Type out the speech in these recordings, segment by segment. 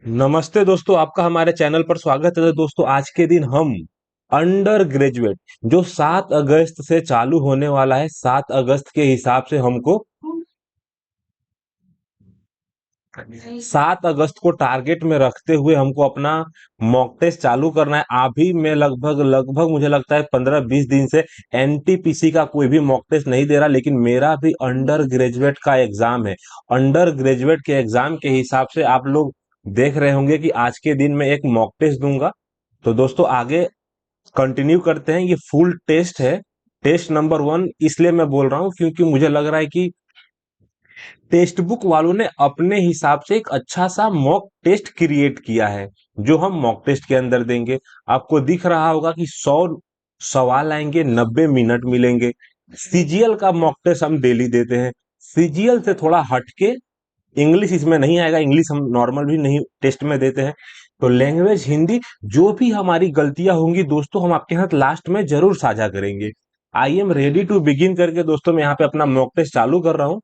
नमस्ते दोस्तों, आपका हमारे चैनल पर स्वागत है। दोस्तों, आज के दिन हम अंडर ग्रेजुएट जो 7 अगस्त से चालू होने वाला है, 7 अगस्त के हिसाब से हमको 7 अगस्त को टारगेट में रखते हुए हमको अपना मॉक टेस्ट चालू करना है। अभी मैं लगभग लगभग मुझे लगता है 15-20 दिन से एनटीपीसी का कोई भी मॉक टेस्ट नहीं दे रहा, लेकिन मेरा भी अंडर ग्रेजुएट का एग्जाम है। अंडर ग्रेजुएट के एग्जाम के हिसाब से आप लोग देख रहे होंगे कि आज के दिन मैं एक मॉक टेस्ट दूंगा। तो दोस्तों, आगे कंटिन्यू करते हैं। ये फुल टेस्ट है, टेस्ट नंबर 1 इसलिए मैं बोल रहा हूँ क्योंकि मुझे लग रहा है कि टेक्स्ट बुक वालों ने अपने हिसाब से एक अच्छा सा मॉक टेस्ट क्रिएट किया है, जो हम मॉक टेस्ट के अंदर देंगे। आपको दिख रहा होगा कि 100 सवाल आएंगे, 90 मिनट मिलेंगे। सीजीएल का मॉक टेस्ट हम डेली देते हैं। सीजीएल से थोड़ा हटके इंग्लिश इसमें नहीं आएगा, इंग्लिश हम नॉर्मल भी नहीं टेस्ट में देते हैं। तो लैंग्वेज हिंदी, जो भी हमारी गलतियां होंगी दोस्तों, हम आपके साथ लास्ट में जरूर साझा करेंगे। I am ready to begin करके दोस्तों मैं यहाँ पे अपना मॉक टेस्ट चालू कर रहा हूँ।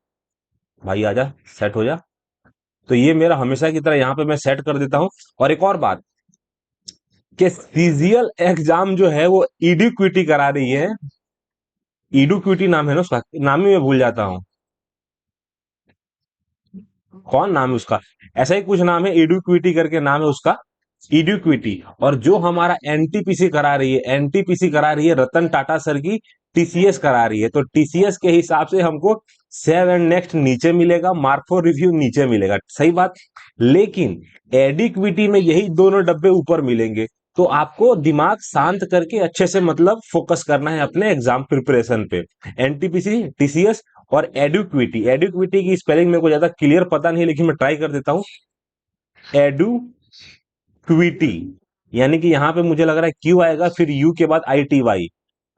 भाई आजा, सेट हो जा। तो ये मेरा हमेशा की तरह यहाँ पे मैं सेट कर देता हूँ। और एक और बात कि सीजीएल एग्जाम जो है वो इडुक्विटी करा रही है। इडुक्विटी नाम है ना उसका, नाम ही मैं भूल जाता हूँ। कौन नाम है उसका? ऐसा ही कुछ नाम है, इडुक्विटी करके नाम है उसका, इडुक्विटी। और जो हमारा एनटीपीसी करा रही है, एनटीपीसी करा रही है रतन टाटा सर की, टीसीएस करा रही है। तो टीसीएस के हिसाब से हमको सेव एंड नेक्स्ट नीचे मिलेगा, मार्क फॉर रिव्यू नीचे मिलेगा, सही बात। लेकिन एडिक्विटी में यही दोनों डब्बे ऊपर मिलेंगे। तो आपको दिमाग शांत करके अच्छे से मतलब फोकस करना है अपने एग्जाम प्रिपरेशन पे। एनटीपीसी, टीसीएस और एडुक्विटी। एडुक्विटी की स्पेलिंग मेरे को ज्यादा क्लियर पता नहीं, लेकिन मैं ट्राई कर देता हूँ। एडुक्विटी, यानी कि यहाँ पे मुझे लग रहा है क्यू आएगा, फिर यू के बाद ITY।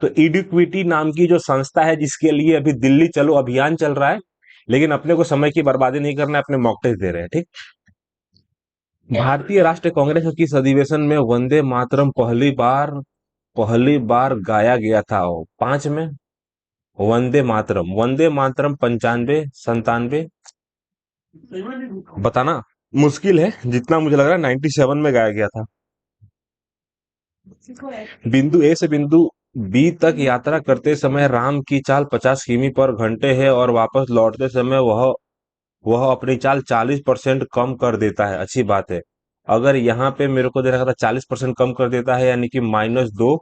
तो इडुक्विटी नाम की जो संस्था है, जिसके लिए अभी दिल्ली चलो अभियान चल रहा है, लेकिन अपने को समय की बर्बादी नहीं करना है, अपने मॉक टेस्ट दे रहे हैं, ठीक। भारतीय राष्ट्रीय कांग्रेस की इस अधिवेशन में वंदे मातरम पहली बार गाया गया था। 5 में वंदे मातरम 95 97 बताना मुश्किल है। जितना मुझे लग रहा है 97 में गाया गया था। बिंदु ए से बिंदु बी तक यात्रा करते समय राम की चाल 50 किमी पर घंटे है, और वापस लौटते समय वह अपनी चाल 40% कम कर देता है। अच्छी बात है। अगर यहाँ पे मेरे को दे रखा था 40% कम कर देता है, यानी कि -2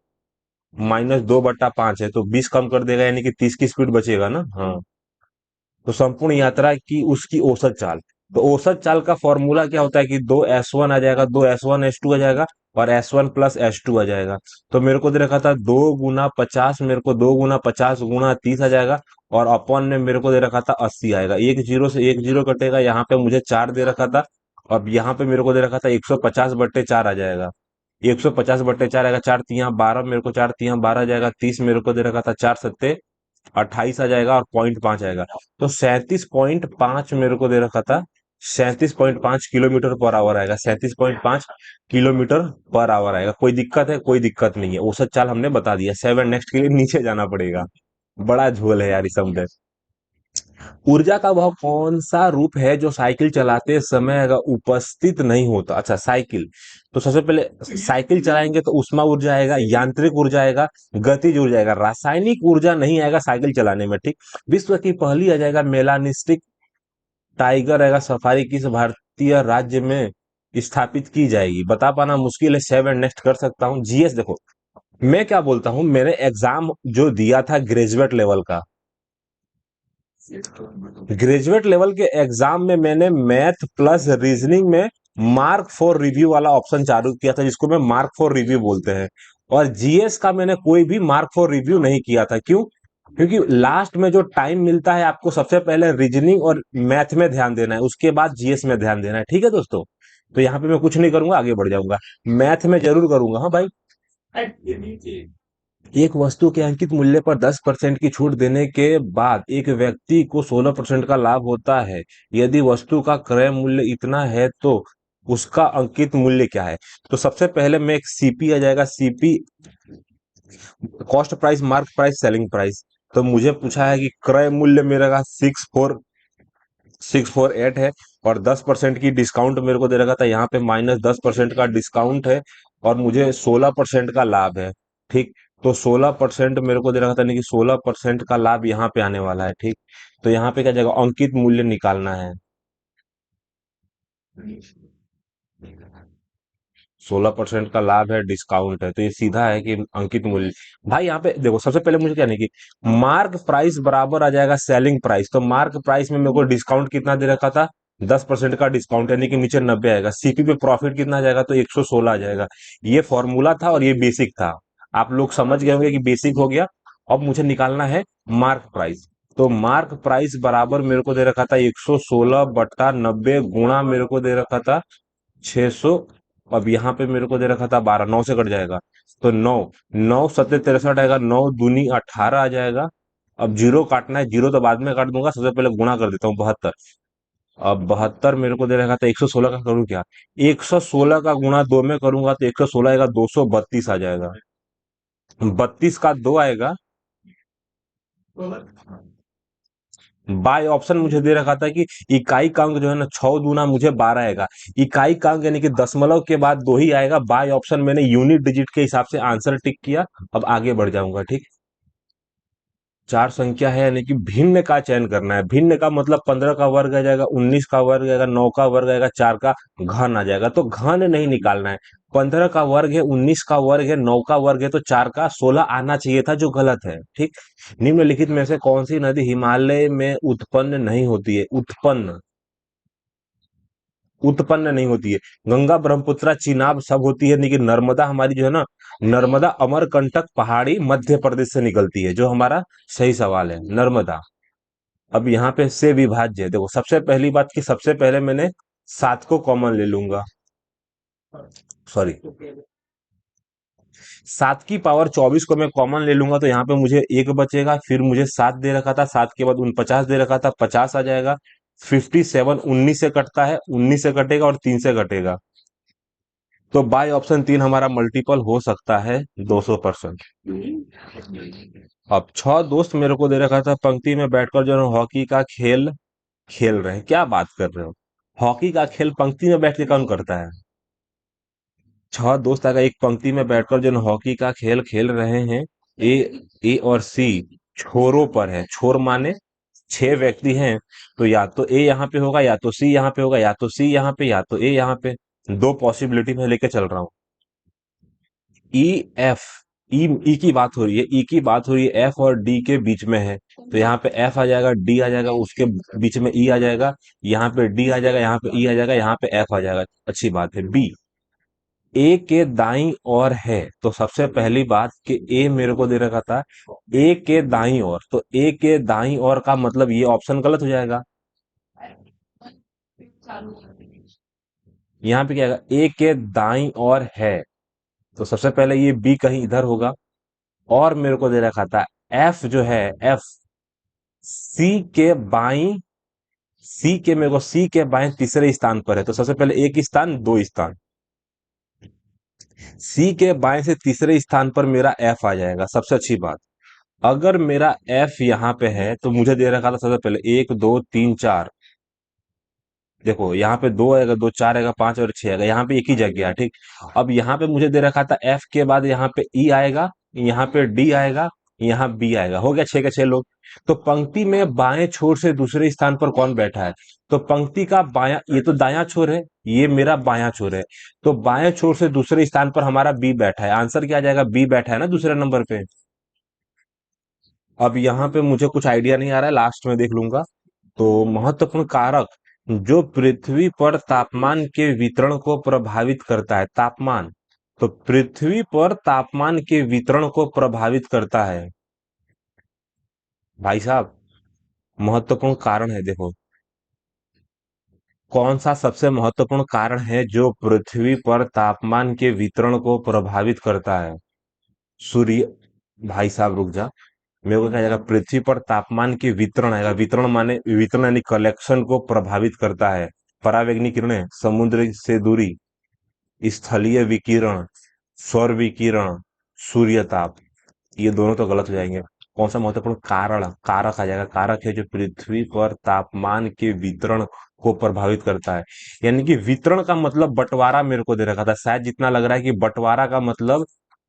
-2/5 है, तो 20 कम कर देगा, यानी कि 30 की स्पीड बचेगा ना। हाँ, तो संपूर्ण यात्रा की उसकी औसत चाल। तो औसत चाल का फॉर्मूला क्या होता है कि 2S1 आ जाएगा, 2S1 S2 आ जाएगा, और S1 + S2 आ जाएगा। तो मेरे को दे रखा था 2 × 50, मेरे को 2 × 50 × 30 आ जाएगा, और अपन में मेरे को दे रखा था 80 आएगा। एक जीरो से एक जीरो कटेगा, यहाँ पे मुझे 4 दे रखा था, और यहाँ पे मेरे को दे रखा था 150/4 आ जाएगा। 150/4 आएगा, 4 × 3 = 12, मेरे को 4 × 3 = 12 आ जाएगा। 30 मेरे को दे रखा था, 4 × 7 = 28 आ जाएगा, और 0.5 आएगा। तो 37.5 मेरे को दे रखा था, 37.5 किलोमीटर पर आवर आएगा, 37.5 किलोमीटर पर आवर आएगा। कोई दिक्कत है? कोई दिक्कत नहीं है, औसत चाल हमने बता दिया। 7 नेक्स्ट के लिए नीचे जाना पड़ेगा। बड़ा झोल है यार इस सब में। ऊर्जा का वह कौन सा रूप है जो साइकिल चलाते समय अगर उपस्थित नहीं होता? अच्छा, साइकिल। तो सबसे पहले साइकिल चलाएंगे तो उष्मा ऊर्जा आएगा, यांत्रिक ऊर्जा आएगा, गतिज ऊर्जा आएगा, रासायनिक ऊर्जा नहीं आएगा साइकिल चलाने में, ठीक। विश्व की पहली आ जाएगा मेलानिस्टिक टाइगर आएगा। सफारी किस भारतीय राज्य में स्थापित की जाएगी? बता पाना मुश्किल है, 7 नेक्स्ट कर सकता हूँ। जीएस देखो, मैं क्या बोलता हूँ, मैंने एग्जाम जो दिया था ग्रेजुएट लेवल का, ग्रेजुएट लेवल के एग्जाम में मैंने मैथ प्लस रीजनिंग में मार्क फॉर रिव्यू वाला ऑप्शन चालू किया था, जिसको मैं मार्क फॉर रिव्यू बोलते हैं। और जीएस का मैंने कोई भी मार्क फॉर रिव्यू नहीं किया था। क्यों? क्योंकि लास्ट में जो टाइम मिलता है आपको, सबसे पहले रीजनिंग और मैथ में ध्यान देना है, उसके बाद जीएस में ध्यान देना है, ठीक है दोस्तों। तो यहाँ पे मैं कुछ नहीं करूंगा, आगे बढ़ जाऊंगा। मैथ में जरूर करूंगा, हाँ भाई। एक वस्तु के अंकित मूल्य पर 10% की छूट देने के बाद एक व्यक्ति को 16% का लाभ होता है। यदि वस्तु का क्रय मूल्य इतना है तो उसका अंकित मूल्य क्या है? तो सबसे पहले मैं एक सीपी आ जाएगा, CP cost price mark price selling price. तो मुझे पूछा है कि क्रय मूल्य मेरा का 64 648 है, और 10% की डिस्काउंट मेरे को दे रखा था, यहाँ पे -10% का डिस्काउंट है, और मुझे 16% का लाभ है। ठीक, तो 16% मेरे को दे रखा था, नहीं कि 16% का लाभ यहाँ पे आने वाला है। ठीक, तो यहाँ पे क्या जाएगा, अंकित मूल्य निकालना है। 16% का लाभ है, डिस्काउंट है, तो ये सीधा है कि अंकित मूल्य। भाई यहाँ पे देखो, सबसे पहले मुझे क्या नहीं कि मार्क प्राइस बराबर आ जाएगा सेलिंग प्राइस, तो मार्क प्राइस में मेरे को डिस्काउंट कितना दे रखा था, 10% का डिस्काउंट, यानी कि नीचे 90 आएगा। सीपी पे प्रॉफिट कितना आ जाएगा, तो 116 आ जाएगा। ये फॉर्मूला था और ये बेसिक था। आप लोग समझ गए होंगे कि बेसिक हो गया। अब मुझे निकालना है मार्क प्राइस। तो मार्क प्राइस बराबर मेरे को दे रखा था 116/90 गुणा मेरे को दे रखा था 600। अब यहाँ पे मेरे को दे रखा था 12, 9 से कट जाएगा, तो 9, 9 7 63 आएगा, 9 दूनी 18 आ जाएगा। अब जीरो काटना है, जीरो तो बाद में काट दूंगा, सबसे पहले गुणा कर देता हूँ, 72। अब 72 मेरे को दे रखा था, 116 का करूँ क्या, 116 का गुणा 2 में करूंगा तो 116 आएगा, 232 आ जाएगा। 32 का 2 आएगा। बाय ऑप्शन मुझे दे रखा था कि इकाई का अंक जो है ना, 6 दूना मुझे 12 आएगा। इकाई का अंक यानी कि दशमलव के बाद 2 ही आएगा। बाय ऑप्शन मैंने यूनिट डिजिट के हिसाब से आंसर टिक किया। अब आगे बढ़ जाऊंगा। ठीक, चार संख्या है, यानी कि भिन्न का चयन करना है। भिन्न का मतलब 15 का वर्ग आ जाएगा, 19 का वर्ग आएगा, 9 का वर्ग आएगा, 4 का घन आ जाएगा। तो घन नहीं निकालना है। 15 का वर्ग है, 19 का वर्ग है, 9 का वर्ग है, तो 4 का 16 आना चाहिए था, जो गलत है। ठीक, निम्नलिखित में से कौन सी नदी हिमालय में उत्पन्न नहीं होती है, उत्पन्न, उत्पन्न नहीं होती है। गंगा, ब्रह्मपुत्रा, चिनाब सब होती है, लेकिन नर्मदा हमारी जो है ना, नर्मदा अमरकंटक पहाड़ी मध्य प्रदेश से निकलती है, जो हमारा सही सवाल है, नर्मदा। अब यहाँ पे से विभाज्य, देखो सबसे पहली बात कि सबसे पहले मैंने 7 को कॉमन ले लूंगा, सॉरी, 7 की पावर 24 को मैं कॉमन ले लूंगा, तो यहाँ पे मुझे एक बचेगा। फिर मुझे 7 दे रखा था, 7 के बाद 49 दे रखा था, 50 आ जाएगा। 57 19 से कटता है, 19 से कटेगा और 3 से कटेगा, तो बाय ऑप्शन 3 हमारा मल्टीपल हो सकता है 200%। अब 6 दोस्त मेरे को दे रखा था, पंक्ति में बैठकर जो है हॉकी का खेल खेल रहे हैं। क्या बात कर रहे हो, हॉकी का खेल पंक्ति में बैठ के कौन करता है। 6 दोस्त अगर एक पंक्ति में बैठकर जो है हॉकी का खेल खेल रहे हैं। ए ए और सी छोरों पर है, छोर माने 6 व्यक्ति हैं, तो या तो ए यहाँ पे होगा, या तो सी यहाँ पे होगा, या तो सी यहाँ पे, या तो ए यहाँ पे। दो पॉसिबिलिटी में लेके चल रहा हूँ। ई एफ, ई की बात हो रही है, ई की बात हो रही है, एफ और डी के बीच में है, तो यहाँ पे एफ आ जाएगा, डी आ जाएगा, उसके बीच में ई आ जाएगा, यहाँ पे डी आ जाएगा, यहाँ पे ई आ जाएगा, यहाँ पे एफ आ जाएगा। अच्छी बात है। बी ए के दाई और है, तो सबसे पहली बात कि ए मेरे को दे रखा था ए के दाई और, तो ए के दाई और का मतलब ये ऑप्शन गलत हो जाएगा। यहाँ पे क्या आएगा, ए के दाई और है, तो सबसे पहले ये बी कहीं इधर होगा। और मेरे को दे रखा था एफ जो है, एफ सी के बाई, सी के मेरे को सी के बाएं तीसरे स्थान पर है, तो सबसे पहले एक स्थान, दो स्थान, सी के बाएं से तीसरे स्थान पर मेरा एफ आ जाएगा। सबसे अच्छी बात, अगर मेरा एफ यहाँ पे है, तो मुझे दे रखा था सबसे पहले 1 2 3 4, देखो यहाँ पे 2 आएगा, 2 4 आएगा, 5 और 6 आएगा, यहाँ पे एक ही जगह है। ठीक, अब यहाँ पे मुझे दे रखा था एफ के बाद यहाँ पे ई आएगा, यहाँ पे डी आएगा, यहाँ बी आएगा, हो गया 6 के 6 लोग। तो पंक्ति में बाएं छोर से दूसरे स्थान पर कौन बैठा है, तो पंक्ति का बायां, ये तो दायां छोर है, ये मेरा बायां छोर है, तो बाएं छोर से दूसरे स्थान पर हमारा बी बैठा है। आंसर क्या आ जाएगा, बी बैठा है ना दूसरे नंबर पे। अब यहाँ पे मुझे कुछ आइडिया नहीं आ रहा है, लास्ट में देख लूंगा। तो महत्वपूर्ण कारक जो पृथ्वी पर तापमान के वितरण को प्रभावित करता है, तापमान, तो पृथ्वी पर तापमान के वितरण को प्रभावित करता है, भाई साहब, महत्वपूर्ण कारण है। देखो कौन सा सबसे महत्वपूर्ण कारण है जो पृथ्वी पर तापमान के वितरण को प्रभावित करता है, सूर्य। भाई साहब रुक जा, मेरे को क्या जाएगा, पृथ्वी पर तापमान के वितरण आएगा, वितरण माने वितरण यानी कलेक्शन को प्रभावित करता है। परावैंगनिक किरणें, समुद्र से दूरी, स्थलीय विकिरण, सौर विकिरण, सूर्य ताप, ये दोनों तो गलत हो जाएंगे। कौन सा महत्वपूर्ण कारण कारक आ जाएगा, कारक है जो पृथ्वी पर तापमान के वितरण को प्रभावित करता है। यानी कि वितरण का मतलब बंटवारा मेरे को दे रखा था, शायद जितना लग रहा है कि बंटवारा का मतलब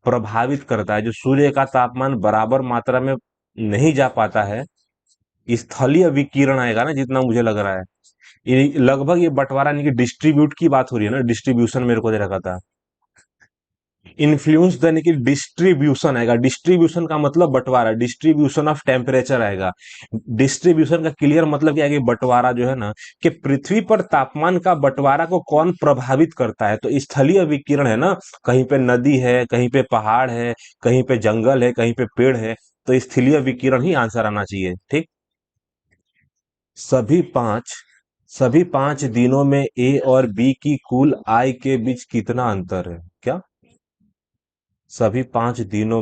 प्रभावित करता है। जो सूर्य का तापमान बराबर मात्रा में नहीं जा पाता है, स्थलीय विकिरण आएगा ना, जितना मुझे लग रहा है। ये लगभग ये बंटवारा यानी कि डिस्ट्रीब्यूट की बात हो रही है ना, डिस्ट्रीब्यूशन मेरे को दे रखा था। इन्फ्लुएंस यानी कि डिस्ट्रीब्यूशन आएगा, डिस्ट्रीब्यूशन का मतलब बंटवारा, डिस्ट्रीब्यूशन ऑफ टेम्परेचर आएगा। डिस्ट्रीब्यूशन का क्लियर मतलब क्या है कि बंटवारा जो है ना, कि पृथ्वी पर तापमान का बंटवारा को कौन प्रभावित करता है, तो स्थलीय विकिरण है ना। कहीं पे नदी है, कहीं पे पहाड़ है, कहीं पे जंगल है, कहीं पे पेड़ है, तो स्थलीय विकिरण ही आंसर आना चाहिए। ठीक। सभी पांच सभी 5 दिनों में ए और बी की कुल आय के बीच कितना अंतर है? क्या सभी 5 दिनों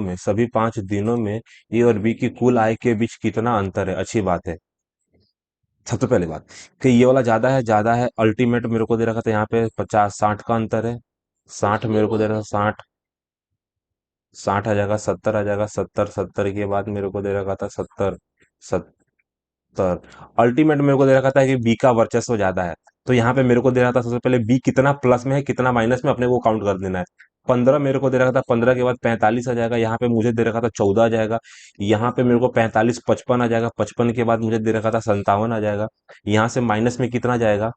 में ए और बी की कुल आय के बीच कितना अंतर है? अच्छी बात है। सबसे पहले बात कि ये वाला ज्यादा है, अल्टीमेट मेरे को दे रखा था यहाँ पे 50-60 का अंतर है। 60 मेरे को दे रहा था, 60। 60 आ जाएगा, 70 आ जाएगा, 70 70 के बाद मेरे को दे रखा था 70। 70 अल्टीमेट मेरे को दे रखा था कि बी का वर्चस्व ज्यादा है। तो यहाँ पे मेरे को दे रहा था सबसे पहले बी कितना प्लस में है कितना माइनस में, अपने को काउंट कर देना है। 15 मेरे को दे रखा था, 15 के बाद 45 आ जाएगा, यहाँ पे मुझे दे रखा था 14 आ जाएगा। यहाँ पे मेरे को 45 55 आ जाएगा, 55 के बाद मुझे दे रखा था 57 आ जाएगा। यहाँ से माइनस में कितना जाएगा,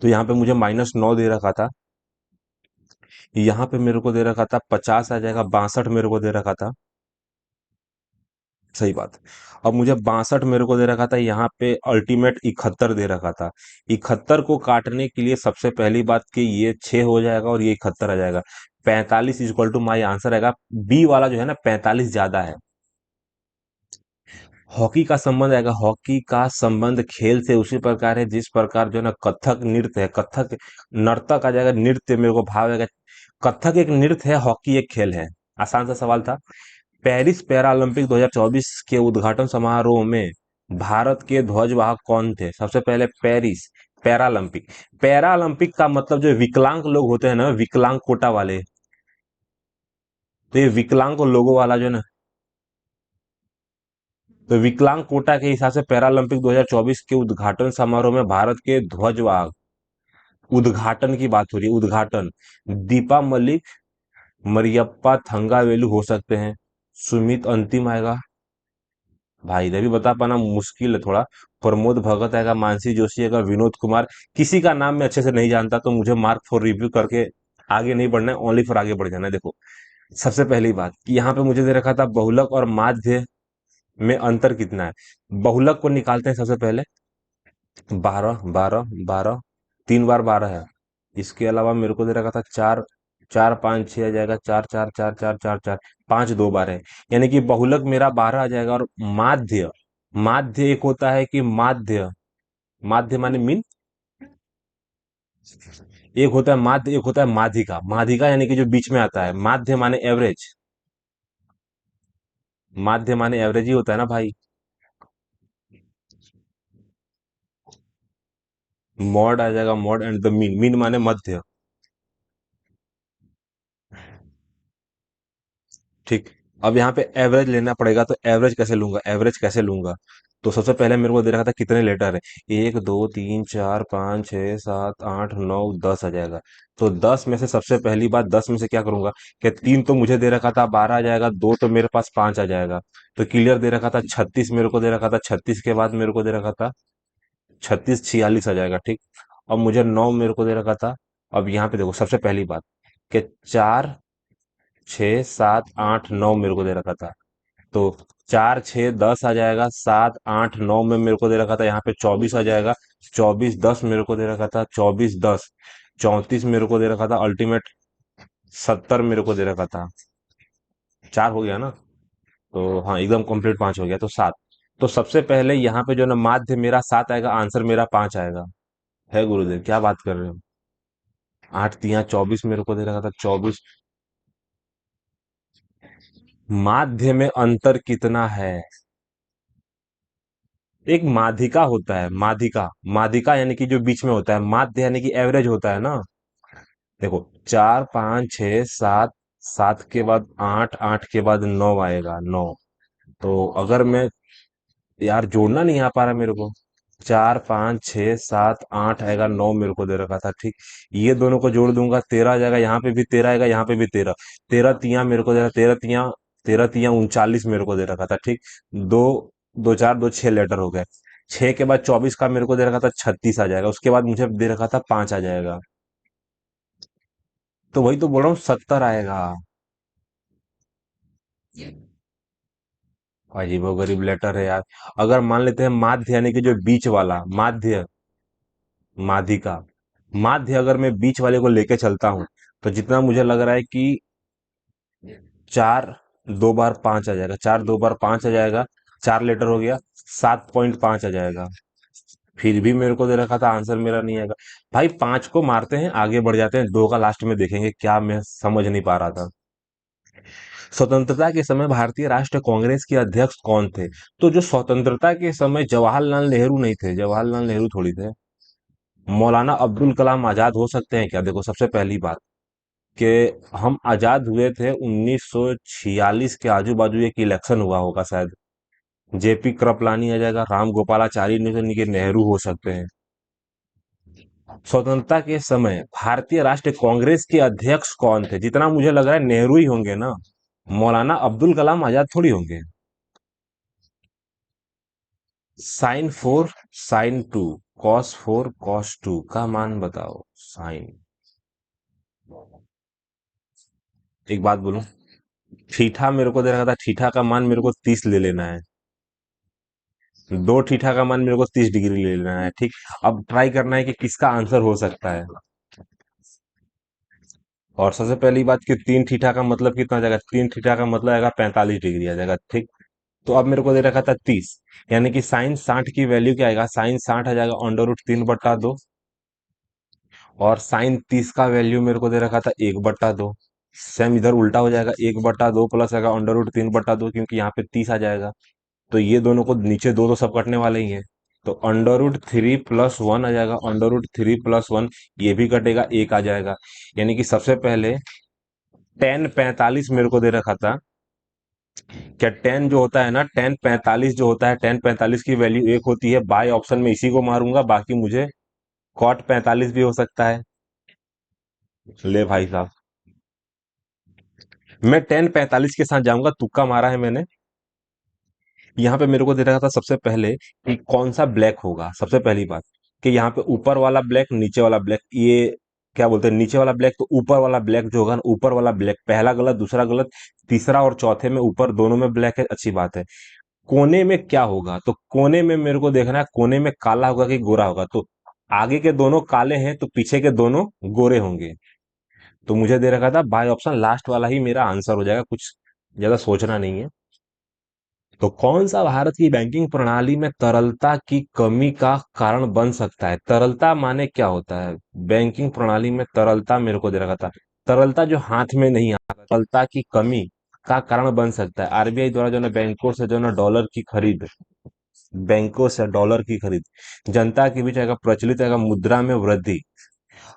तो यहाँ पे मुझे -9 दे रखा था। यहाँ पे मेरे को दे रखा था 50 आ जाएगा, 62 मेरे को दे रखा था। सही बात। अब मुझे 62 मेरे को दे रखा था, यहाँ पे अल्टीमेट 71 दे रखा था। 71 को काटने के लिए सबसे पहली बात कि ये 6 हो जाएगा और ये 71 आ जाएगा। 45 इक्वल टू माई आंसर आएगा। बी वाला जो है ना, 45 ज्यादा है। हॉकी का संबंध आएगा, हॉकी का संबंध खेल से उसी प्रकार है जिस प्रकार जो है ना कथक नृत्य है, कथक नर्तक आ जाएगा, नृत्य मेरे को भाव आएगा। कथक एक नृत्य है, हॉकी एक खेल है। आसान सा सवाल था। पेरिस पैरालंपिक 2024 के उद्घाटन समारोह में भारत के ध्वजवाहक कौन थे? सबसे पहले पेरिस पैरालंपिक। पैरालंपिक का मतलब जो विकलांग लोग होते हैं ना, विकलांग कोटा वाले, तो ये विकलांग लोगों वाला जो है ना, तो विकलांग कोटा के हिसाब से पैरालंपिक 2024 के उद्घाटन समारोह में भारत के ध्वजवाहक, उद्घाटन की बात हो रही है, उद्घाटन। दीपा मलिक, मरियप्पा थंगावेलु हो सकते हैं। सुमित अंतिम आएगा। भाई इधर भी बता पाना मुश्किल है थोड़ा। प्रमोद भगत आएगा, मानसी जोशी आएगा, विनोद कुमार। किसी का नाम मैं अच्छे से नहीं जानता, तो मुझे मार्क फॉर रिव्यू करके आगे नहीं बढ़ना है, ओनली फॉर आगे बढ़ जाना है। देखो, सबसे पहली बात कि यहाँ पे मुझे दे रखा था बहुलक और माध्य में अंतर कितना है। बहुलक को निकालते हैं सबसे पहले। 12 12 12, 3 बार 12 है। इसके अलावा मेरे को दे रखा था 4, 4 5 6 आ जाएगा, 4 4 4 4 4 4, 5 2 बार है। यानी कि बहुलक मेरा 12 आ जाएगा। और माध्य, माध्य एक होता है कि माध्य, माध्य माने मीन, एक होता है माध्य, एक होता है माध्यिका। माध्यिका यानी कि जो बीच में आता है, माध्य माने एवरेज, माध्य माने एवरेज ही होता है ना भाई। मॉड आ जाएगा, mod and the mean, mean माने मध्य। ठीक। अब यहाँ पे एवरेज लेना पड़ेगा, तो एवरेज कैसे लूंगा, एवरेज कैसे लूंगा? तो सबसे पहले मेरे को दे रखा था कितने लेटर है। 1 2 3 4 5 6 7 8 9 10 आ जाएगा। तो 10 में से सबसे पहली बात, 10 में से क्या करूंगा कि 3 तो मुझे दे रखा था, 12 आ जाएगा, 2 तो मेरे पास 5 आ जाएगा। तो क्लियर दे रखा था 36 मेरे को दे रखा था, 36 के बाद मेरे को दे रखा था 36 46 आ जाएगा। ठीक। अब मुझे 9 मेरे को दे रखा था। अब यहाँ पे देखो सबसे पहली बात कि 4 6 7 8 9 मेरे को दे रखा था। तो 4 6 10 आ जाएगा, 7 8 9 में मेरे को दे रखा था, यहाँ पे 24 आ जाएगा। 24 10 मेरे को दे रखा था, 24 10 34 मेरे को दे रखा था, अल्टीमेट 70 मेरे को दे रखा था। 4 हो गया ना, तो हाँ एकदम कंप्लीट 5 हो गया, तो 7। तो सबसे पहले यहाँ पे जो है ना, माध्य मेरा 7 आएगा, आंसर मेरा 5 आएगा। है गुरुदेव, क्या बात कर रहे हो? 8 3 24 मेरे को दे रखा था, 24। माध्य में अंतर कितना है? एक माध्यिका होता है, माध्यिका, माध्यिका यानी कि जो बीच में होता है, माध्य यानी कि एवरेज होता है ना। देखो, 4 5 6 7, 7 के बाद 8, 8 के बाद 9 आएगा, 9। तो अगर मैं, यार जोड़ना नहीं आ पा रहा मेरे को। 4 5 6 7 8 आएगा, 9 मेरे को दे रखा था, ठीक। ये दोनों को जोड़ दूंगा, 13 आ जाएगा, यहाँ पे भी 13 आएगा, यहाँ पे भी 13। 13 तिया मेरे को दे रहा, 13 तिया, 13 तिया 39 मेरे को दे रखा था, ठीक। दो, 2 4 2 6 लेटर हो गए। 6 के बाद 24 का मेरे को दे रखा था 36 आ जाएगा, उसके बाद मुझे दे रखा था 5 आ जाएगा। तो वही तो बोल रहा हूँ, 70 आएगा। अजीबोगरीब लेटर है यार। अगर मान लेते हैं माध्य, यानी कि जो बीच वाला माध्य, माध्यिका, माध्य अगर मैं बीच वाले को लेके चलता हूं, तो जितना मुझे लग रहा है कि 4 2 बार 5 आ जाएगा, 4 2 बार 5 आ जाएगा। 4 लेटर हो गया, 7.5 आ जाएगा। फिर भी मेरे को दे रखा था, आंसर मेरा नहीं आएगा। भाई 5 को मारते हैं, आगे बढ़ जाते हैं, 2 का लास्ट में देखेंगे, क्या मैं समझ नहीं पा रहा था। स्वतंत्रता के समय भारतीय राष्ट्रीय कांग्रेस के अध्यक्ष कौन थे? तो जो स्वतंत्रता के समय जवाहरलाल नेहरू नहीं थे, जवाहरलाल नेहरू थोड़ी थे। मौलाना अब्दुल कलाम आजाद हो सकते हैं क्या? देखो, सबसे पहली बात कि हम आजाद हुए थे 1946 के आजू बाजू, एक इलेक्शन हुआ होगा शायद। जेपी कृपलानी आ जाएगा, राम गोपालाचारी नहीं के नेहरू हो सकते हैं। स्वतंत्रता के समय भारतीय राष्ट्रीय कांग्रेस के अध्यक्ष कौन थे? जितना मुझे लग रहा है नेहरू ही होंगे ना। मौलाना अब्दुल कलाम आजाद थोड़ी होंगे। sin 4 sin 2 cos 4 cos 2 का मान बताओ। साइन, एक बात बोलूं, थीठा मेरे को दे रखा था, थीठा का मान मेरे को 30 ले लेना है। 2 थीठा का मान मेरे को 30 डिग्री ले लेना है, ठीक। अब ट्राई करना है कि किसका आंसर हो सकता है। और सबसे पहली बात कि 3 थीठा का मतलब कितना आ जाएगा? 3 थीठा का मतलब आएगा 45 डिग्री आ जाएगा, ठीक। तो अब मेरे को दे रखा था 30, यानी कि sin 60 की वैल्यू क्या आएगा? sin 60 आ जाएगा √3/2। और sin 30 का वैल्यू मेरे को दे रखा था 1/2। सेम इधर उल्टा हो जाएगा, 1/2 प्लस आएगा √3/2, क्योंकि यहाँ पे 30 आ जाएगा। तो ये दोनों को नीचे दो तो सब कटने वाले ही हैं। तो √3 + 1 आ जाएगा, √3 + 1, ये भी कटेगा, एक आ जाएगा। यानी कि सबसे पहले tan 45 मेरे को दे रखा था। क्या tan जो होता है ना, tan 45 जो होता है, tan 45 की वैल्यू 1 होती है। बाय ऑप्शन में इसी को मारूंगा, बाकी मुझे cot 45 भी हो सकता है। ले भाई साहब, मैं tan 45 के साथ जाऊंगा, तुक्का मारा है मैंने। यहाँ पे मेरे को दे रखा था सबसे पहले कि कौन सा ब्लैक होगा। सबसे पहली बात कि यहाँ पे ऊपर वाला ब्लैक, नीचे वाला ब्लैक, ये क्या बोलते हैं, नीचे वाला ब्लैक, तो ऊपर वाला ब्लैक जो होगा ना, ऊपर वाला ब्लैक, पहला गलत, दूसरा गलत, तीसरा और चौथे में ऊपर दोनों में ब्लैक है, अच्छी बात है। कोने में क्या होगा? तो कोने में मेरे को देखना है, कोने में काला होगा कि गोरा होगा। तो आगे के दोनों काले हैं, तो पीछे के दोनों गोरे होंगे। तो मुझे दे रखा था बाय ऑप्शन, लास्ट वाला ही मेरा आंसर हो जाएगा, कुछ ज्यादा सोचना नहीं है। तो कौन सा भारत की बैंकिंग प्रणाली में तरलता की कमी का कारण बन सकता है? तरलता माने क्या होता है? बैंकिंग प्रणाली में तरलता मेरे को दे रखा था, तरलता जो हाथ में नहीं आता, तरलता की कमी का कारण बन सकता है आरबीआई द्वारा जो ना बैंकों से जो ना डॉलर की खरीद, बैंकों से डॉलर की खरीद, जनता के बीच अगर प्रचलित अगर मुद्रा में वृद्धि,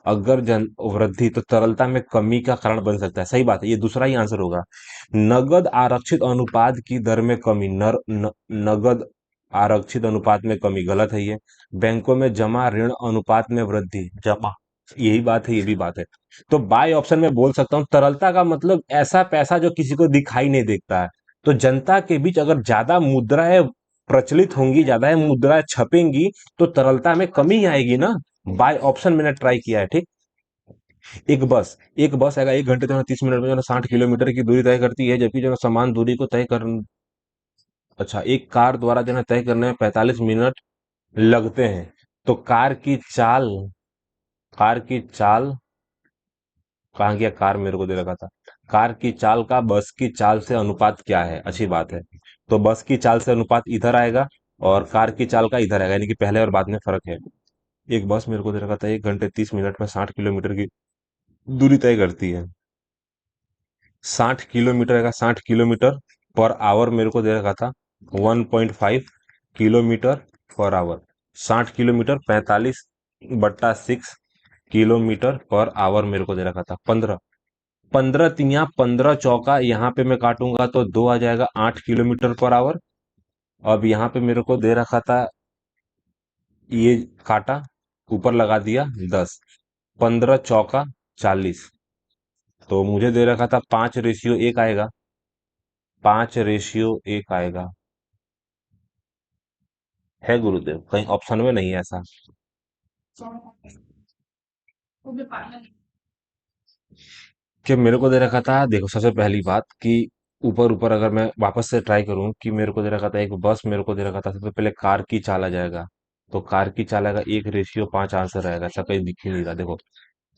अगर जन वृद्धि, तो तरलता में कमी का कारण बन सकता है। सही बात है, ये दूसरा ही आंसर होगा। नगद आरक्षित अनुपात की दर में कमी, नगद आरक्षित अनुपात में कमी, गलत है ये। बैंकों में जमा ऋण अनुपात में वृद्धि, जमा, यही बात है, ये भी बात है। तो बाय ऑप्शन में बोल सकता हूँ, तरलता का मतलब ऐसा पैसा जो किसी को दिखाई नहीं देता है। तो जनता के बीच अगर ज्यादा मुद्राएं प्रचलित होंगी, ज्यादा मुद्राएं छपेंगी, तो तरलता में कमी आएगी ना। बाय ऑप्शन मैंने ट्राई किया है, ठीक। एक बस आएगा, 1 घंटे जो है 30 मिनट में जो है 60 किलोमीटर की दूरी तय करती है, जबकि जो है समान दूरी को तय कर, अच्छा, एक कार द्वारा जो है तय करने में 45 मिनट लगते हैं। तो कार की चाल, कहाँ गया कार, मेरे को दे रखा था। कार की चाल का बस की चाल से अनुपात क्या है? अच्छी बात है। तो बस की चाल से अनुपात इधर आएगा, और कार की चाल का इधर आएगा, यानी कि पहले और बाद में फर्क है। एक बस मेरे को दे रखा था 1 घंटे 30 मिनट में 60 किलोमीटर की दूरी तय करती है। 60 किलोमीटर का 60 किलोमीटर पर आवर मेरे को दे रखा था 1.5 kilometre per hour. 60 kilometre 45/6 kilometre per hour मेरे को दे रखा था 15। पंद्रह तिया पंद्रह चौका, यहाँ पे मैं काटूंगा तो दो आ जाएगा, 8 किलोमीटर पर आवर। अब यहाँ पे मेरे को दे रखा था, ये काटा, ऊपर लगा दिया 10, 15 चौका 40, तो मुझे दे रखा था 5:1 आएगा, 5:1 आएगा। है गुरुदेव, कहीं ऑप्शन में नहीं है ऐसा? कि मेरे को दे रखा था, देखो सबसे पहली बात कि ऊपर ऊपर अगर मैं वापस से ट्राई करूं कि मेरे को दे रखा था एक बस, मेरे को दे रखा था सबसे पहले कार की चाल आ जाएगा, तो कार की चाल आएगा 1:5 आंसर रहेगा, ऐसा कहीं दिख ही नहीं रहा। देखो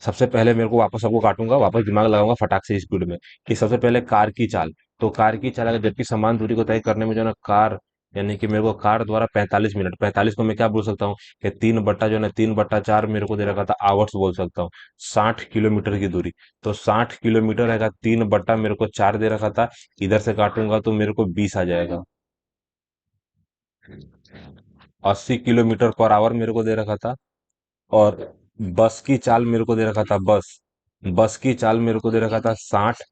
सबसे पहले मेरे को वापस सबको काटूंगा, वापस दिमाग लगाऊंगा फटाक से स्पीड में कि सबसे पहले कार की चाल, तो कार की चाल अगर जबकि समान दूरी को तय करने में जो है ना कार, यानी कि मेरे को कार द्वारा 45 मिनट, 45 को मैं क्या बोल सकता हूँ कि 3 बट्टा जो है ना 3/4 मेरे को दे रखा था आवर्स बोल सकता हूँ, 60 किलोमीटर की दूरी। तो 60 किलोमीटर रहेगा, 3 बट्टा मेरे को 4 दे रखा था, इधर से काटूंगा तो मेरे को 20 आ जाएगा। 80 किलोमीटर पर आवर मेरे को दे रखा था। और बस की चाल मेरे को दे रखा था, बस बस की चाल मेरे को दे रखा था 60,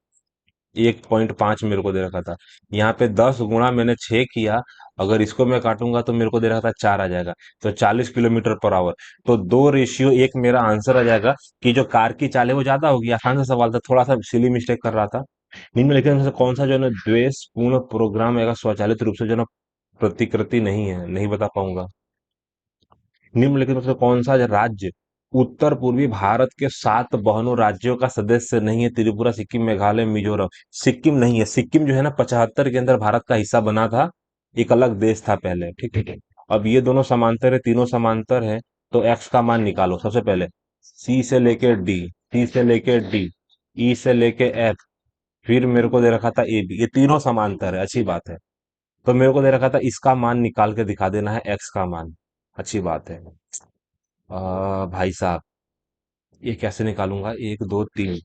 1.5 मेरे को दे रखा था। यहाँ पे 10 गुणा मैंने 6 किया, अगर इसको मैं काटूंगा तो मेरे को दे रखा था 4 आ जाएगा, तो 40 किलोमीटर पर आवर। तो 2:1 मेरा आंसर आ जाएगा कि जो कार की चाल है वो ज्यादा होगी। आसान सा सवाल था, थोड़ा सा सिली मिस्टेक कर रहा था। निम्नलिखित में से कौन सा जो है ना द्वेष पूर्ण प्रोग्राम है स्वचालित रूप से जो है ना प्रतिकृति नहीं है, नहीं बता पाऊंगा। निम्नलिखित में से कौन सा राज्य उत्तर पूर्वी भारत के 7 बहनों राज्यों का सदस्य नहीं है? त्रिपुरा, सिक्किम, मेघालय, मिजोरम। सिक्किम नहीं है, सिक्किम जो है ना 75 के अंदर भारत का हिस्सा बना था, एक अलग देश था पहले, ठीक है। अब ये दोनों समांतर है, तीनों समांतर है, तो एक्स का मान निकालो सबसे पहले। सी से लेके डी, सी से लेके डी, ई से लेके एफ, फिर मेरे को दे रखा था ए बी, ये तीनों समांतर है, अच्छी बात है। तो मेरे को दे रखा था इसका मान निकाल के दिखा देना है, एक्स का मान, अच्छी बात है। भाई साहब, ये कैसे निकालूंगा? 1 2 3,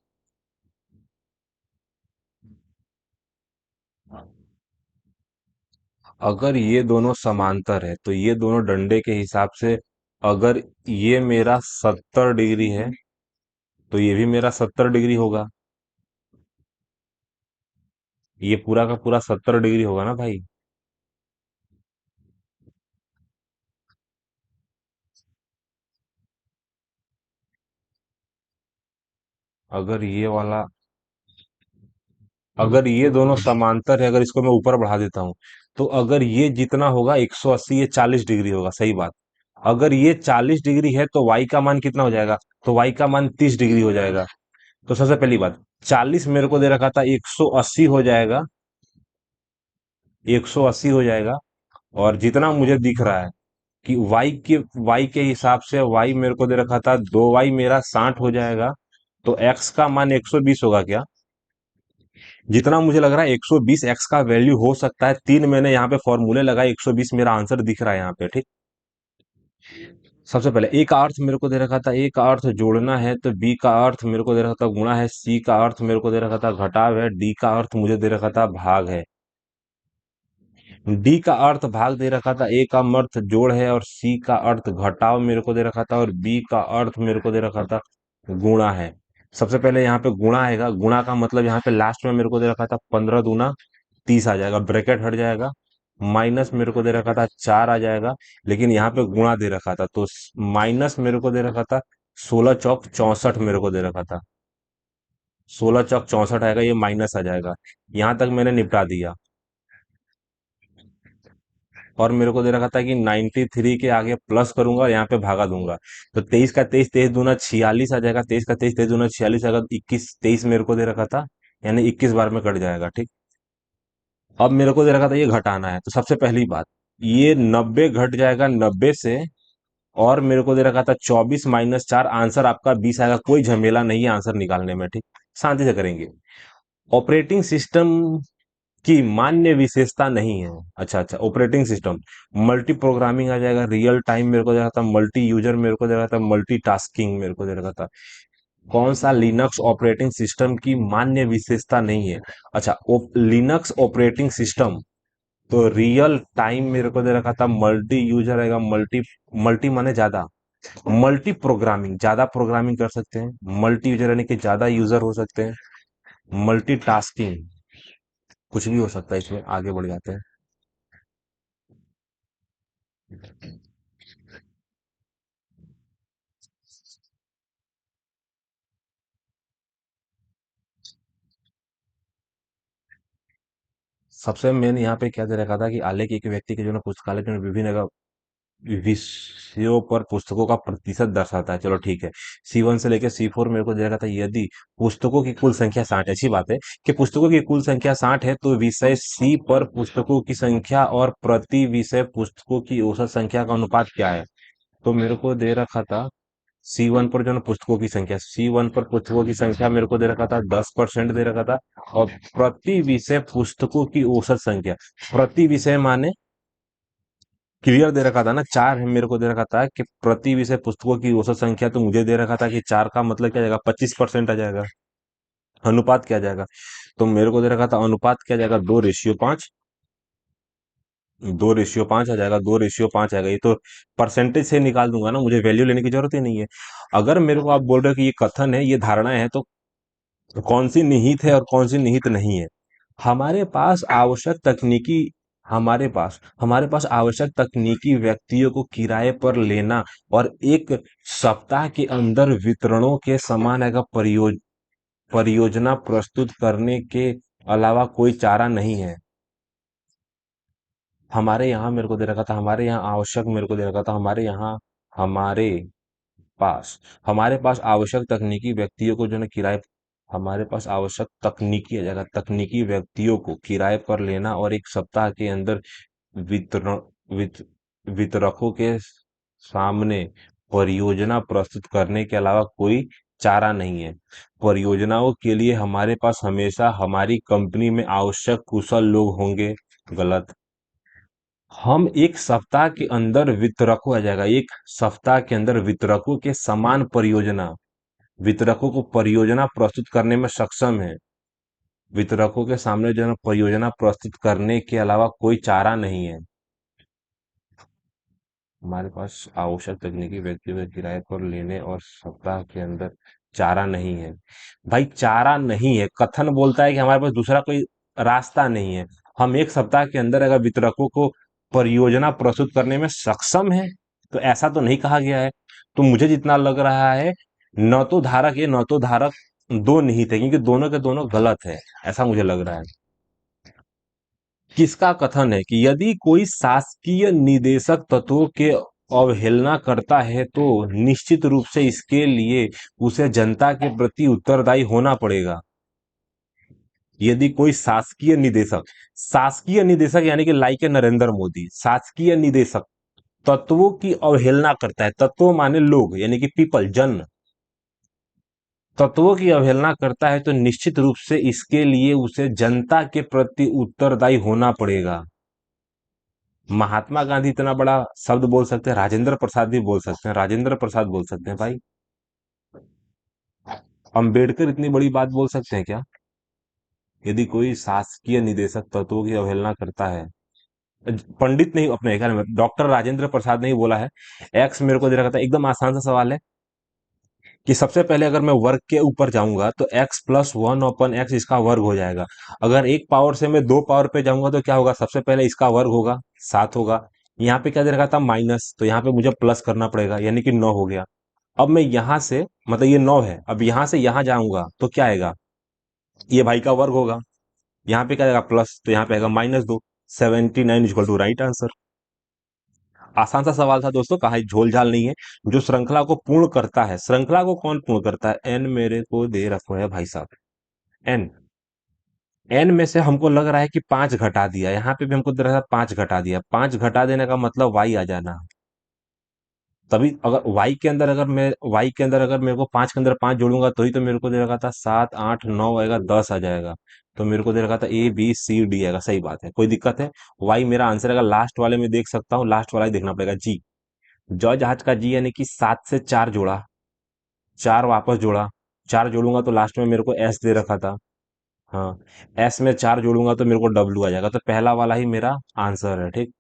अगर ये दोनों समांतर है तो ये दोनों डंडे के हिसाब से, अगर ये मेरा 70 डिग्री है तो ये भी मेरा 70 डिग्री होगा, ये पूरा का पूरा 70 डिग्री होगा ना भाई। अगर ये वाला, अगर ये दोनों समांतर है, अगर इसको मैं ऊपर बढ़ा देता हूं, तो अगर ये जितना होगा 180, ये 40 डिग्री होगा, सही बात। अगर ये 40 डिग्री है तो y का मान कितना हो जाएगा? तो y का मान 30 डिग्री हो जाएगा। तो सबसे पहली बात, 40 मेरे को दे रखा था, 180 हो जाएगा, 180 हो जाएगा। और जितना मुझे दिख रहा है कि y के हिसाब से y मेरे को दे रखा था, 2y मेरा 60 हो जाएगा, तो x का मान 120 होगा क्या? जितना मुझे लग रहा है 120 x का वैल्यू हो सकता है। तीन मैंने यहाँ पे फॉर्मूले लगाए, 120 मेरा आंसर दिख रहा है यहाँ पे, ठीक। सबसे पहले ए का अर्थ मेरे को दे रखा था, ए का अर्थ जोड़ना है, तो बी का अर्थ मेरे को दे रखा था गुणा है, सी का अर्थ मेरे को दे रखा था घटाव है, डी का अर्थ मुझे दे रखा था भाग है। डी का अर्थ भाग दे रखा था, ए का अर्थ जोड़ है, और सी का अर्थ घटाव मेरे को दे रखा था, और बी का अर्थ मेरे को दे रखा था गुणा है। सबसे पहले यहाँ पे गुणा आएगा, गुणा का मतलब यहाँ पे लास्ट में मेरे को दे रखा था 15 दूना 30 आ जाएगा, ब्रैकेट हट जाएगा, माइनस मेरे को दे रखा था 4 आ जाएगा, लेकिन यहाँ पे गुणा दे रखा था, तो माइनस मेरे को दे रखा था 16 चौक 64 मेरे को दे रखा था, 16 चौक 64 आएगा, ये माइनस आ जाएगा। यहाँ तक मैंने निपटा दिया। और मेरे को दे रखा था कि 93 के आगे प्लस करूंगा और यहाँ पे भागा दूंगा, तो 23 का 23, 23 दूना 46 आ जाएगा, 23 का 23, 23 दूना 46 आएगा, 21 23 मेरे को दे रखा था, यानी 21 बार में कट जाएगा, ठीक। अब मेरे को दे रखा था ये घटाना है, तो सबसे पहली बात, ये 90 घट जाएगा 90 से, और मेरे को दे रखा था 24 - 4, आंसर आपका 20 आएगा, कोई झमेला नहीं है आंसर निकालने में, ठीक। शांति से करेंगे। ऑपरेटिंग सिस्टम की मान्य विशेषता नहीं है। अच्छा अच्छा, ऑपरेटिंग सिस्टम मल्टी प्रोग्रामिंग आ जाएगा, रियल टाइम मेरे को दे रहा था, मल्टी यूजर मेरे को दे रहा था, मल्टी टास्किंग मेरे को दे रखा था। कौन सा लिनक्स ऑपरेटिंग सिस्टम की मान्य विशेषता नहीं है? अच्छा, लिनक्स ऑपरेटिंग सिस्टम, तो रियल टाइम मेरे को दे रखा था, मल्टी यूजर आएगा, मल्टी, मल्टी माने ज्यादा, मल्टी प्रोग्रामिंग ज्यादा प्रोग्रामिंग कर सकते हैं, मल्टी यूजर यानी कि ज्यादा यूजर हो सकते हैं, मल्टीटास्किंग, कुछ भी हो सकता है इसमें, आगे बढ़ जाते हैं। सबसे मेन यहाँ पे क्या दे रखा था कि आलेख एक व्यक्ति के जो है पुस्तकालय में विभिन्न विषयों पर पुस्तकों का प्रतिशत दर्शाता है। चलो ठीक है, C1 से लेकर C4 मेरे को दे रखा था, यदि पुस्तकों की कुल संख्या 60, अच्छी बात है कि पुस्तकों की कुल संख्या 60 है, तो विषय C पर पुस्तकों की संख्या और प्रति विषय पुस्तकों की औसत संख्या का अनुपात क्या है। तो मेरे को दे रखा था C1 पर जो है ना पुस्तकों की संख्या, C1 पर पुस्तकों की संख्या मेरे को दे रखा था 10% दे रखा था, और प्रति विषय पुस्तकों की औसत संख्या, प्रति विषय माने क्लियर दे रखा था ना, 4 है मेरे को दे रखा था कि प्रति विषय पुस्तकों की औसत संख्या, तो मुझे दे रखा था कि 4 का मतलब क्या जाएगा, 25% आ जाएगा। अनुपात क्या जाएगा, तो मेरे को दे रखा था अनुपात क्या जाएगा, 2:5, 2:5 आ जाएगा, 2:5 आएगा। ये तो परसेंटेज से निकाल दूंगा ना, मुझे वैल्यू लेने की जरूरत ही नहीं है। अगर मेरे को आप बोल रहे हो कि ये कथन है, ये धारणाएं है, तो कौन सी निहित है और कौन सी निहित नहीं है। हमारे पास आवश्यक तकनीकी हमारे पास आवश्यक तकनीकी व्यक्तियों को किराए पर लेना और एक सप्ताह के अंदर वितरणों के समान अगर परियोजना प्रस्तुत करने के अलावा कोई चारा नहीं है। हमारे यहाँ मेरे को दे रखा था, हमारे यहाँ आवश्यक मेरे को दे रखा था, पास हमारे पास आवश्यक तकनीकी व्यक्तियों को जो है ना किराए हमारे पास आवश्यक तकनीकी आ जाएगा, तकनीकी व्यक्तियों को किराए पर लेना और एक सप्ताह के अंदर वितरण वित, वितरकों के सामने परियोजना प्रस्तुत करने के अलावा कोई चारा नहीं है। परियोजनाओं के लिए हमारे पास हमेशा हमारी कंपनी में आवश्यक कुशल लोग होंगे। गलत। हम एक सप्ताह के अंदर वितरकों आ जाएगा, एक सप्ताह के अंदर वितरकों के समान परियोजना, वितरकों को परियोजना प्रस्तुत करने में सक्षम है। वितरकों के सामने जो है ना परियोजना प्रस्तुत करने के अलावा कोई चारा नहीं है। हमारे पास आवश्यक तकनीकी व्यक्तियों को किराए पर लेने और सप्ताह के अंदर चारा नहीं है। भाई चारा नहीं है, कथन बोलता है कि हमारे पास दूसरा कोई रास्ता नहीं है। हम एक सप्ताह के अंदर अगर वितरकों को परियोजना प्रस्तुत करने में सक्षम है, तो ऐसा तो नहीं कहा गया है। तो मुझे जितना लग रहा है, न तो धारक ये न तो धारक दो निहित है, क्योंकि दोनों के दोनों गलत है, ऐसा मुझे लग रहा है। किसका कथन है कि यदि कोई शासकीय निदेशक तत्वों के अवहेलना करता है, तो निश्चित रूप से इसके लिए उसे जनता के प्रति उत्तरदायी होना पड़ेगा। यदि कोई शासकीय निदेशक यानी कि लाइक ए नरेंद्र मोदी, शासकीय निदेशक तत्वों की अवहेलना करता है, तत्व माने लोग यानी कि पीपल, जन, तत्वों की अवहेलना करता है, तो निश्चित रूप से इसके लिए उसे जनता के प्रति उत्तरदायी होना पड़ेगा। महात्मा गांधी इतना बड़ा शब्द बोल सकते हैं, राजेंद्र प्रसाद भी बोल सकते हैं, राजेंद्र प्रसाद बोल सकते हैं भाई। अंबेडकर इतनी बड़ी बात बोल सकते हैं क्या? यदि कोई शासकीय निदेशक तत्वों की अवहेलना करता है, पंडित नहीं, अपने क्या नाम है, डॉक्टर राजेंद्र प्रसाद ने ही बोला है। एक्स मेरे को दे रखा था, एकदम आसान सा सवाल है कि सबसे पहले अगर मैं वर्ग के ऊपर जाऊंगा तो x+1/x इसका वर्ग हो जाएगा। अगर एक पावर से मैं दो पावर पे जाऊंगा तो क्या होगा, सबसे पहले इसका वर्ग होगा, 7 होगा। यहाँ पे क्या दे रखा था, माइनस, तो यहाँ पे मुझे प्लस करना पड़ेगा, यानी कि 9 हो गया। अब मैं यहां से, मतलब ये 9 है, अब यहां से यहां जाऊंगा तो क्या आएगा, ये भाई का वर्ग होगा। यहाँ पे क्या आएगा, प्लस, तो यहाँ पे आएगा -2। 79 = राइट आंसर। आसान सा सवाल था दोस्तों, कहा झोल झाल नहीं है। जो श्रृंखला को पूर्ण करता है, श्रृंखला को कौन पूर्ण करता है, एन मेरे को दे रखो है भाई साहब। एन, एन में से हमको लग रहा है कि 5 घटा दिया, यहाँ पे भी हमको दे रहा है 5 घटा दिया, 5 घटा देने का मतलब वाई आ जाना। तभी अगर वाई के अंदर अगर मैं वाई के अंदर अगर मेरे को 5 के अंदर 5 जोड़ूंगा, तो ही तो मेरे को दे रखा था 7 8 9 आएगा, 10 आ जाएगा। तो मेरे को दे रखा था A B C D आएगा, सही बात है, कोई दिक्कत है। वाई मेरा आंसर आएगा, लास्ट वाले में देख सकता हूँ, लास्ट वाला ही देखना पड़ेगा, जी। जॉय जहाज का जी, यानी कि 7 से 4 जोड़ा, 4 वापस जोड़ा, 4 जोड़ूंगा तो लास्ट में मेरे को एस दे रखा था। हाँ, एस में 4 जोड़ूंगा तो मेरे को डब्ल्यू आ जाएगा, तो पहला वाला ही मेरा आंसर है, ठीक।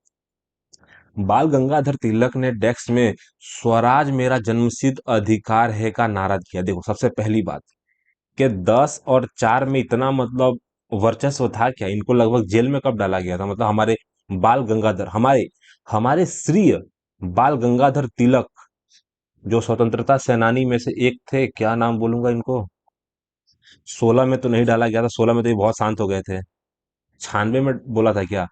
बाल गंगाधर तिलक ने डेस्क में स्वराज मेरा जन्मसिद्ध अधिकार है का नारा दिया, देखो सबसे पहली बात। कि 10 और 4 में इतना मतलब वर्चस्व था क्या? इनको लगभग जेल में कब डाला गया था? मतलब हमारे बाल गंगाधर, हमारे हमारे श्री बाल गंगाधर तिलक, जो स्वतंत्रता सेनानी में से एक थे, क्या नाम बोलूंगा इनको, 16 में तो नहीं डाला गया था, 16 में तो ये बहुत शांत हो गए थे। 96 में बोला था क्या?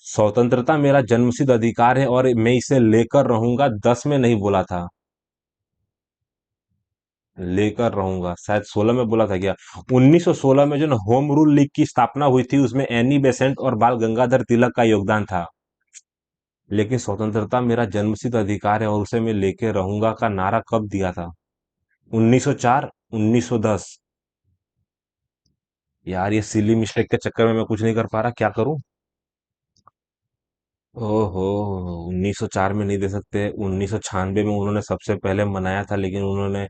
स्वतंत्रता मेरा जन्मसिद्ध अधिकार है और मैं इसे लेकर रहूंगा, 10 में नहीं बोला था, लेकर रहूंगा, शायद 16 में बोला था क्या? 1916 में जो ना होम रूल लीग की स्थापना हुई थी, उसमें एनी बेसेंट और बाल गंगाधर तिलक का योगदान था। लेकिन स्वतंत्रता मेरा जन्मसिद्ध अधिकार है और उसे मैं लेके रहूंगा का नारा कब दिया था? 1904, 1910। यार ये सिली मिस्टेक के चक्कर में मैं कुछ नहीं कर पा रहा, क्या करूं? ओहो, 1904 में नहीं दे सकते, 1996 में उन्होंने सबसे पहले मनाया था, लेकिन उन्होंने,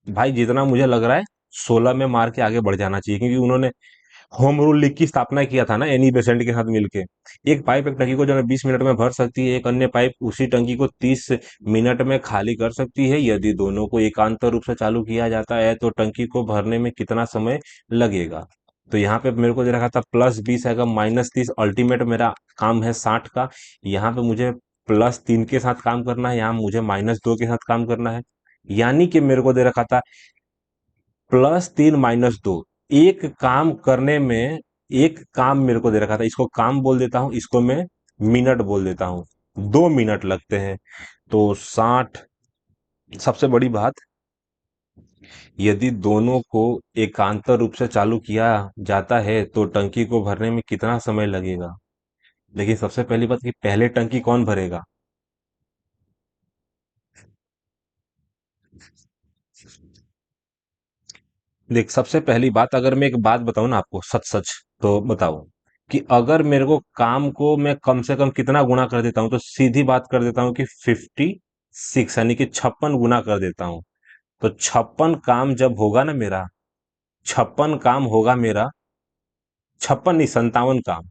भाई जितना मुझे लग रहा है 16 में मार के आगे बढ़ जाना चाहिए, क्योंकि उन्होंने होम रूल लीग की स्थापना किया था ना एनी बेसेंट के साथ मिलके। एक पाइप एक टंकी को जो है 20 मिनट में भर सकती है, एक अन्य पाइप उसी टंकी को 30 मिनट में खाली कर सकती है। यदि दोनों को एकांत रूप से चालू किया जाता है तो टंकी को भरने में कितना समय लगेगा? तो यहाँ पे मेरे को दे रखा था +20 है, -30, अल्टीमेट मेरा काम है 60 का। यहाँ पे मुझे +3 के साथ काम करना है, यहाँ मुझे -2 के साथ काम करना है। यानी कि मेरे को दे रखा था +3 -2, एक काम करने में, एक काम मेरे को दे रखा था, इसको काम बोल देता हूं, इसको मैं मिनट बोल देता हूं, 2 मिनट लगते हैं। तो 60, सबसे बड़ी बात, यदि दोनों को एकांतर रूप से चालू किया जाता है तो टंकी को भरने में कितना समय लगेगा? देखिए सबसे पहली बात कि पहले टंकी कौन भरेगा? देख सबसे पहली बात, अगर मैं एक बात बताऊं ना आपको सच सच, तो बताओ कि अगर मेरे को काम को मैं कम से कम कितना गुना कर देता हूं, तो सीधी बात कर देता हूं कि 56, यानी कि 56 गुना कर देता हूं। तो 56 काम जब होगा ना मेरा, 56 काम होगा मेरा, 56 नहीं, 57 काम,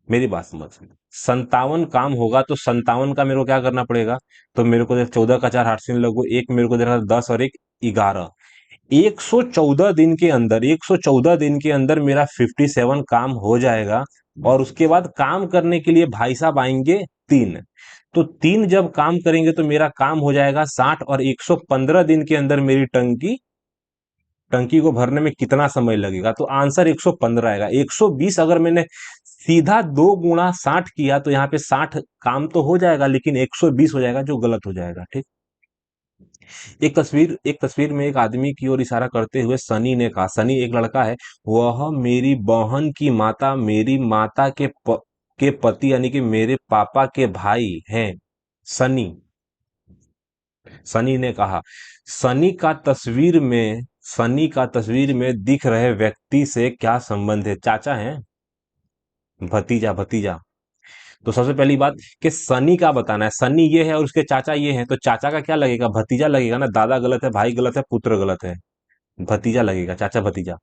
मेरी बात समझ, 57 काम होगा, तो 57 का मेरे को क्या करना पड़ेगा? तो मेरे को 14 का 4 हाथ से लगो, एक मेरे को दे रहा था 10 और एक 11, 114 दिन के अंदर, 114 दिन के अंदर मेरा 57 काम हो जाएगा। और उसके बाद काम करने के लिए भाई साहब आएंगे 3। तो 3 जब काम करेंगे तो मेरा काम हो जाएगा 60, और 115 दिन के अंदर मेरी टंकी टंकी को भरने में कितना समय लगेगा? तो आंसर 115 आएगा। 120 अगर मैंने सीधा 2 गुणा 60 किया तो यहाँ पे 60 काम तो हो जाएगा, लेकिन 120 हो जाएगा, जो गलत हो जाएगा। ठीक। एक तस्वीर में एक आदमी की ओर इशारा करते हुए सनी ने कहा, सनी एक लड़का है, वह मेरी बहन की माता, मेरी माता के पति, यानी कि मेरे पापा के भाई हैं। सनी सनी ने कहा, सनी का तस्वीर में सनी का तस्वीर में दिख रहे व्यक्ति से क्या संबंध है? चाचा हैं? भतीजा, भतीजा। तो सबसे पहली बात कि सनी का बताना है, सनी ये है और उसके चाचा ये हैं, तो चाचा का क्या लगेगा? भतीजा लगेगा ना। दादा गलत है, भाई गलत है, पुत्र गलत है, भतीजा लगेगा, चाचा भतीजा।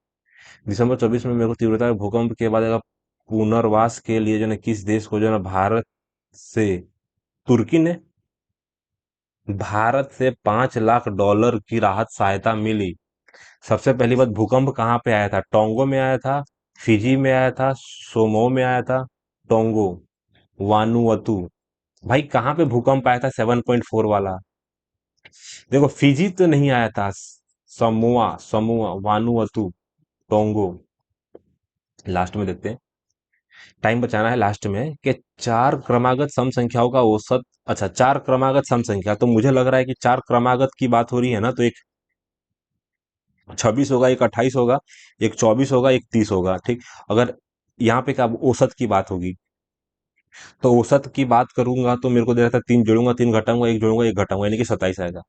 दिसंबर 24 में मेरे को तीव्रता भूकंप के बाद अगर पुनर्वास के लिए जो है किस देश को जो है भारत से, तुर्की ने, भारत से $5 लाख की राहत सहायता मिली। सबसे पहली बात, भूकंप कहाँ पे आया था? टोंगो में आया था, फिजी में आया था, सोमो में आया था, टोंगो, वानुअतु। भाई कहाँ पे भूकंप आया था 7.4 वाला? देखो फिजी तो नहीं आया था, समोआ, समोआ, वानुअतु, टोंगो। लास्ट में देखते हैं, टाइम बचाना है लास्ट में, कि चार क्रमागत सम संख्याओं का औसत, अच्छा चार क्रमागत सम संख्या, तो मुझे लग रहा है कि चार क्रमागत की बात हो रही है ना, तो एक 26 होगा, एक 28 होगा, एक 24 होगा, एक 30 होगा। ठीक। अगर यहाँ पे क्या औसत की बात होगी, तो औसत की बात करूंगा तो मेरे को दे रहा था 3 जोड़ूंगा, 3 घटाऊंगा, एक जोड़ूंगा, एक घटाऊंगा, यानी कि 27 आएगा।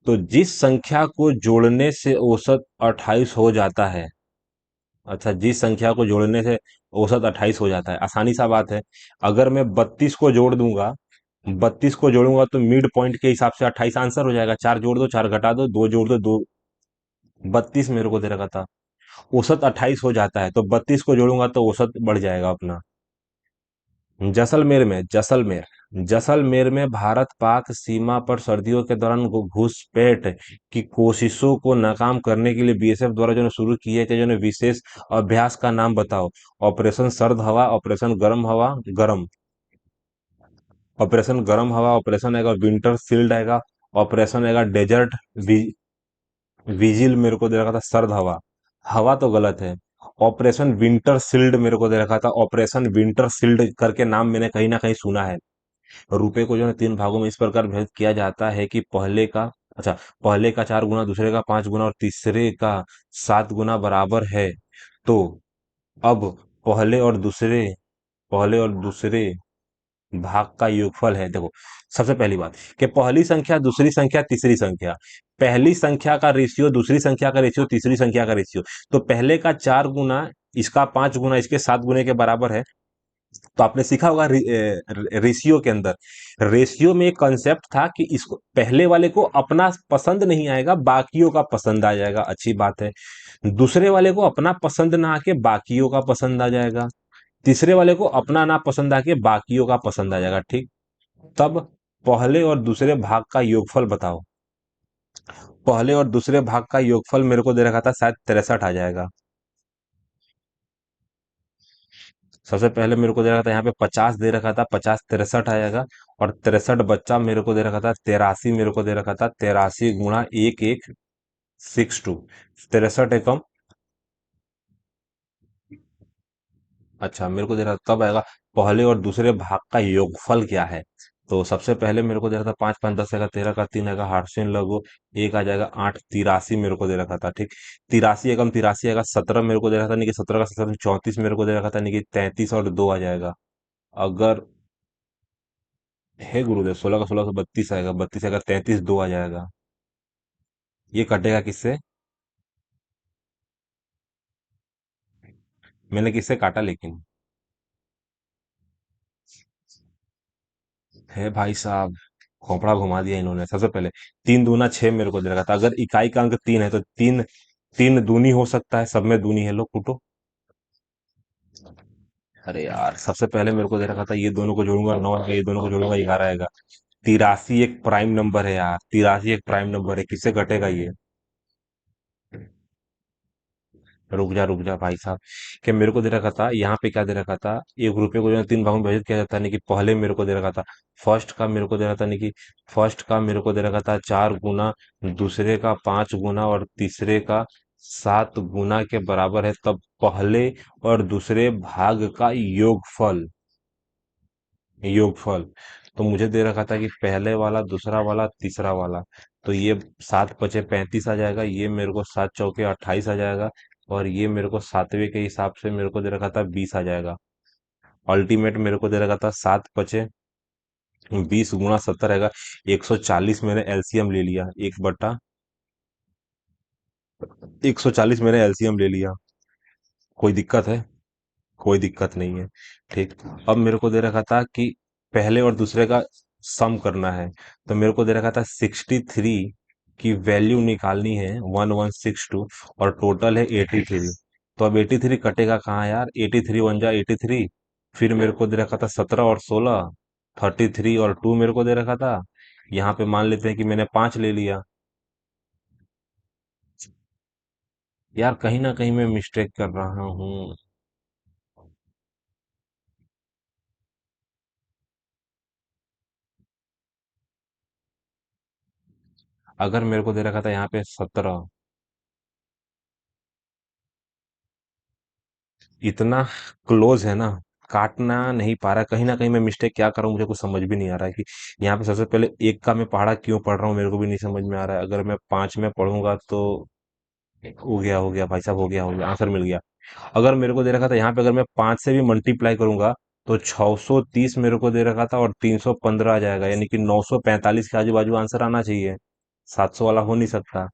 तो जिस संख्या को जोड़ने से औसत 28 हो जाता है, अच्छा जिस संख्या को जोड़ने से औसत 28 हो जाता है, आसानी सा बात है। अगर मैं 32 को जोड़ दूंगा, 32 को जोड़ूंगा तो मिड पॉइंट के हिसाब से 28 आंसर हो जाएगा। 4 जोड़ दो, 4 घटा दो, 2 जोड़ दो, 2, 32 मेरे को दे रखा था, औसत 28 हो जाता है, तो 32 को जोड़ूंगा तो औसत बढ़ जाएगा अपना। जैसलमेर में, जैसलमेर, जैसलमेर में भारत पाक सीमा पर सर्दियों के दौरान घुसपैठ की कोशिशों को नाकाम करने के लिए बीएसएफ द्वारा जो है शुरू किए गए जो है विशेष अभ्यास का नाम बताओ। ऑपरेशन सर्द हवा, ऑपरेशन गर्म हवा, गरम, ऑपरेशन गर्म हवा, ऑपरेशन आएगा विंटर सील्ड आएगा, ऑपरेशन आएगा डेजर्ट विजिल मेरे को दे रखा था सर्द हवा। हवा तो गलत है। ऑपरेशन विंटर सील्ड मेरे को दे रखा था, ऑपरेशन विंटर सील्ड करके नाम मैंने कहीं ना कहीं सुना है। रुपए को जो है तीन भागों में इस प्रकार विभाजित किया जाता है कि पहले का 4 गुना, दूसरे का 5 गुना और तीसरे का 7 गुना बराबर है। तो अब पहले और दूसरे पहले और दूसरे भाग का योगफल है। देखो, सबसे पहली बात कि पहली संख्या, दूसरी संख्या, तीसरी संख्या, पहली संख्या का रेशियो, दूसरी संख्या का रेशियो, तीसरी संख्या का रेशियो। तो पहले का 4 गुना, इसका 5 गुना, इसके 7 गुने के बराबर है। तो आपने सीखा होगा रेशियो के अंदर, रेशियो में एक कंसेप्ट था कि इसको पहले वाले को अपना पसंद नहीं आएगा, बाकियों का पसंद आ जाएगा। अच्छी बात है। दूसरे वाले को अपना पसंद ना आके बाकियों का पसंद आ जाएगा। तीसरे वाले को अपना ना पसंद आके बाकियों का पसंद आ जाएगा। ठीक। तब पहले और दूसरे भाग का योगफल बताओ। पहले और दूसरे भाग का योगफल मेरे को दे रखा था, शायद 63 आ जाएगा। सबसे पहले मेरे को दे रखा था यहाँ पे 50 दे रखा था, 50 63 आएगा। और 63 बच्चा मेरे को दे रखा था 83, मेरे को दे रखा था 83 गुणा 1162। 63 एकम। अच्छा, मेरे को दे रहा तब आएगा पहले और दूसरे भाग का योगफल क्या है। तो सबसे पहले मेरे को दे रहा था 5 5 10 आएगा, 13 का 3 आएगा, हार्सिन लगो एक आ जाएगा, 8 83 मेरे को दे रखा था। ठीक। 83 एकम 83 आएगा, 17 मेरे को दे रहा था, नहीं कि 17 का 17 34 मेरे को दे रखा था, नहीं कि 33 और 2 आ जाएगा। अगर हे गुरुदेव, 16 का 16 32 आएगा, 32 आएगा, 33 2 आ जाएगा। ये कटेगा किससे? मैंने किससे काटा लेकिन? है भाई साहब, खोपड़ा घुमा दिया इन्होंने। सबसे पहले 3 दूना 6 मेरे को दे रखा था। अगर इकाई का अंक 3 है तो तीन, तीन दूनी हो सकता है, सब में दूनी है। लो कूटो। अरे यार, सबसे पहले मेरे को दे रखा था ये दोनों को जोड़ूंगा 9 आएगा, ये दोनों को जोड़ूंगा 11 आएगा। 83 एक प्राइम नंबर है यार, 83 एक प्राइम नंबर है, किससे घटेगा ये? रुक जा भाई साहब। कि मेरे को दे रखा था यहाँ पे क्या दे रखा था, 1 रुपये को जो है 3 भागों में विभाजित किया जाता है, नहीं कि पहले मेरे को दे रखा था फर्स्ट का, मेरे को दे रखा था, नहीं कि फर्स्ट का मेरे को दे रखा था 4 गुना, दूसरे का 5 गुना और तीसरे का 7 गुना के बराबर है। तब पहले और दूसरे भाग का योगफल। तो मुझे दे रखा था कि पहले वाला, दूसरा वाला, तीसरा वाला। तो ये 7 पचे 35 आ जाएगा, ये मेरे को 7 चौके 28 आ जाएगा। और ये मेरे को सातवें के हिसाब से मेरे को दे रखा था 20 आ जाएगा। अल्टीमेट मेरे को दे रखा था 7 पचे 20 गुणा 70 आएगा। 140 मैंने एलसीएम ले लिया, 140 मैंने एलसीएम ले लिया। कोई दिक्कत है? कोई दिक्कत नहीं है। ठीक। अब मेरे को दे रखा था कि पहले और दूसरे का सम करना है। तो मेरे को दे रखा था 63 की वैल्यू निकालनी है, 1162, और टोटल है 83। तो अब 83 कटेगा कहाँ यार? 83 वन जा 83। फिर मेरे को दे रखा था 17 और 16, 33 और 2 मेरे को दे रखा था। यहाँ पे मान लेते हैं कि मैंने 5 ले लिया। यार कहीं ना कहीं मैं मिस्टेक कर रहा हूँ। अगर मेरे को दे रखा था यहाँ पे 17, इतना क्लोज है ना, काटना नहीं पा रहा। कहीं ना कहीं मैं मिस्टेक क्या कर रहा हूँ, मुझे कुछ समझ भी नहीं आ रहा है कि यहाँ पे सबसे पहले एक का मैं पहाड़ा क्यों पढ़ रहा हूँ, मेरे को भी नहीं समझ में आ रहा है। अगर मैं 5 में पढ़ूंगा तो हो गया भाई साहब, हो गया आंसर मिल गया। अगर मेरे को दे रखा था यहाँ पे, अगर मैं 5 से भी मल्टीप्लाई करूंगा तो 630 मेरे को दे रखा था, और 315 आ जाएगा, यानी कि 945 के आजू बाजू आंसर आना चाहिए। 700 वाला हो नहीं सकता।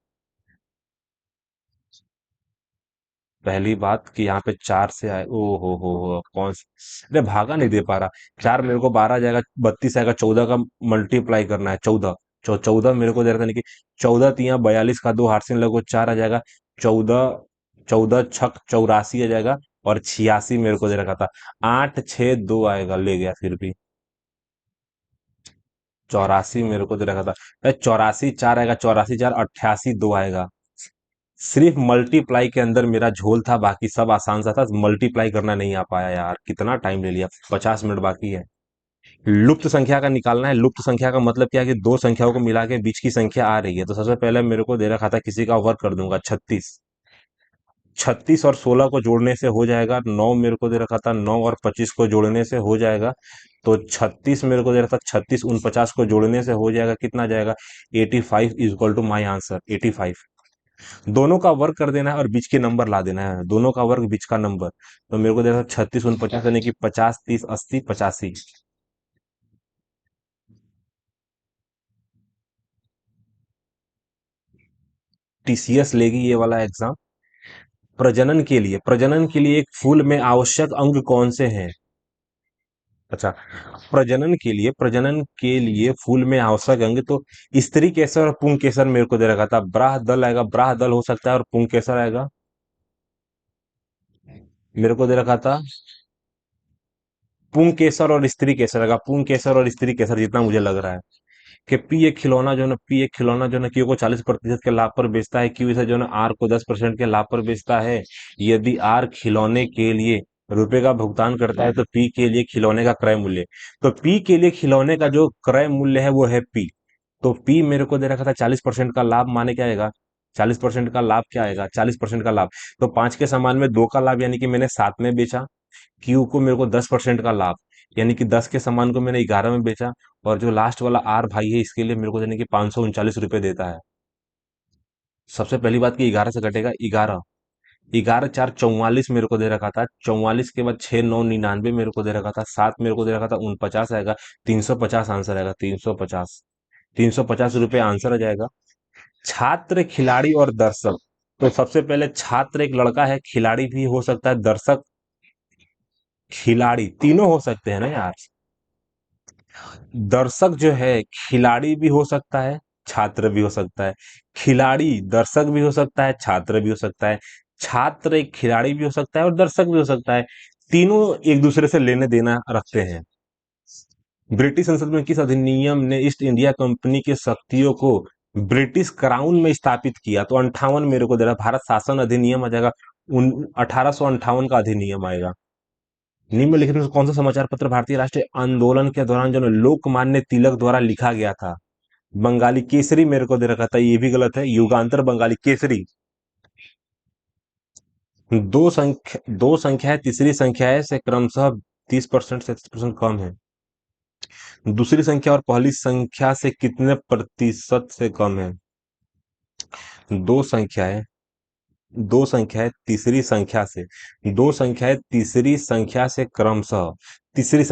पहली बात कि यहाँ पे 4 से आए, ओ हो, अरे भागा नहीं दे पा रहा। 4 मेरे को 12 जाएगा, 32 आएगा, 14 का मल्टीप्लाई करना है, 14। 14 मेरे को दे रहा था, नहीं कि 14 तिया 42 का 2 हार्सिन लगो 4 आ जाएगा। 14, 14 छक 84 आ जाएगा। और 86 मेरे को दे रखा था। 8 6 2 आएगा, ले गया फिर भी। 84 मेरे को दे रखा था, 84 4 आएगा, 84 4 88 2 आएगा। सिर्फ मल्टीप्लाई के अंदर मेरा झोल था, बाकी सब आसान सा था, मल्टीप्लाई करना नहीं आ पाया यार, कितना टाइम ले लिया, 50 मिनट बाकी है। लुप्त संख्या का निकालना है। लुप्त संख्या का मतलब क्या है कि दो संख्याओं को मिला के बीच की संख्या आ रही है, तो सबसे पहले मेरे को दे रखा था, किसी का वर्क कर दूंगा, 36। 36 और 16 को जोड़ने से हो जाएगा 9, मेरे को दे रखा था 9 और 25 को जोड़ने से हो जाएगा, तो 36 मेरे को दे रखा था, 36 49 को जोड़ने से हो जाएगा, कितना जाएगा, 85 is equal to my answer 85। दोनों का वर्क कर देना है और बीच के नंबर ला देना है, दोनों का वर्क बीच का नंबर, तो मेरे को देखा 36 49 यानी कि 50 30 80 85। टीसीएस लेगी ये वाला एग्जाम। प्रजनन के लिए एक फूल में आवश्यक अंग कौन से हैं? अच्छा, प्रजनन के लिए फूल में आवश्यक अंग तो स्त्री केसर और पुंग केसर मेरे को दे रखा था, ब्राह दल आएगा, ब्राह दल हो सकता है, और पुंग केसर आएगा, मेरे को दे रखा था पुंग केसर और स्त्री केसर आएगा, पुंग केसर और स्त्री केसर, जितना मुझे लग रहा है कि पी एक खिलौना जो है क्यू को 40% के लाभ पर बेचता है, क्यू इसे जो है ना आर को 10% के लाभ पर बेचता है। यदि आर खिलौने के लिए रुपए का भुगतान करता है तो पी के लिए खिलौने का क्रय मूल्य, तो पी के लिए खिलौने का जो क्रय मूल्य है वो है पी। तो पी मेरे को दे रखा था 40% का लाभ, माने क्या आएगा, 40% का लाभ क्या आएगा, 40% का लाभ, तो 5 के समान में 2 का लाभ, यानी कि मैंने 7 में बेचा। क्यू को मेरे को 10% का लाभ, यानी कि 10 के सामान को मैंने 11 में बेचा, और जो लास्ट वाला आर भाई है इसके लिए मेरे को देने की 539 रुपए देता है। सबसे पहली बात की 11 से घटेगा 11, 11 4 44 मेरे को दे रखा था, 44 के बाद 6 9 99 मेरे को दे रखा था, 7 मेरे को दे रखा था 49 आएगा, 350 आंसर आएगा, 350, 350 रुपये आंसर आ जाएगा। छात्र, खिलाड़ी और दर्शक, तो सबसे पहले छात्र एक लड़का है, खिलाड़ी भी हो सकता है, दर्शक खिलाड़ी तीनों हो सकते हैं ना यार। दर्शक जो है खिलाड़ी भी हो सकता है, छात्र भी हो सकता है, खिलाड़ी दर्शक भी हो सकता है, छात्र भी हो सकता है, छात्र एक खिलाड़ी भी हो सकता है और दर्शक भी हो सकता है, तीनों एक दूसरे से लेने देना रखते हैं। ब्रिटिश संसद में किस अधिनियम ने ईस्ट इंडिया कंपनी की शक्तियों को ब्रिटिश क्राउन में स्थापित किया? तो 58 मेरे को दे रहा है, भारत शासन अधिनियम आ जाएगा, 1858 का अधिनियम आएगा। निम्नलिखित में से कौन सा समाचार पत्र भारतीय राष्ट्रीय आंदोलन के दौरान जो है लोकमान्य तिलक द्वारा लिखा गया था? बंगाली केसरी मेरे को दे रखा था, ये भी गलत है, युगांतर बंगाली केसरी। दो संख्या है, तीसरी संख्या है से क्रमशः 30% से 30% कम है। दूसरी संख्या और पहली संख्या से कितने प्रतिशत से कम है? दो संख्या है, दो संख्या है तीसरी संख्या से, दो संख्या है तीसरी संख्या से क्रमशः, तीसरी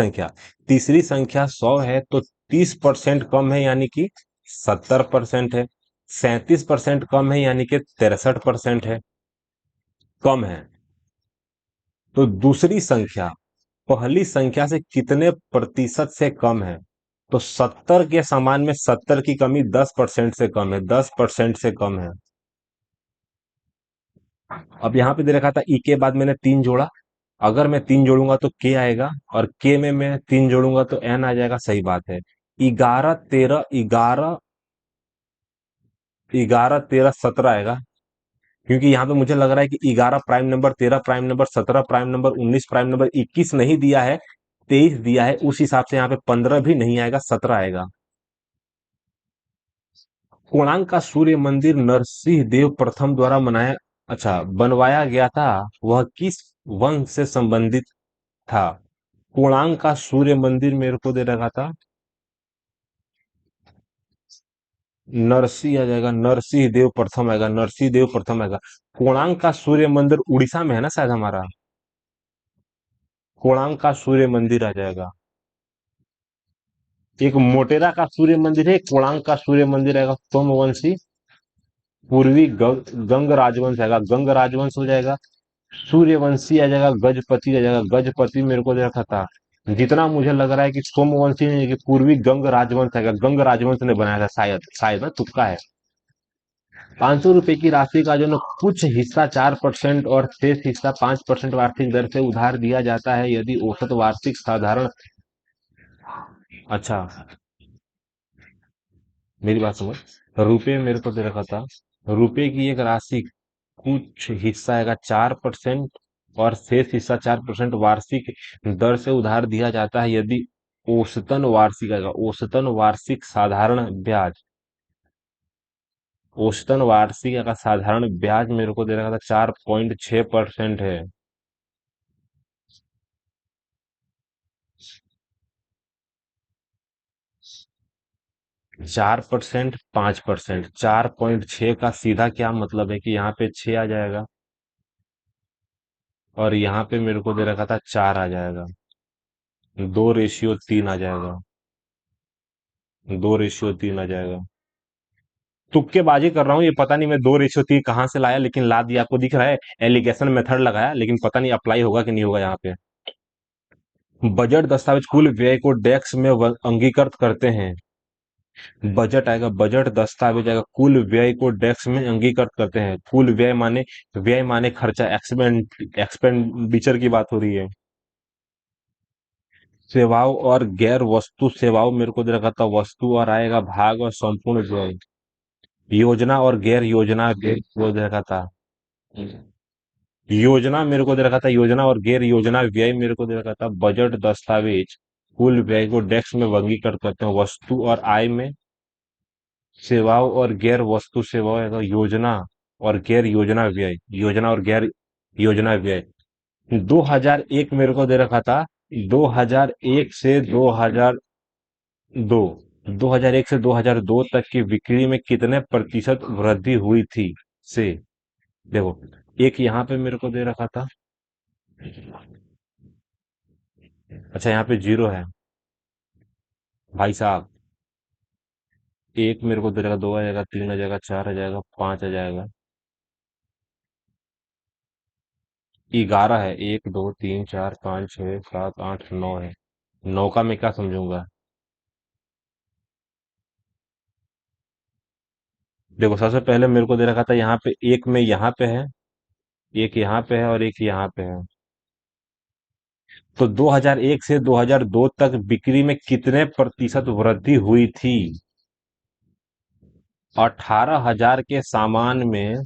संख्या 100 है तो 30% कम है, यानी कि 70% है। 37% कम है, यानी कि 63% है, कम है। तो दूसरी संख्या पहली संख्या से कितने प्रतिशत से कम है? तो 70 के समान में 70 की कमी 10% से कम है, 10% से कम है। अब यहाँ पे दे रखा था ई के बाद मैंने 3 जोड़ा, अगर मैं 3 जोड़ूंगा तो के आएगा, और के में मैं 3 जोड़ूंगा तो एन आ जाएगा, सही बात है। 11 13 आएगा, क्योंकि यहाँ पे मुझे लग रहा है कि 11 prime number, 13 prime number, 17 prime number, 19 prime number, 21 नहीं दिया है, 23 दिया है, उस हिसाब से यहाँ पे 15 भी नहीं आएगा, 17 आएगा। कोणार्क का सूर्य मंदिर नरसिंह देव प्रथम द्वारा बनाया, अच्छा बनवाया गया था, वह किस वंश से संबंधित था? कोणार्क का सूर्य मंदिर मेरे को दे रखा था, नरसिंह आ जाएगा, नरसिंह देव प्रथम आएगा, नरसिंह देव प्रथम आएगा। कोणार्क का सूर्य मंदिर उड़ीसा में है ना शायद हमारा, कोणार्क का सूर्य मंदिर आ जाएगा। एक मोटेरा का सूर्य मंदिर है, कोणार्क का सूर्य मंदिर आएगा सोमवंशी पूर्वी गंग राजवंश आएगा, गंग राजवंश हो जाएगा। सूर्यवंशी आ जाएगा, गजपति आ जाएगा, गजपति मेरे को दे रखा था, जितना मुझे लग रहा है कि सोमवंशी नहीं कि पूर्वी गंग राजवंश आएगा, गंग राजवंश ने बनाया था, शायद शायद ना, तुक्का है। 500 रुपए की राशि का जो ना कुछ हिस्सा 4% और शेष हिस्सा 5% वार्षिक दर से उधार दिया जाता है, यदि औसत वार्षिक साधारण, अच्छा मेरी बात समझ। रुपए मेरे को दे रखा था, रुपए की एक राशि कुछ हिस्सा आएगा 4% और शेष हिस्सा 4% वार्षिक दर से उधार दिया जाता है यदि औसतन वार्षिक आएगा, औसतन वार्षिक साधारण ब्याज, औसतन वार्षिक का साधारण ब्याज मेरे को दे रखा था 4.6% है। 4%, 5%, 4.6 का सीधा क्या मतलब है कि यहाँ पे 6 आ जाएगा और यहाँ पे मेरे को दे रखा था 4 आ जाएगा, 2:3 आ जाएगा, 2:3 आ जाएगा। तुक्केबाजी कर रहा हूँ, ये पता नहीं मैं 2:3 कहाँ से लाया, लेकिन ला दिया। आपको दिख रहा है, एलिगेशन मेथड लगाया, लेकिन पता नहीं अप्लाई होगा कि नहीं होगा यहाँ पे। बजट दस्तावेज कुल व्यय को डेस्क में अंगीकृत करते हैं। बजट आएगा, बजट दस्तावेज आएगा, कुल व्यय को डेस्क में अंगीकृत करते हैं। कुल व्यय माने खर्चा, एक्सपेंडिचर की बात हो रही है। सेवाओं और गैर वस्तु सेवाओं मेरे को दे रखा था, वस्तु और आएगा भाग और संपूर्ण व्यय। योजना और गैर योजना व्यय वो दे रखा था। योजना मेरे को दे रखा था, योजना और गैर योजना व्यय मेरे को दे रखा था। बजट दस्तावेज कुल व्यय को डेस्क में वर्गीकृत करते हैं, वस्तु और आय में। सेवाओं और गैर वस्तु सेवाओं आएगा, योजना और गैर योजना व्यय, योजना और गैर योजना व्यय। 2001 मेरे को दे रखा था, 2001 से 2002, 2001 से 2002 तक की बिक्री में कितने प्रतिशत वृद्धि हुई थी से। देखो, एक यहाँ पे मेरे को दे रखा था, अच्छा यहाँ पे 0 है भाई साहब। एक मेरे को दे रखा, 2 आ जाएगा, 3 आ जाएगा, 4 आ जाएगा, 5 आ जाएगा, 11 है। 1, 2, 3, 4, 5, 6, 7, 8, 9 है। 9 का मैं क्या समझूंगा। देखो, सबसे पहले मेरे को दे रखा था यहाँ पे, एक में यहाँ पे है, एक यहाँ पे है और एक यहाँ पे है। तो 2001 से 2002 तक बिक्री में कितने प्रतिशत वृद्धि हुई थी। 18,000 के सामान में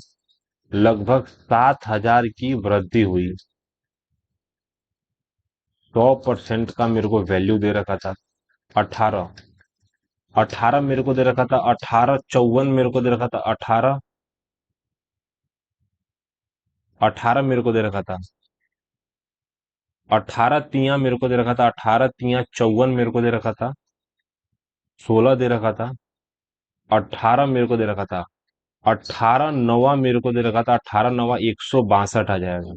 लगभग 7,000 की वृद्धि हुई। 100% का मेरे को वैल्यू दे रखा था। 18, 18 मेरे को दे रखा था, 1854 मेरे को दे रखा था, 18, 18 मेरे को दे रखा था, 18 तिया मेरे को दे रखा था, 18 तिया 54 मेरे को दे रखा था, 16 दे रखा था, 18 मेरे को दे रखा था, 18 नवा मेरे को दे रखा था, 18 नवा 162 आ जाएगा।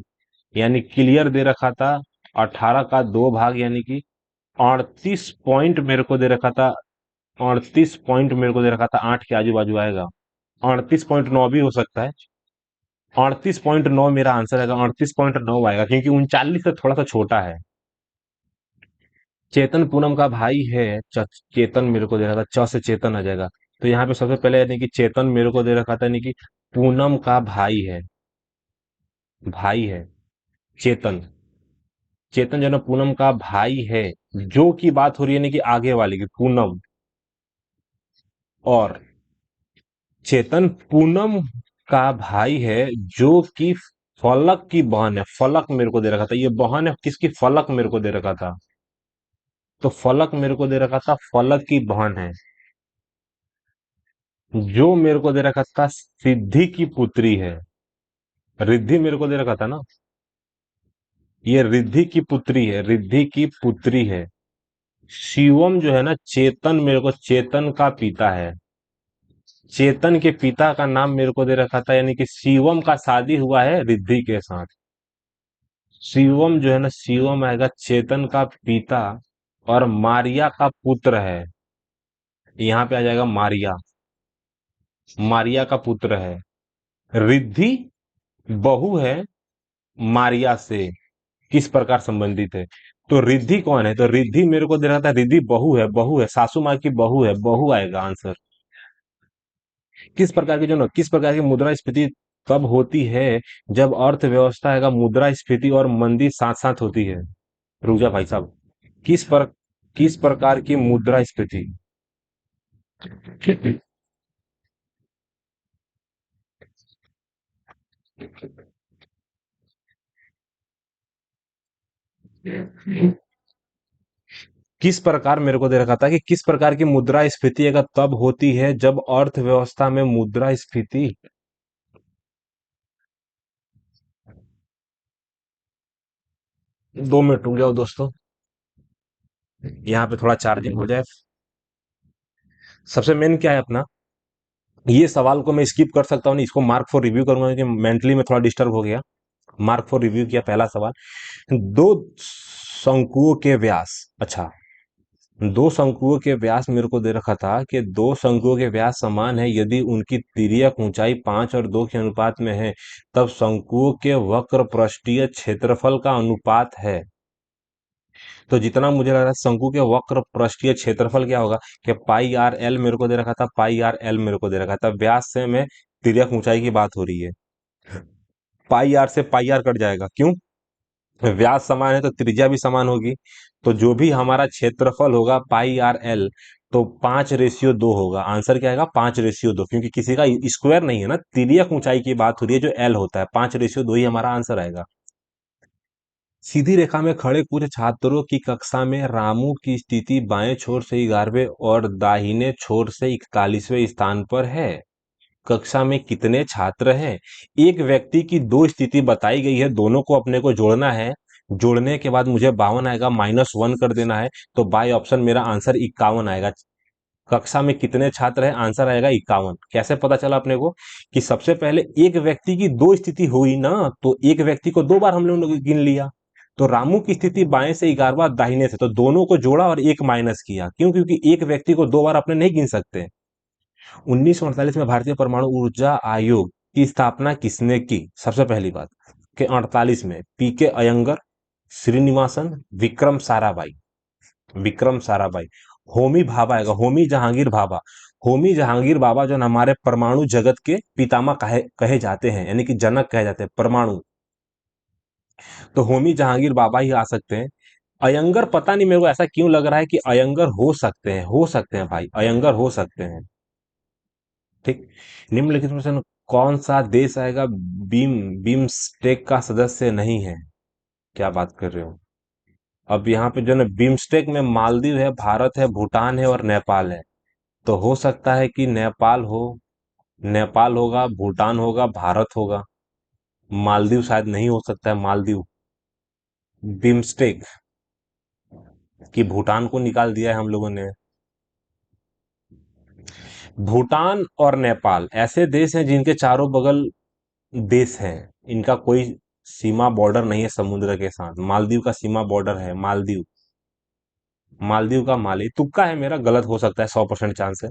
यानी क्लियर दे रखा था, 18 का 2 भाग यानी कि 38 पॉइंट मेरे को दे रखा था, 38 पॉइंट मेरे को दे रखा था, 8 के आजू बाजू आएगा। 38.9 भी हो सकता है। 38.9 मेरा आंसर आएगा, 38.9 आएगा, क्योंकि 39 से थोड़ा सा छोटा है। चेतन पूनम का भाई है। चेतन मेरे को दे रखा था, च से चेतन आ जाएगा। तो यहाँ पे सबसे पहले यानी कि चेतन मेरे को दे रखा था, यानी कि पूनम का भाई है, भाई है चेतन। चेतन जो है ना पूनम का भाई है, जो की बात हो रही है यानी कि आगे वाले की पूनम। और चेतन पूनम का भाई है, जो कि फलक की बहन है। फलक मेरे को दे रखा था, ये बहन है किसकी, फलक मेरे को दे रखा था। तो फलक मेरे को दे रखा था, फलक की बहन है, जो मेरे को दे रखा था सिद्धि की पुत्री है। रिद्धि मेरे को दे रखा था ना, ये रिद्धि की पुत्री है, रिद्धि की पुत्री है। शिवम जो है ना, चेतन मेरे को, चेतन का पिता है। चेतन के पिता का नाम मेरे को दे रखा था, यानी कि शिवम का शादी हुआ है रिद्धि के साथ। शिवम जो है ना, शिवम आएगा चेतन का पिता और मारिया का पुत्र है। यहाँ पे आ जाएगा मारिया, मारिया का पुत्र है। रिद्धि बहू है मारिया से, किस प्रकार संबंधित है। तो रिद्धि कौन है, तो रिद्धि मेरे को दे रहा था, रिद्धि बहू है, बहू है, सासू माँ की बहू है, बहू आएगा आंसर। किस प्रकार की, जो ना किस प्रकार की मुद्रास्फीति तब होती है जब अर्थव्यवस्था है मुद्रास्फीति और मंदी साथ साथ होती है। रुक जा भाई साहब, किस पर किस प्रकार की मुद्रास्फीति, किस प्रकार मेरे को दे रखा था कि किस प्रकार की मुद्रा स्फीति अगर तब होती है जब अर्थव्यवस्था में मुद्रा स्फीति। 2 मिनट रुक जाओ दोस्तों, यहाँ पे थोड़ा चार्जिंग हो जाए। सबसे मेन क्या है अपना, ये सवाल को मैं स्किप कर सकता हूँ नहीं, इसको मार्क फॉर रिव्यू करूंगा क्योंकि मेंटली में थोड़ा डिस्टर्ब हो गया। मार्क फॉर रिव्यू किया पहला सवाल। दो शंकुओं के व्यास, अच्छा, दो शंकुओं के व्यास मेरे को दे रखा था कि दो शंकुओं के व्यास समान है यदि उनकी तिर्यक ऊंचाई 5 और 2 के अनुपात में है, तब शंकुओं के वक्र पृष्ठीय क्षेत्रफल का अनुपात है। तो जितना मुझे लग रहा है शंकु के वक्र पृष्ठीय क्षेत्रफल क्या होगा कि पाई आर एल मेरे को दे रखा था, पाई आर एल मेरे को दे रखा था, व्यास से में तिर्यक ऊंचाई की बात हो रही है। पाई आर से पाई आर कट जाएगा, क्यों? व्यास समान है तो त्रिज्या भी समान होगी। तो जो भी हमारा क्षेत्रफल होगा पाई आर एल, तो 5:2 होगा। आंसर क्या आएगा? 5:2, क्योंकि किसी का स्क्वायर नहीं है ना, तिर्यक ऊंचाई की बात हो रही है जो एल होता है। 5:2 ही हमारा आंसर आएगा। सीधी रेखा में खड़े कुछ छात्रों की कक्षा में रामू की स्थिति बाएं छोर से 11वें और दाहिने छोर से 41वें स्थान पर है। कक्षा में कितने छात्र हैं? एक व्यक्ति की दो स्थिति बताई गई है, दोनों को अपने को जोड़ना है। जोड़ने के बाद मुझे 52 आएगा, -1 कर देना है। तो बाय ऑप्शन मेरा आंसर 51 आएगा। कक्षा में कितने छात्र हैं? आंसर आएगा 51। कैसे पता चला अपने को? कि सबसे पहले एक व्यक्ति की दो स्थिति हुई ना, तो एक व्यक्ति को दो बार हम लोगों ने गिन लिया। तो रामू की स्थिति बाएं से 11वां दाहिने से, तो दोनों को जोड़ा और एक माइनस किया। क्यों? क्योंकि एक व्यक्ति को दो बार अपने नहीं गिन सकते। 1948 में भारतीय परमाणु ऊर्जा आयोग की स्थापना किसने की? सबसे पहली बात कि 48 में पी के अयंगर, श्रीनिवासन, विक्रम साराभाई, विक्रम साराभाई। होमी भाभा आएगा, होमी जहांगीर भाभा। होमी जहांगीर बाबा जो हमारे परमाणु जगत के पितामह कहे जाते हैं, यानी कि जनक कहे जाते हैं परमाणु। तो होमी जहांगीर बाबा ही आ सकते हैं। अयंगर पता नहीं मेरे को ऐसा क्यों लग रहा है कि अयंगर हो सकते हैं, हो सकते हैं भाई, अयंगर हो सकते हैं। ठीक। निम्नलिखित में से कौन सा देश आएगा बिम्स्टेक का सदस्य नहीं है? क्या बात कर रहे हो? अब यहाँ पे जो है ना, बिम्स्टेक में मालदीव है, भारत है, भूटान है और नेपाल है। तो हो सकता है कि नेपाल हो, नेपाल होगा, भूटान होगा, भारत होगा। मालदीव शायद नहीं हो सकता है, मालदीव। बिम्स्टेक कि भूटान को निकाल दिया है हम लोगों ने। भूटान और नेपाल ऐसे देश हैं जिनके चारों बगल देश हैं, इनका कोई सीमा बॉर्डर नहीं है समुद्र के साथ। मालदीव का सीमा बॉर्डर है, मालदीव। मालदीव का माली, तुक्का है मेरा, गलत हो सकता है, 100% चांस है।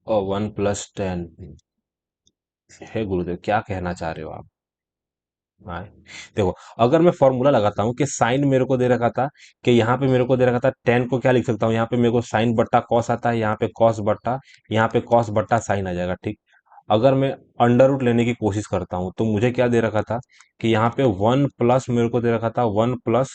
और 1+10 है गुरुदेव, क्या कहना चाह रहे हो आप? हाँ, देखो, अगर मैं फॉर्मूला लगाता हूँ कि साइन मेरे को दे रखा था, कि यहाँ पे मेरे को दे रखा था टेन को क्या लिख सकता हूँ, यहाँ पे मेरे को साइन बट्टा कॉस आता है, यहाँ पे कॉस बट्टा, यहाँ पे कॉस बट्टा साइन आ जाएगा। ठीक। अगर मैं अंडर रूट लेने की कोशिश करता हूँ तो मुझे क्या दे रखा था कि यहाँ पे 1+ मेरे को दे रखा था 1+,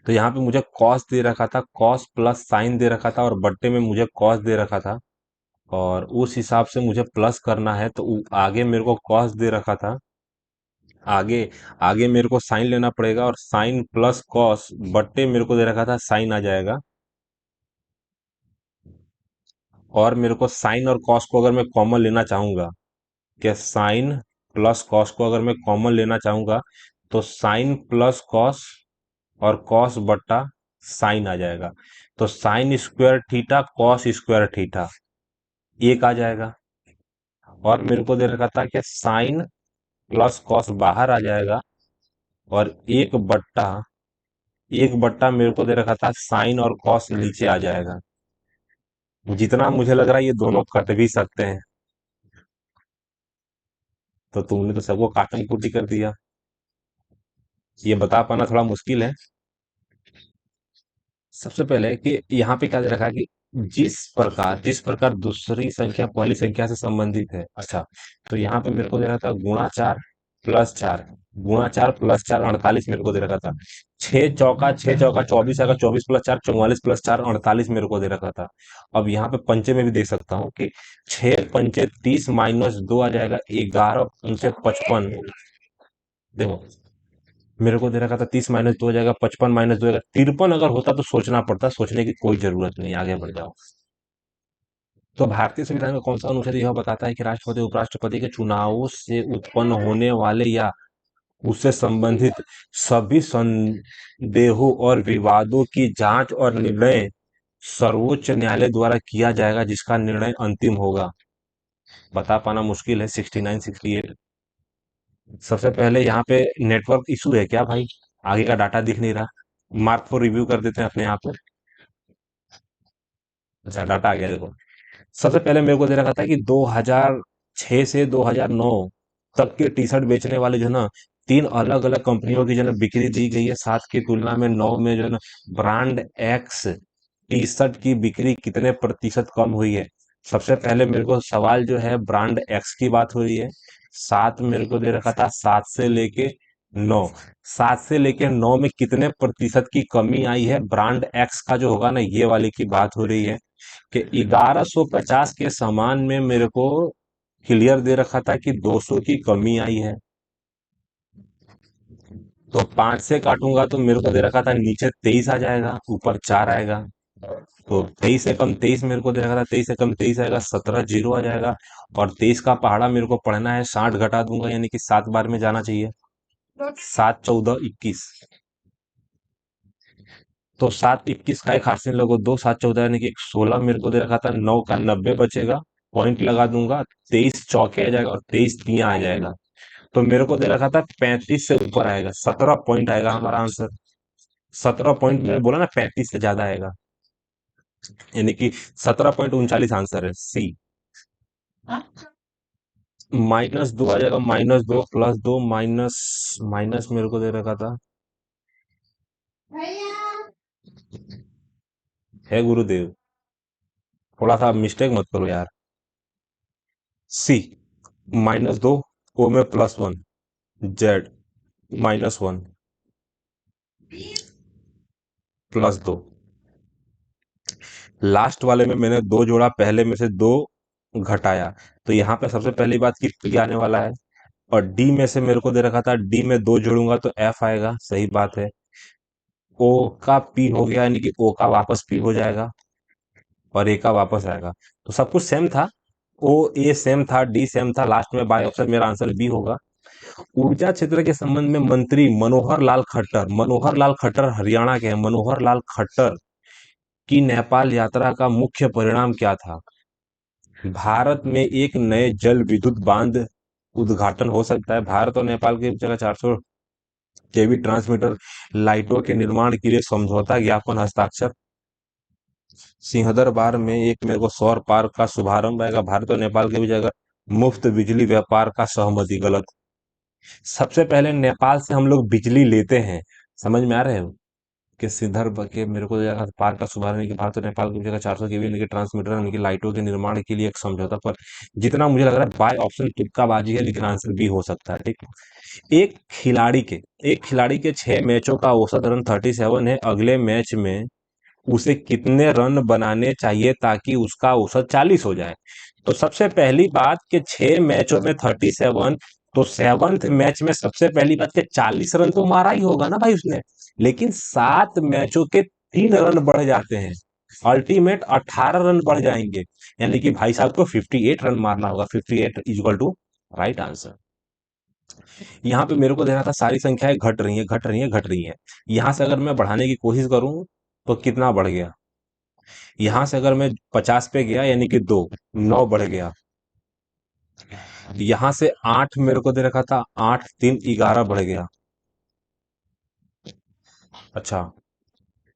तो यहाँ पे मुझे कॉस दे रखा था, कॉस प्लस साइन दे रखा था, और बट्टे में मुझे कॉस दे रखा था। और उस हिसाब से मुझे प्लस करना है, तो आगे मेरे को कॉस दे रखा था। आगे आगे मेरे को साइन लेना पड़ेगा, और साइन प्लस कॉस बट्टे मेरे को दे रखा था साइन आ जाएगा। और मेरे को साइन और कॉस को अगर मैं कॉमन लेना चाहूंगा, कि साइन प्लस कॉस को अगर मैं कॉमन लेना चाहूंगा, तो साइन प्लस कॉस और कॉस बट्टा साइन आ जाएगा। तो sine square theta cos square theta एक आ जाएगा। और मेरे को दे रखा था कि साइन प्लस कॉस बाहर आ जाएगा, और एक बट्टा मेरे को दे रखा था साइन और कॉस नीचे आ जाएगा। जितना मुझे लग रहा है ये दोनों कट भी सकते हैं। तो तुमने तो सबको काटन कुटी कर दिया, ये बता पाना थोड़ा मुश्किल है। सबसे पहले कि यहाँ पे क्या दे रखा है कि जिस प्रकार दूसरी संख्या पहली संख्या से संबंधित है। अच्छा, तो यहाँ पे मेरे को दे रहा था गुणा 4, प्लस 4 गुणा 4 प्लस 4 48 मेरे को दे रखा था। 6 चौका 24 आएगा, 24 प्लस 4 44 प्लस 4 48 मेरे को दे रखा था। अब यहाँ पे पंचे में भी देख सकता हूँ कि 6 पंचे 30 माइनस 2 आ जाएगा 11 उनसे 55। देखो मेरे को दे रखा था 30 माइनस 2 हो जाएगा 55 माइनस 2 53 अगर होता तो सोचना पड़ता, सोचने की कोई जरूरत नहीं, आगे बढ़ जाओ। तो भारतीय संविधान का कौन सा अनुच्छेद यह बताता है कि राष्ट्रपति उपराष्ट्रपति के चुनावों से उत्पन्न होने वाले या उससे संबंधित सभी संदेहों और विवादों की जांच और निर्णय सर्वोच्च न्यायालय द्वारा किया जाएगा, जिसका निर्णय अंतिम होगा। बता पाना मुश्किल है। 69 68। सबसे पहले यहाँ पे नेटवर्क इशू है क्या भाई? आगे का डाटा दिख नहीं रहा। मार्क फॉर रिव्यू कर देते हैं अपने आप पे। अच्छा डाटा आ गया देखो। सबसे पहले मेरे को दे रखा था कि 2006 से 2009 तक के टी शर्ट बेचने वाले जो है ना, तीन अलग अलग कंपनियों की जो है ना बिक्री दी गई है। सात की तुलना में नौ में जो है ना ब्रांड एक्स टी शर्ट की बिक्री कितने प्रतिशत कम हुई है। सबसे पहले मेरे को सवाल जो है ब्रांड एक्स की बात हो रही है। सात मेरे को दे रखा था, सात से लेके नौ। सात से लेके नौ में कितने प्रतिशत की कमी आई है ब्रांड एक्स का जो होगा ना, ये वाली की बात हो रही है। कि 1150 के सामान में मेरे को क्लियर दे रखा था कि 200 की कमी आई है। तो 5 से काटूंगा तो मेरे को दे रखा था नीचे 23 आ जाएगा, ऊपर 4 आएगा। तो 23 से कम 23 मेरे को दे रखा था, 23 से कम 23 आएगा, 17 जीरो आ जाएगा। और 23 का पहाड़ा मेरे को पढ़ना है, 60 घटा दूंगा यानी कि 7 बार में जाना चाहिए। 7 14 21। तो 7 21 का एक हाथ से लोगो, 2 7 14 यानी कि 16 मेरे को दे रखा था। 9 का 90 बचेगा, पॉइंट लगा दूंगा। 23 चौके आ जाएगा और 23 तिया आ जाएगा। तो मेरे को दे रखा था 35 से ऊपर आएगा, 17 पॉइंट आएगा हमारा आंसर। 17 पॉइंट मैंने बोला ना, 35 से ज्यादा आएगा, यानी कि 17.39 आंसर है सी। माइनस 2 आ जाएगा, -2 +2 माइनस माइनस मेरे को दे रखा था है गुरुदेव। थोड़ा सा मिस्टेक मत करो यार। सी -2, ओ में +1, जेड -1 +2। लास्ट वाले में मैंने दो जोड़ा, पहले में से दो घटाया। तो यहाँ पे सबसे पहली बात की पी आने वाला है। और डी में से मेरे को दे रखा था, डी में दो जोड़ूंगा तो एफ आएगा, सही बात है। ओ का पी हो गया, यानी कि ओ का वापस पी हो जाएगा और ए का वापस आएगा। तो सब कुछ सेम था। ओ ए सेम था, डी सेम था, लास्ट में बाय ऑप्शन मेरा आंसर बी होगा। ऊर्जा क्षेत्र के संबंध में मंत्री मनोहर लाल खट्टर, मनोहर लाल खट्टर हरियाणा के हैं, मनोहर लाल खट्टर की नेपाल यात्रा का मुख्य परिणाम क्या था? भारत में एक नए जल विद्युत बांध उद्घाटन हो सकता है। भारत और नेपाल के जगह 400 केवी ट्रांसमीटर लाइटों के निर्माण के लिए समझौता ज्ञापन हस्ताक्षर। सिंहदरबार में एक मेरे को सौर पार्क का शुभारंभ आएगा। भारत और नेपाल के बीच अगर मुफ्त बिजली व्यापार का सहमति, गलत। सबसे पहले नेपाल से हम लोग बिजली लेते हैं, समझ में आ रहे हो? कि सिंहदरब के मेरे को जगह पार्क का शुभारंभ है कि भारत और नेपाल की जगह 400 केवी के ट्रांसमीटर उनकी लाइटों के निर्माण के लिए एक समझौता पर। जितना मुझे लग रहा है बाय ऑप्शन तुक्काबाजी है, लेकिन आंसर बी हो सकता है। ठीक। एक खिलाड़ी के एक खिलाड़ी के 6 मैचों का औसत रन 37 है। अगले मैच में उसे कितने रन बनाने चाहिए ताकि उसका औसत 40 हो जाए? तो सबसे पहली बात कि 6 मैचों में 37, तो सेवंथ मैच में सबसे पहली बात कि 40 रन तो मारा ही होगा ना भाई उसने। लेकिन 7 मैचों के 3 रन बढ़ जाते हैं, अल्टीमेट 18 रन बढ़ जाएंगे, यानी कि भाई साहब को 58 रन मारना होगा। 58 इक्वल टू राइट आंसर। यहाँ पे मेरे को देना था सारी संख्याएं घट रही है घट रही है घट रही है। यहां से अगर मैं बढ़ाने की कोशिश करूं तो कितना बढ़ गया? यहां से अगर मैं 50 पे गया यानी कि 2, 9 बढ़ गया। यहां से 8 मेरे को दे रखा था, 8 3 11 बढ़ गया। अच्छा,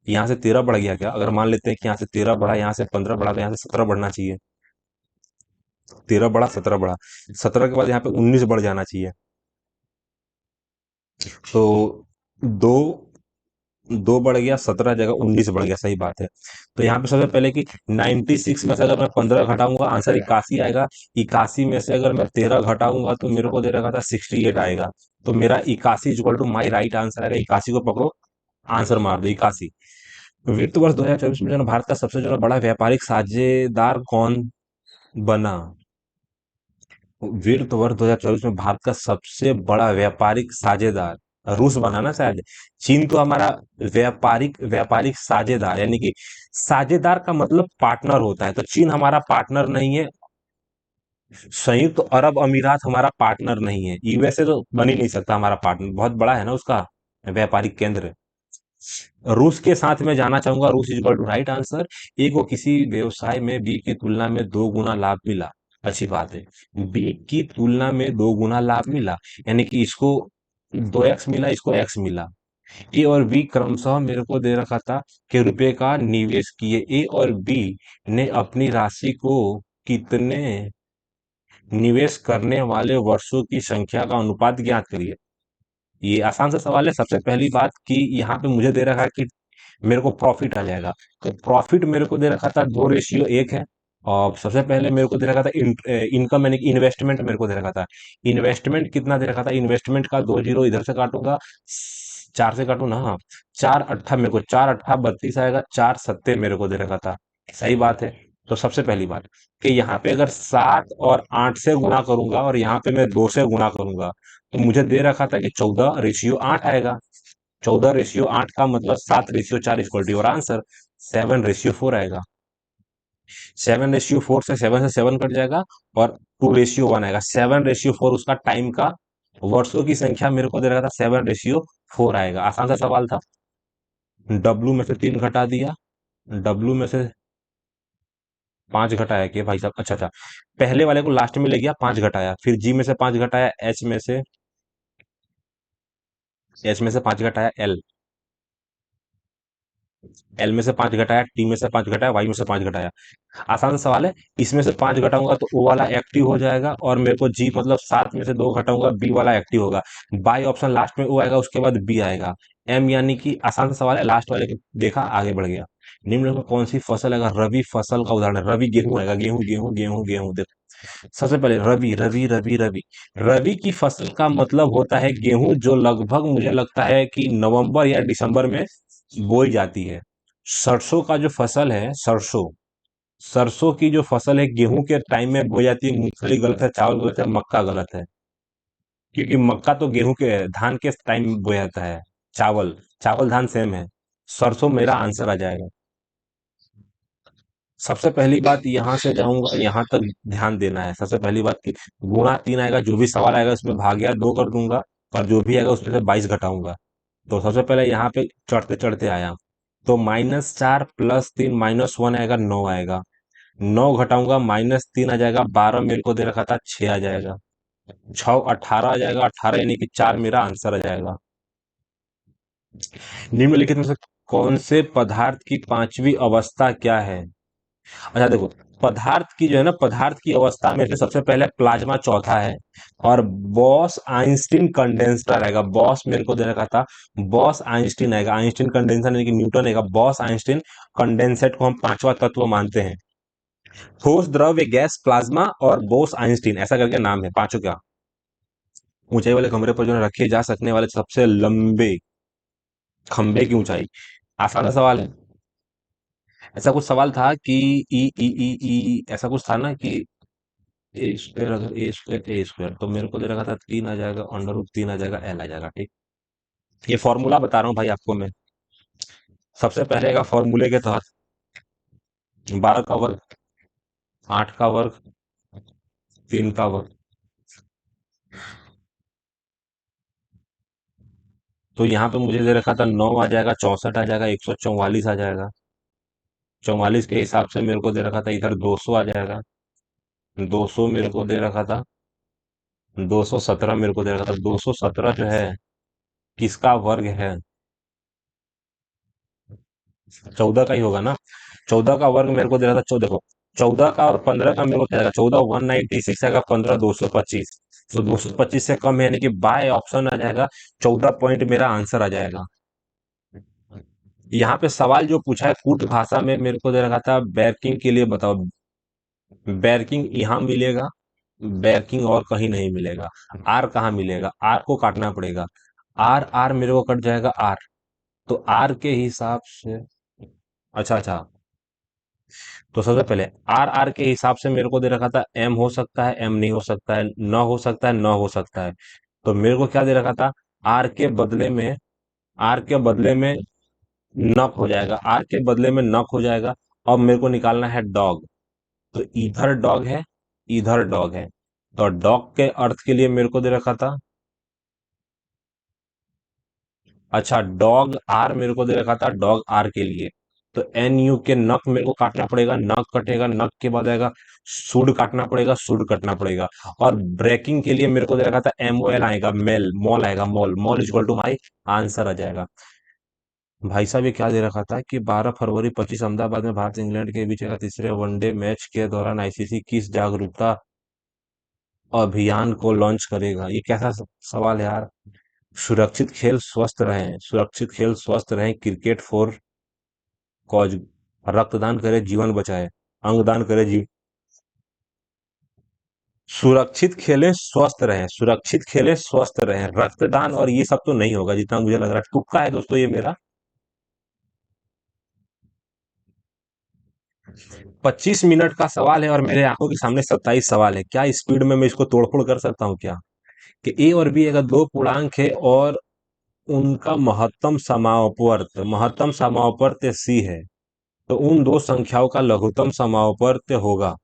यहां से 13 बढ़ गया क्या? अगर मान लेते हैं कि यहां से 13 बढ़ा, यहां से 15 बढ़ा, तो यहां से 17 बढ़ना चाहिए। 13 बढ़ा 17 बढ़ा, 17 के बाद यहाँ पे 19 बढ़ जाना चाहिए। तो 2 दो बढ़ गया, 17 जगह 19 बढ़ गया, सही बात है। तो यहाँ पे सबसे पहले कि 96 में से अगर मैं 15 घटाऊंगा आंसर 81 आएगा। 81 में से अगर मैं 13 घटाऊंगा तो मेरे को दे रखा था 68 आएगा। तो मेरा 81 equal to my right answer आएगा। 81 को पकड़ो, आंसर मार दो 81। वित्त वर्ष 2024 में जो है ना, भारत का सबसे जो है ना बड़ा व्यापारिक साझेदार कौन बना? वित्त वर्ष 2024 में भारत का सबसे बड़ा व्यापारिक साझेदार रूस बना ना शायद। चीन तो हमारा व्यापारिक व्यापारिक साझेदार, यानी कि साझेदार का मतलब पार्टनर होता है, तो चीन हमारा पार्टनर नहीं है। संयुक्त अरब अमीरात हमारा पार्टनर नहीं है। यूएसए तो बन ही नहीं सकता हमारा पार्टनर, बहुत बड़ा है ना उसका व्यापारिक केंद्र। रूस के साथ मैं जाना चाहूंगा, रूस is equal to right answer. ए को किसी व्यवसाय में बी की तुलना में दो गुना लाभ मिला, अच्छी बात है। बी की तुलना में दो गुना लाभ मिला, यानी कि इसको 2x मिला, इसको x मिला। ए और बी क्रमशः मेरे को दे रखा था कि रुपए का निवेश किए। ए और बी ने अपनी राशि को कितने निवेश करने वाले वर्षों की संख्या का अनुपात ज्ञात करिए। ये आसान सा सवाल है। सबसे पहली बात कि यहाँ पे मुझे दे रखा है कि मेरे को प्रॉफिट आ जाएगा। तो प्रॉफिट मेरे को दे रखा था 2:1 है। और सबसे पहले मेरे को दे रखा था इनकम, यानी कि इन्वेस्टमेंट मेरे को दे रखा था। इन्वेस्टमेंट कितना दे रखा था? इन्वेस्टमेंट का दो जीरो इधर से काटूंगा, चार से काटू ना, हाँ। चार अट्ठा, मेरे को चार अट्ठा 32 आएगा। चार सत्ते मेरे को दे रखा था, सही बात है। तो सबसे पहली बात कि यहाँ पे अगर 7 और 8 से गुणा करूंगा और यहाँ पे मैं 2 से गुणा करूंगा, तो मुझे दे रखा था कि 14:8 आएगा। 14:8 का मतलब 7:4 इक्वल टू योर आंसर 7:4 आएगा। 7:4 से 7 कट जाएगा और 2:1 आएगा। 7:4 उसका टाइम का, वर्षों की संख्या मेरे को दे रखा था 7:4 आएगा। आसान सा सवाल था। डब्लू में से 3 घटा दिया, डब्लू में से 5 घटाया कि भाई साहब, अच्छा अच्छा, पहले वाले को लास्ट में ले गया, 5 घटाया, फिर जी में से 5 घटाया, एच में से 5 घटाया, एल एल में से 5 घटाया, टी में से 5 घटाया, वाई में से 5 घटाया। आसान सा सवाल है। इसमें से 5 घटाऊंगा तो ओ वाला एक्टिव हो जाएगा, और मेरे को जी मतलब 7 में से 2 घटाऊंगा, बी वाला एक्टिव होगा। बाई ऑप्शन लास्ट में ओ आएगा, उसके बाद बी आएगा। एम, यानी कि आसान सा सवाल है, लास्ट वाले को देखा, आगे बढ़ गया। निम्न में कौन सी फसल आएगा? रवि फसल का उदाहरण है। रवि गेहूं आएगा, गेहूं गेहूं गेहूं गेहूं। देखो, सबसे पहले रवि रवि रवि रवि रवि की फसल का मतलब होता है गेहूं, जो लगभग मुझे लगता है कि नवंबर या दिसंबर में बोई जाती है। सरसों का जो फसल है, सरसों सरसों की जो फसल है गेहूं के टाइम में बोई जाती है। मूंगफली गलत है, चावल गलत है, मक्का गलत है। क्योंकि मक्का तो गेहूं के धान के टाइम में बोया जाता है। चावल चावल धान सेम है। सरसों मेरा आंसर आ जाएगा। सबसे पहली बात, यहां से जाऊंगा यहां तक ध्यान देना है। सबसे पहली बात कि गुणा 3 आएगा, जो भी सवाल आएगा उसमें भाग्या 2 कर दूंगा, और जो भी आएगा उसमें से 22 घटाऊंगा। तो सबसे पहले यहाँ पे चढ़ते चढ़ते आया, तो -4 +3 -1 आएगा, 9 आएगा। 9 घटाऊंगा, -3 आ जाएगा, 12 मेरे को दे रखा था, 6 आ जाएगा। 6 18 आ जाएगा, 18 यानी कि 4 मेरा आंसर आ जाएगा। निम्नलिखित में से कौन से पदार्थ की पांचवी अवस्था क्या है? अच्छा देखो, पदार्थ की जो है ना, पदार्थ की अवस्था में से सबसे पहले प्लाज्मा चौथा है, और बॉस आइंस्टीन कंडेंसर आएगा। बॉस मेरे को दे रखा था, बॉस आइंस्टीन आएगा। आइंस्टीन कंडेंसर यानी कि न्यूटन आएगा। बॉस आइंस्टीन कंडेंसेट को हम पांचवा तत्व मानते हैं। ठोस, द्रव्य, गैस, प्लाज्मा और बोस आइंस्टीन, ऐसा करके नाम है पांचों का। ऊंचाई वाले कमरे पर जो है रखे जा सकने वाले सबसे लंबे खंबे की ऊंचाई, आसान सा सवाल है। ऐसा कुछ सवाल था कि ऐसा कुछ था ना कि ए स्क्वायर, अगर ए स्क्वायर तो मेरे को दे रखा था 3 आ जाएगा, √3 आ जाएगा, एल आ जाएगा। ठीक, ये फॉर्मूला बता रहा हूँ भाई आपको मैं। सबसे पहले का फॉर्मूले के तहत 12 का वर्ग, 8 का वर्ग, 3 का वर्ग, तो यहाँ पे मुझे दे रखा था 9 आ जाएगा, 64 आ जाएगा, 144 आ जाएगा। 44 के हिसाब से मेरे को दे रखा था इधर 200 आ जाएगा। 200 मेरे को दे रखा था, 217 मेरे को दे रखा था। 217 जो है किसका वर्ग है? 14 का ही होगा ना। 14 का वर्ग मेरे को दे रहा था 14 को। 14 का और 15 का मेरे को क्या आएगा? 14 196 आएगा, 15 225। तो 225 से कम है, यानी कि बाय ऑप्शन आ जाएगा। 14 पॉइंट मेरा आंसर आ जाएगा। यहाँ पे सवाल जो पूछा है कूट भाषा में मेरे को दे रखा था बैरकिंग के लिए बताओ। बैरकिंग यहाँ मिलेगा, बैरकिंग और कहीं नहीं मिलेगा। आर कहाँ मिलेगा? आर को काटना पड़ेगा। आर आर मेरे को कट जाएगा आर। तो आर के हिसाब से, अच्छा अच्छा, तो सबसे पहले आर आर के हिसाब से मेरे को दे रखा था एम हो सकता है, एम नहीं हो सकता है, न हो सकता है, न हो सकता है। तो मेरे को क्या दे रखा था? आर के बदले में, आर के बदले में नक हो जाएगा, आर के बदले में नक हो जाएगा। अब मेरे को निकालना है डॉग। तो इधर डॉग है, इधर डॉग है। तो डॉग के अर्थ के लिए मेरे को दे रखा था, अच्छा डॉग आर मेरे को दे रखा था डॉग आर के लिए। तो एन यू के नक मेरे को काटना पड़ेगा, नक कटेगा, नक के बाद आएगा शुड काटना पड़ेगा, शुड कटना पड़ेगा। और ब्रेकिंग के लिए मेरे को दे रखा था एम ओ एल आएगा, मेल मॉल आएगा, mall mall equal to my answer आ जाएगा। भाई साहब ये क्या दे रखा था कि 12 फरवरी 25 अहमदाबाद में भारत इंग्लैंड के बीच का तीसरे वनडे मैच के दौरान आईसीसी किस जागरूकता अभियान को लॉन्च करेगा? ये कैसा सवाल है यार। सुरक्षित खेल स्वस्थ रहें, सुरक्षित खेल स्वस्थ रहें, क्रिकेट फॉर कॉज, रक्तदान करे जीवन बचाए, अंगदान करे जीव, सुरक्षित खेलें स्वस्थ रहें, सुरक्षित खेलें स्वस्थ रहें, रक्तदान और ये सब तो नहीं होगा जितना मुझे लग रहा है। तुक्का है दोस्तों ये मेरा। 25 मिनट का सवाल है और मेरे आंखों के सामने 27 सवाल है। क्या स्पीड में मैं इसको तोड़फोड़ कर सकता हूँ क्या? कि ए और बी अगर दो पूर्णांक है और उनका महत्तम समापवर्त सी है, तो उन दो संख्याओं का लघुत्तम समापवर्त होगा।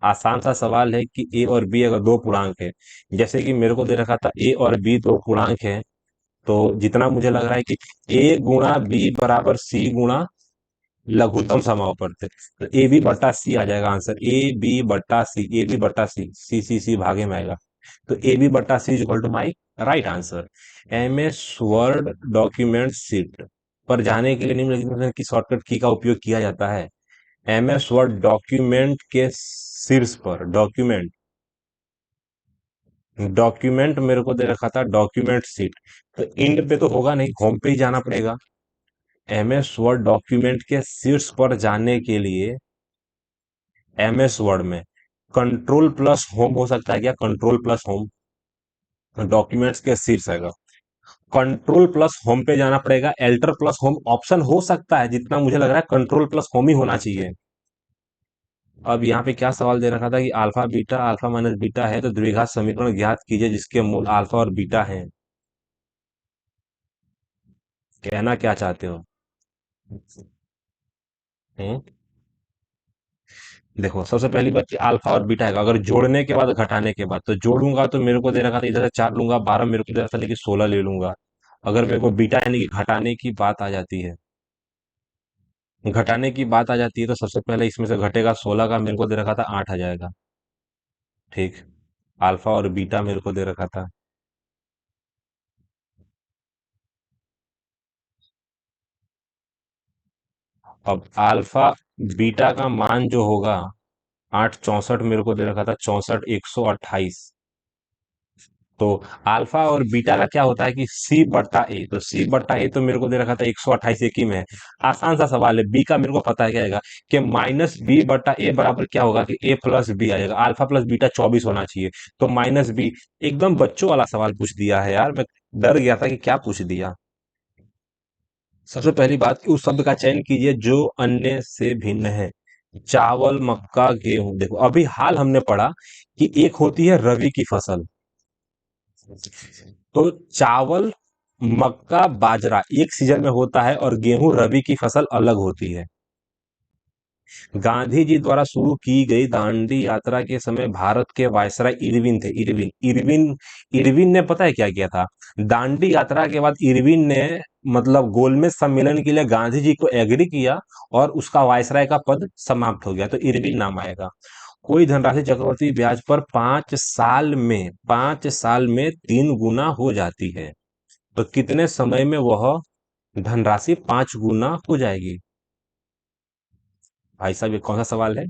आसान सा सवाल है कि ए और बी अगर दो पूर्णांक है, जैसे कि मेरे को दे रखा था ए और बी दो पूर्णांक है, तो जितना मुझे लग रहा है कि ए गुणा बी बराबर सी गुणा लघुत्तम समापवर्त, तो ए बी बट्टा सी आ जाएगा आंसर। ए बी बट्टा सी, ए बी बट्टा सी, सी सी सी भागे में आएगा। तो ए बी बट्टा C is equal to my right answer. M S Word document sheet पर जाने के लिए निम्नलिखित की शॉर्टकट की का उपयोग किया जाता है। एम एस वर्ड डॉक्यूमेंट के शीर्ष पर, डॉक्यूमेंट, डॉक्यूमेंट मेरे को दे रखा था डॉक्यूमेंट सीट, तो इंड पे तो होगा नहीं, होम पे ही जाना पड़ेगा। एम एस वर्ड डॉक्यूमेंट के शीर्ष पर जाने के लिए एम एस वर्ड में कंट्रोल प्लस होम हो सकता है क्या? कंट्रोल प्लस होम, डॉक्यूमेंट्स के शीर्ष आएगा, कंट्रोल प्लस होम पे जाना पड़ेगा। एल्टर प्लस होम ऑप्शन हो सकता है, जितना मुझे लग रहा है कंट्रोल प्लस होम ही होना चाहिए। अब यहाँ पे क्या सवाल दे रखा था कि alpha beta, alpha minus beta है तो द्विघात समीकरण ज्ञात कीजिए जिसके मूल अल्फा और बीटा हैं। कहना क्या चाहते हो? हम्म देखो सबसे पहली बात कि अल्फा और बीटा है, अगर जोड़ने के बाद घटाने के बाद, तो जोड़ूंगा तो मेरे को दे रखा था इधर से 4 लूंगा, 12 मेरे को दे रखा था लेकिन 16 ले लूंगा। अगर मेरे को बीटा यानी कि घटाने की बात आ जाती है, घटाने की बात आ जाती है तो सबसे पहले इसमें से घटेगा 16 का मेरे को दे रखा था 8 आ जाएगा। ठीक, अल्फा और बीटा मेरे को दे रखा था। अब अल्फा बीटा का मान जो होगा 8 64 मेरे को दे रखा था, 64 128। तो अल्फा और बीटा का क्या होता है कि सी बट्टा ए, तो सी बट्टा ए तो मेरे को दे रखा था 128 एक ही में है। आसान सा सवाल है, बी का मेरे को पता है क्या आएगा कि माइनस बी बट्टा ए बराबर क्या होगा कि ए प्लस बी आ जाएगा। अल्फा प्लस बीटा 24 होना चाहिए, तो माइनस बी। एकदम बच्चों वाला सवाल पूछ दिया है यार, मैं डर गया था कि क्या पूछ दिया। सबसे पहली बात कि उस शब्द का चयन कीजिए जो अन्य से भिन्न है। चावल, मक्का, गेहूं। देखो अभी हाल हमने पढ़ा कि एक होती है रबी की फसल, तो चावल, मक्का, बाजरा एक सीजन में होता है और गेहूं रबी की फसल अलग होती है। गांधी जी द्वारा शुरू की गई दांडी यात्रा के समय भारत के वायसराय इरविन थे। इरविन इरविन इरविन ने पता है क्या किया था? दांडी यात्रा के बाद इरविन ने मतलब गोलमेज सम्मेलन के लिए गांधी जी को एग्री किया और उसका वायसराय का पद समाप्त हो गया, तो इरविन नाम आएगा। कोई धनराशि चक्रवृद्धि ब्याज पर 5 साल में 3 गुना हो जाती है, तो कितने समय में वह धनराशि 5 गुना हो जाएगी? भाई साहब ये कौन सा सवाल है?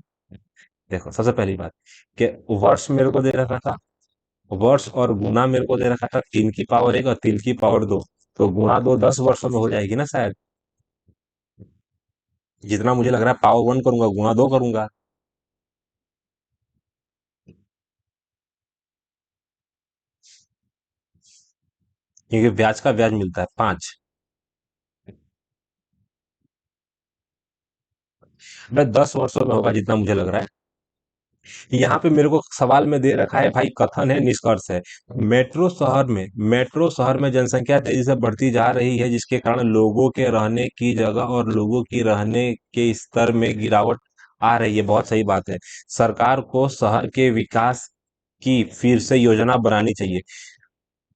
देखो सबसे पहली बात कि वर्ष मेरे को दे रखा था, वर्ष और गुना मेरे को दे रखा था 3 की पावर 1 और 3 की पावर 2, तो गुणा 2 10 वर्षों में हो जाएगी ना शायद। जितना मुझे लग रहा है पावर वन करूंगा गुणा दो करूंगा, क्योंकि ब्याज का ब्याज मिलता है 5। मैं 10 वर्षों में होगा जितना मुझे लग रहा है। यहाँ पे मेरे को सवाल में दे रखा है भाई, कथन है निष्कर्ष है। मेट्रो शहर में जनसंख्या तेजी से बढ़ती जा रही है, जिसके कारण लोगों के रहने की जगह और लोगों की रहने के स्तर में गिरावट आ रही है। बहुत सही बात है। सरकार को शहर के विकास की फिर से योजना बनानी चाहिए।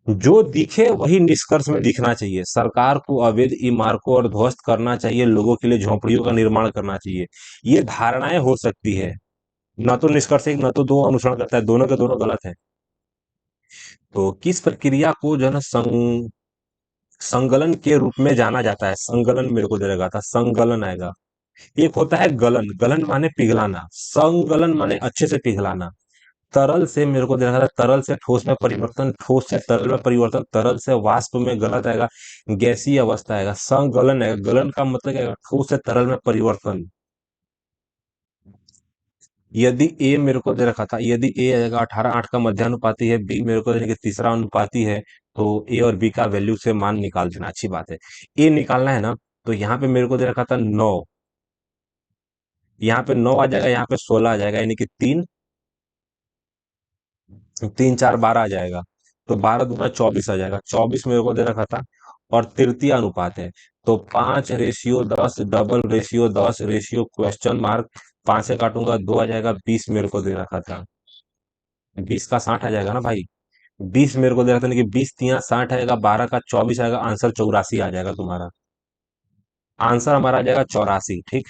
जो दिखे वही निष्कर्ष में दिखना चाहिए। सरकार को अवैध इमारतों और ध्वस्त करना चाहिए, लोगों के लिए झोपड़ियों का निर्माण करना चाहिए। ये धारणाएं हो सकती है, न तो निष्कर्ष एक न तो दो अनुसरण करता है, दोनों के दोनों गलत है। तो किस प्रक्रिया को जो है ना संगलन के रूप में जाना जाता है? संगलन मेरे को दे रखा था, संगलन आएगा। एक होता है गलन, गलन माने पिघलाना, संगलन माने अच्छे से पिघलाना। तरल से मेरे को दे रखा था, तरल से ठोस में परिवर्तन, ठोस से तरल में परिवर्तन, तरल से वाष्प में गलत आएगा, गैसीय अवस्था आएगा। संगलन है, गलन का मतलब क्या है? ठोस से तरल में परिवर्तन। यदि ए मेरे को दे रखा था, यदि ए आएगा 18:8 का मध्यानुपाती है, बी मेरे को देने के तीसरा अनुपाती है, तो ए और बी का वैल्यू से मान निकाल देना, अच्छी बात है। ए निकालना है ना, तो यहाँ पे मेरे को दे रखा था 9, यहाँ पे 9 आ जाएगा, यहाँ पे 16 आ जाएगा, यानी कि 3 3 4 12 आ जाएगा। तो 12 दूना 24 आ जाएगा, 24 मेरे को दे रखा था। और तृतीय अनुपात है, तो 5:10, double ratio 10 ratio question mark, 5 से काटूंगा 2 आ जाएगा, 20 मेरे को दे रखा था। 20 का 60 आ जाएगा ना भाई। 20 मेरे को दे रहा था, कि 20 × 3 = 60 आएगा, 12 का 24 आएगा, आंसर 84 आ जाएगा तुम्हारा। आंसर हमारा आ जाएगा 84, ठीक।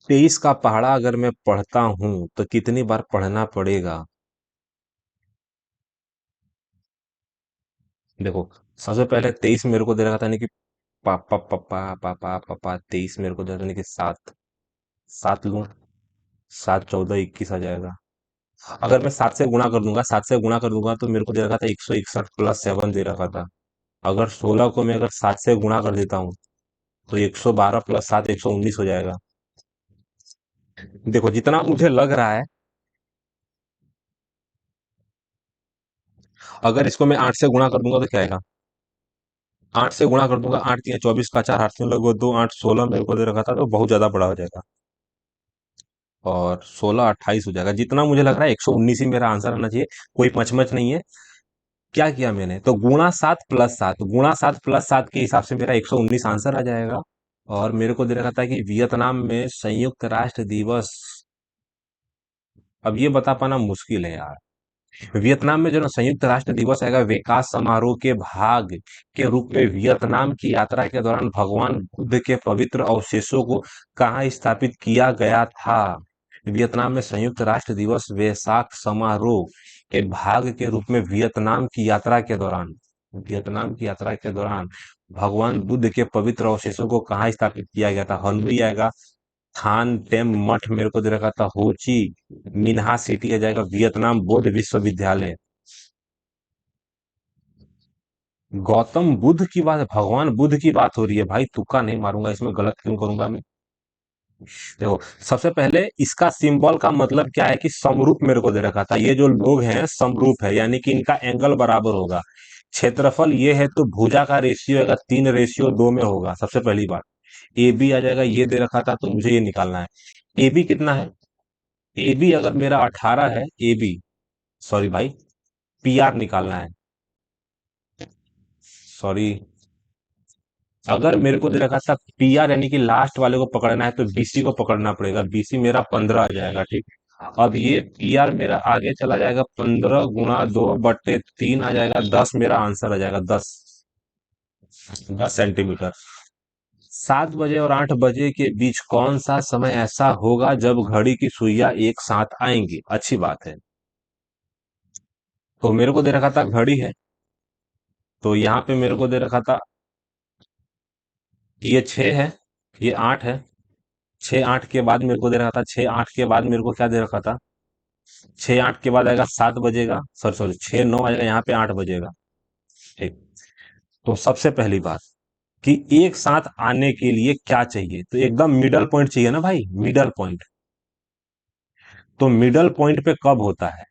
23 का पहाड़ा अगर मैं पढ़ता हूं तो कितनी बार पढ़ना पड़ेगा? देखो, सबसे पहले 23 मेरे को दे रखा था, कि पापा पापा पापा पापा 23 मेरे को दे रहा था, कि 7, 7 लूं, 7 14 21 आ जाएगा। अगर मैं 7 से गुणा कर दूंगा, 7 से गुणा कर दूंगा तो मेरे को दे रखा था 161 प्लस 7 दे रखा था। अगर 16 को मैं अगर 7 से गुणा कर देता हूँ तो 112 प्लस 7 119 हो जाएगा। देखो, जितना मुझे लग रहा है, अगर इसको मैं 8 से गुणा कर दूंगा तो क्या आएगा? 8 से गुणा कर दूंगा, 8 × 3 = 24 का 4 हाथ में लगभग 2 8 16 मेरे को दे रखा था, तो बहुत ज्यादा बड़ा हो जाएगा। और 16 28 हो जाएगा। जितना मुझे लग रहा है 119 ही मेरा आंसर आना चाहिए। कोई मचमच नहीं है। क्या किया मैंने, तो गुणा 7 प्लस 7 के हिसाब से मेरा 119 आंसर आ जाएगा। और मेरे को दे रखा था कि वियतनाम में संयुक्त राष्ट्र दिवस, अब ये बता पाना मुश्किल है यार। वियतनाम में जो ना संयुक्त राष्ट्र दिवस आएगा, विकास समारोह के भाग के रूप में वियतनाम की यात्रा के दौरान भगवान बुद्ध के पवित्र अवशेषों को कहाँ स्थापित किया गया था? वियतनाम में संयुक्त राष्ट्र दिवस वैसाख समारोह के भाग के रूप में वियतनाम की यात्रा के दौरान भगवान बुद्ध के पवित्र अवशेषों को कहाँ स्थापित किया गया था? हनोई आएगा, थान टेम मठ मेरे को दे रखा था, होची मिन्हा सिटी आ जाएगा, वियतनाम बौद्ध विश्वविद्यालय। गौतम बुद्ध की बात, भगवान बुद्ध की बात हो रही है भाई, तुक्का नहीं मारूंगा इसमें, गलत क्यों करूंगा मैं? देखो, सबसे पहले इसका सिंबल का मतलब क्या है, कि समरूप मेरे को दे रखा था। ये जो लोग हैं समरूप है, यानी कि इनका एंगल बराबर होगा। क्षेत्रफल ये है, तो भुजा का रेशियो अगर 3:2 में होगा, सबसे पहली बात। ए बी आ जाएगा, ये दे रखा था, तो मुझे ये निकालना है। ए बी कितना है? ए बी अगर मेरा 18 है, ए बी, सॉरी भाई, पी आर निकालना है, सॉरी। अगर मेरे को दे रखा था पी आर, यानी कि लास्ट वाले को पकड़ना है, तो बीसी को पकड़ना पड़ेगा, बीसी मेरा 15 आ जाएगा, ठीक। अब ये पी आर मेरा आगे चला जाएगा, 15 × 2/3 आ जाएगा, 10 मेरा आंसर आ जाएगा, 10 सेंटीमीटर। 7 बजे और 8 बजे के बीच कौन सा समय ऐसा होगा जब घड़ी की सुइयां एक साथ आएंगी? अच्छी बात है। तो मेरे को दे रखा था घड़ी है, तो यहाँ पे मेरे को दे रखा था, ये 6 है, ये 8 है। 6 8 के बाद मेरे को दे रखा था, 6 8 के बाद मेरे को क्या दे रखा था? 6 8 के बाद आएगा 7 बजेगा, सॉरी सॉरी, 6 9 आएगा, यहाँ पे 8 बजेगा, ठीक। तो सबसे पहली बात, कि एक साथ आने के लिए क्या चाहिए, तो एकदम मिडल पॉइंट चाहिए ना भाई, मिडल पॉइंट। तो मिडल पॉइंट पे कब होता है?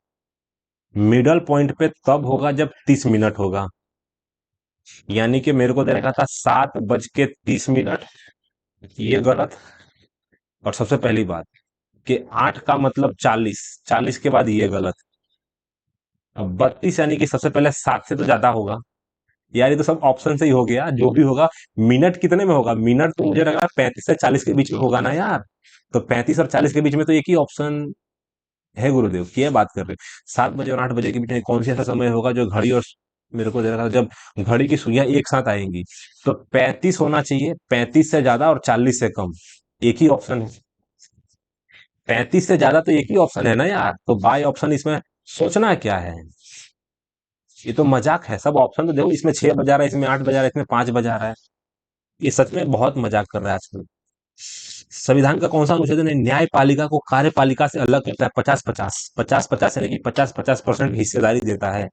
मिडल पॉइंट पे तब होगा जब 30 मिनट होगा। यानी कि मेरे को दे रखा था 7:30। ये गलत। और सबसे पहली बात कि 8 का मतलब 40, 40 के बाद ये गलत। अब 32 यानी कि सबसे पहले 7 से तो ज्यादा होगा। यार ये तो सब ऑप्शन से ही हो गया, जो भी होगा। मिनट कितने में होगा? मिनट तो मुझे लगा 35 से 40 के बीच में होगा ना यार। तो 35 और 40 के बीच में तो एक ही ऑप्शन है गुरुदेव, क्या बात कर रहे हैं? 7 बजे और 8 बजे के बीच में कौन सा ऐसा समय होगा जो घड़ी और मेरे को दे रखा था, जब घड़ी की सुइयां एक साथ आएंगी? तो 35 होना चाहिए, 35 से ज्यादा और 40 से कम। एक ही ऑप्शन है। 35 से ज्यादा तो एक ही ऑप्शन है ना यार, तो बाय ऑप्शन इसमें सोचना क्या है? ये तो मजाक है, सब ऑप्शन तो देखो, इसमें 6 बजा रहा है, इसमें 8 बजा रहा है, इसमें 5 बजा रहा है। ये सच में बहुत मजाक कर रहा है आजकल। संविधान का कौन सा अनुच्छेद ने न्यायपालिका को कार्यपालिका से अलग करता है? 50-50, 50-50 यानी कि 50-50% हिस्सेदारी देता है।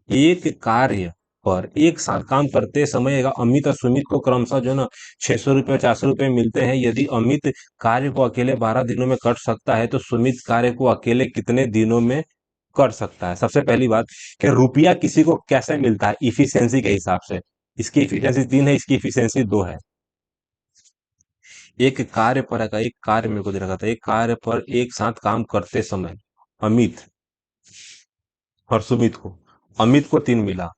एक कार्य पर एक साथ काम करते समय अमित और सुमित को क्रमशः जो है ना 600 रुपये 400 रुपये मिलते हैं। यदि अमित कार्य को अकेले 12 दिनों में कर सकता है तो सुमित कार्य को अकेले कितने दिनों में कर सकता है? सबसे पहली बात कि रुपया किसी को कैसे मिलता है? इफिशियंसी के हिसाब से। इसकी इफिशियंसी 3 है, इसकी इफिशियंसी 2 है। एक कार्य पर का एक कार्य मेरे को दे रखा था, एक कार्य पर एक साथ काम करते समय अमित और सुमित को, अमित को 3 मिला।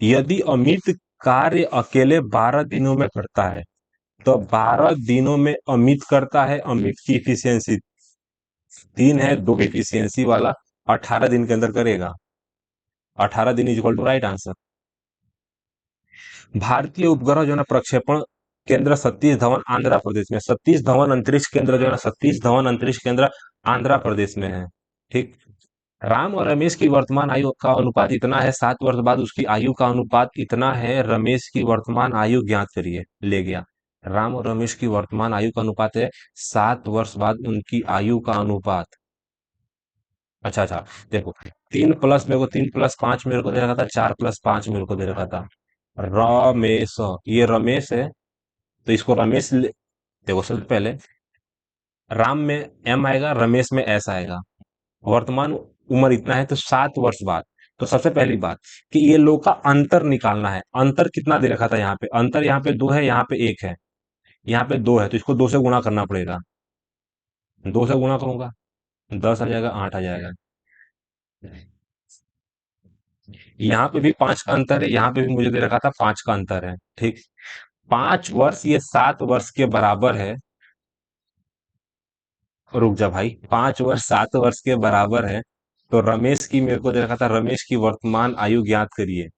यदि अमित कार्य अकेले 12 दिनों में करता है तो 12 दिनों में अमित करता है, अमित की इफिशियंसी 3 है, 2 इफिशियंसी वाला 18 दिन के अंदर करेगा। 18 दिन is equal to right answer. भारतीय उपग्रह जो है ना प्रक्षेपण केंद्र सतीश धवन आंध्र प्रदेश में, सतीश धवन अंतरिक्ष केंद्र जो है ना, सतीश धवन अंतरिक्ष केंद्र आंध्र प्रदेश में है। ठीक। राम और रमेश की वर्तमान आयु का अनुपात इतना है, 7 वर्ष बाद उसकी आयु का अनुपात इतना है, रमेश की वर्तमान आयु ज्ञात करिए। ले गया। राम और रमेश की वर्तमान आयु का अनुपात है 7 वर्ष बाद उनकी आयु का अनुपात। अच्छा अच्छा। देखो, 3 प्लस मेरे को 3+5 मेरे को दे रखा था, 4+5 मेरे को दे रखा था। रमेश, ये रमेश है, तो इसको रमेश देखो सबसे पहले राम में एम आएगा, रमेश में एस आएगा। वर्तमान उम्र इतना है तो 7 वर्ष बाद। तो सबसे पहली बात कि ये लोग का अंतर निकालना है। अंतर कितना दे रखा था? यहाँ पे अंतर, यहाँ पे 2 है, यहाँ पे 1 है, यहाँ पे 2 है, तो इसको 2 से गुणा करना पड़ेगा। 2 से गुणा करूंगा 10 आ जाएगा, 8 आ जाएगा। यहाँ पे भी 5 का अंतर है, यहाँ पे भी मुझे दे रखा था 5 का अंतर है। ठीक। 5 वर्ष ये 7 वर्ष के बराबर है। रुक जा भाई, 5 वर्ष 7 वर्ष के बराबर है। तो रमेश की मेरे को दे रखा था, रमेश की वर्तमान आयु ज्ञात करिए।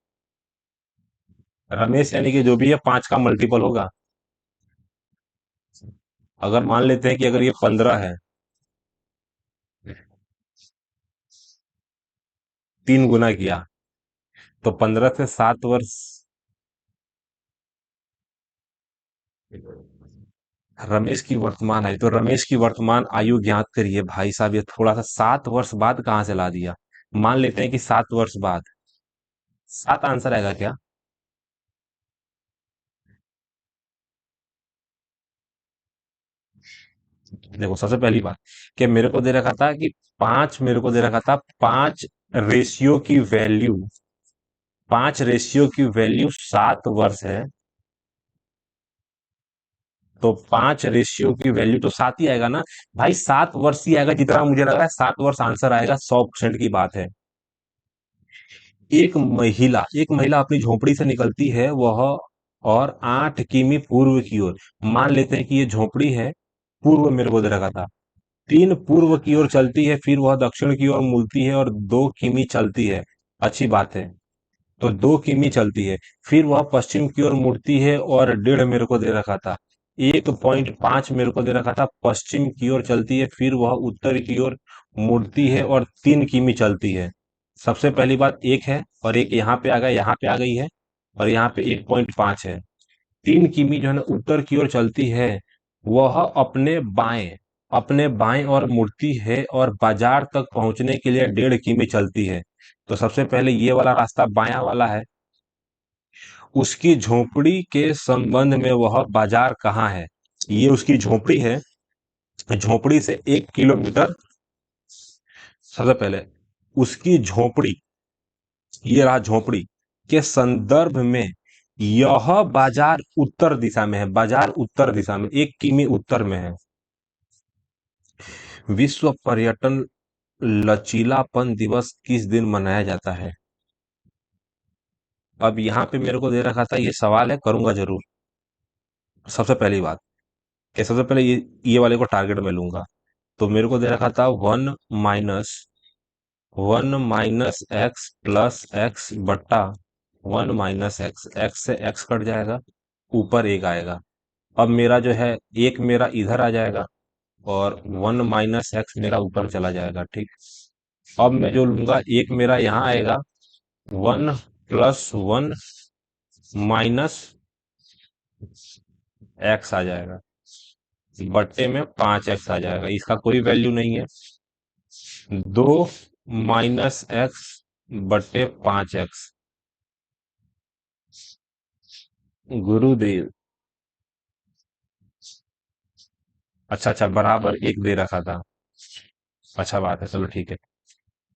रमेश यानी कि जो भी है 5 का मल्टीपल होगा। अगर मान लेते हैं कि अगर ये 15 है, 3 गुना किया, तो 15 से 7 वर्ष। रमेश की वर्तमान आयु, तो रमेश की वर्तमान आयु ज्ञात करिए। भाई साहब ये थोड़ा सा 7 वर्ष बाद कहाँ से ला दिया? मान लेते हैं कि 7 वर्ष बाद। 7 आंसर आएगा क्या? देखो सबसे पहली बात कि मेरे को दे रखा था कि 5, मेरे को दे रखा था 5 रेशियो की वैल्यू, 7 वर्ष है। तो 5 रेशियो की वैल्यू तो 7 ही आएगा ना भाई, 7 वर्ष ही आएगा जितना मुझे लग रहा है, 7 वर्ष आंसर आएगा, 100% की बात है। एक महिला अपनी झोपड़ी से निकलती है, वह और 8 किमी पूर्व की ओर, मान लेते हैं कि ये झोपड़ी है, पूर्व मेरे को दे रखा था, 3 पूर्व की ओर चलती है, फिर वह दक्षिण की ओर मुड़ती है और 2 किमी चलती है। अच्छी बात है। तो 2 किमी चलती है, फिर वह पश्चिम की ओर मुड़ती है और 1.5 मेरे को दे रखा था, 1.5 मेरे को दे रखा था, पश्चिम की ओर चलती है, फिर वह उत्तर की ओर मुड़ती है और 3 किमी चलती है। सबसे पहली बात एक है, और एक यहाँ पे आ गया, यहाँ पे आ गई है, और यहाँ पे 1.5 है। 3 किमी जो है ना उत्तर की ओर चलती है, वह अपने बाएं और मुड़ती है और बाजार तक पहुंचने के लिए 1.5 किमी चलती है। तो सबसे पहले ये वाला रास्ता बायां वाला है, उसकी झोपड़ी के संबंध में वह बाजार कहाँ है। ये उसकी झोपड़ी है। झोपड़ी से 1 किलोमीटर। सबसे पहले उसकी झोपड़ी, ये रहा झोपड़ी के संदर्भ में यह बाजार उत्तर दिशा में है। बाजार उत्तर दिशा में 1 किमी उत्तर में है। विश्व पर्यटन लचीलापन दिवस किस दिन मनाया जाता है। अब यहाँ पे मेरे को दे रखा था, ये सवाल है, करूंगा जरूर। सबसे पहली बात कि सबसे पहले ये वाले को टारगेट में लूंगा। तो मेरे को दे रखा था one minus x plus x बट्टा 1 - एक्स। एक्स से एक्स कट जाएगा, ऊपर एक आएगा। अब मेरा जो है, एक मेरा इधर आ जाएगा और 1 - एक्स मेरा ऊपर चला जाएगा। ठीक। अब मैं जो लूंगा, एक मेरा यहाँ आएगा, 1 + 1 - एक्स आ जाएगा, बट्टे में 5 एक्स आ जाएगा। इसका कोई वैल्यू नहीं है। 2 - एक्स बट्टे 5 एक्स। गुरुदेव। अच्छा अच्छा, बराबर एक दे रखा था। अच्छा बात है, चलो ठीक है।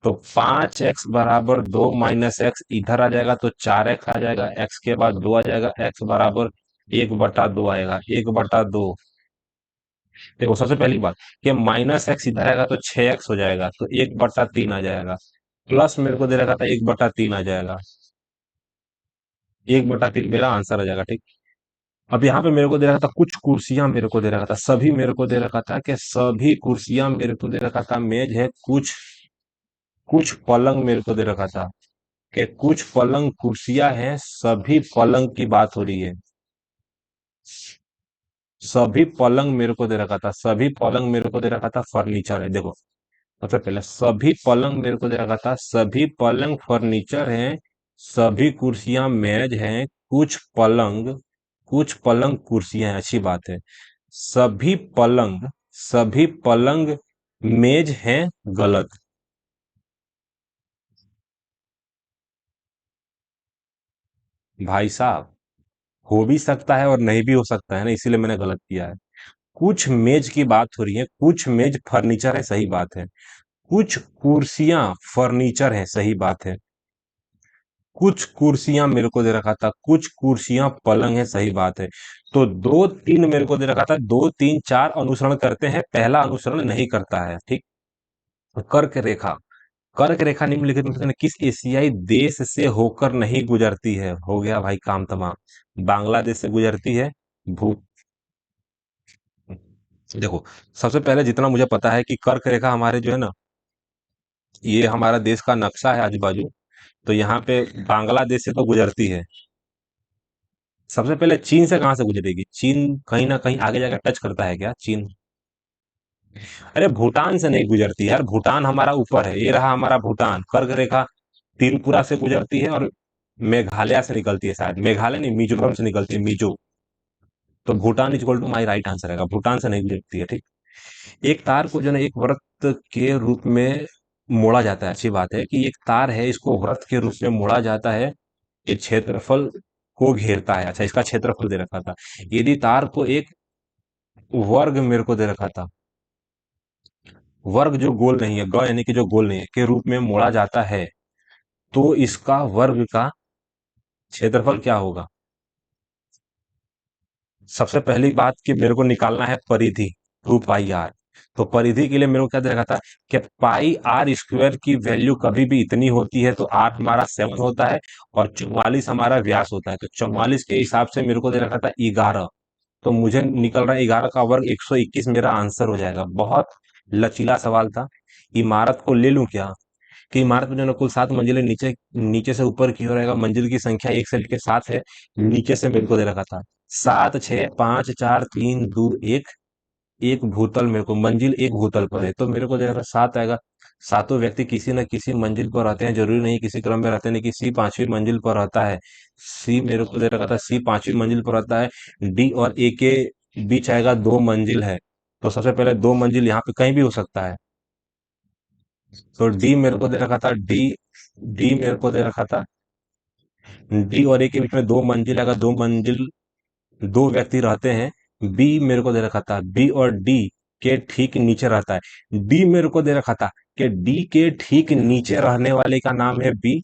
तो 5 एक्स बराबर 2 - एक्स इधर आ जाएगा तो 4 एक्स आ जाएगा। एक्स के बाद 2 आ जाएगा। एक्स बराबर 1/2 आएगा। 1/2। देखो, सबसे पहली बात कि -एक्स इधर आएगा तो 6 एक्स हो जाएगा, तो 1/3 आ जाएगा। प्लस मेरे को दे रखा था 1/3 आ जाएगा। 1/3 मेरा आंसर आ जाएगा। ठीक। अब यहाँ पे मेरे को दे रखा था कुछ कुर्सियां, मेरे को दे रखा था सभी, मेरे को दे रखा था कि सभी कुर्सियां, मेरे को दे रखा था मेज है कुछ, कुछ पलंग मेरे को दे रखा था कि कुछ पलंग कुर्सियां हैं, सभी पलंग की बात हो रही है। सभी पलंग मेरे को दे रखा था, सभी पलंग मेरे को दे रखा था फर्नीचर है। देखो, सबसे पहले सभी पलंग मेरे को दे रखा था, सभी पलंग फर्नीचर हैं, सभी कुर्सियां मेज हैं, कुछ पलंग कुर्सियां हैं। अच्छी बात है। सभी पलंग, सभी पलंग मेज हैं, गलत। भाई साहब, हो भी सकता है और नहीं भी हो सकता है ना, इसीलिए मैंने गलत किया है। कुछ मेज की बात हो रही है, कुछ मेज फर्नीचर है, सही बात है। कुछ कुर्सियां फर्नीचर है, सही बात है। कुछ कुर्सियां मेरे को दे रखा था, कुछ कुर्सियां पलंग है, सही बात है। तो 2 3 मेरे को दे रखा था, 2 3 4 अनुसरण करते हैं, पहला अनुसरण नहीं करता है। ठीक। तो कर्क रेखा निम्नलिखित में से किस एशियाई देश से होकर नहीं गुजरती है। हो गया भाई काम तमाम। बांग्लादेश से गुजरती है। भू देखो, सबसे पहले जितना मुझे पता है कि कर्क रेखा हमारे जो है ना, ये हमारा देश का नक्शा है आजू बाजू। तो यहाँ पे बांग्लादेश से तो गुजरती है। सबसे पहले चीन से कहाँ से गुजरेगी। चीन कहीं ना कहीं आगे जाकर टच करता है क्या चीन। अरे भूटान से नहीं गुजरती यार, भूटान हमारा ऊपर है, ये रहा हमारा भूटान। कर्क रेखा त्रिपुरा से गुजरती है और मेघालय से निकलती है, शायद मेघालय नहीं, मिजोरम से निकलती है, मिजो। तो Bhutan is equal to my right answer रहेगा, भूटान से नहीं गुजरती है। ठीक। एक तार को जो है ना, एक वृत्त के रूप में मोड़ा जाता है। अच्छी बात है कि एक तार है, इसको वृत्त के रूप में मोड़ा जाता है। ये क्षेत्रफल को घेरता है। अच्छा, इसका क्षेत्रफल दे रखा था। यदि तार को एक वर्ग मेरे को दे रखा था, वर्ग जो गोल नहीं है, ग यानी कि जो गोल नहीं है, के रूप में मोड़ा जाता है, तो इसका वर्ग का क्षेत्रफल क्या होगा। सबसे पहली बात कि मेरे को निकालना है परिधि, 2 पाई आर। तो परिधि के लिए मेरे को क्या दे रखा था कि पाई r² की वैल्यू कभी भी इतनी होती है, तो आर हमारा 7 होता है और 44 हमारा व्यास होता है। तो 44 के हिसाब से मेरे को दे रखा था 11। तो मुझे निकल रहा है 11 का वर्ग 121 मेरा आंसर हो जाएगा। बहुत लचीला सवाल था। इमारत को ले लूं क्या, कि इमारत में जो है ना कुल 7 मंजिलें, नीचे नीचे से ऊपर की ओर रहेगा, मंजिल की संख्या 1 से लेकर 7 है। नीचे से मेरे को दे रखा था 7 6 5 4 3 2 1। एक भूतल, मेरे को मंजिल एक भूतल पर है, तो मेरे को दे रखा 7 आएगा। सातों व्यक्ति किसी न किसी मंजिल पर रहते हैं, जरूरी नहीं किसी क्रम में रहते हैं, नहीं कि सी 5वीं मंजिल पर रहता है। सी मेरे को दे रखा था, सी 5वीं मंजिल पर रहता है। डी और ए के बीच आएगा 2 मंजिल है। तो सबसे पहले 2 मंजिल यहाँ पे कहीं भी हो सकता है। तो डी मेरे को दे रखा था, डी डी मेरे को दे रखा था डी और ए के बीच में दो मंजिल, अगर दो मंजिल दो व्यक्ति रहते हैं, बी मेरे को दे रखा था, बी और डी के ठीक नीचे रहता है, डी मेरे को दे रखा था कि डी के ठीक नीचे रहने वाले का नाम है बी।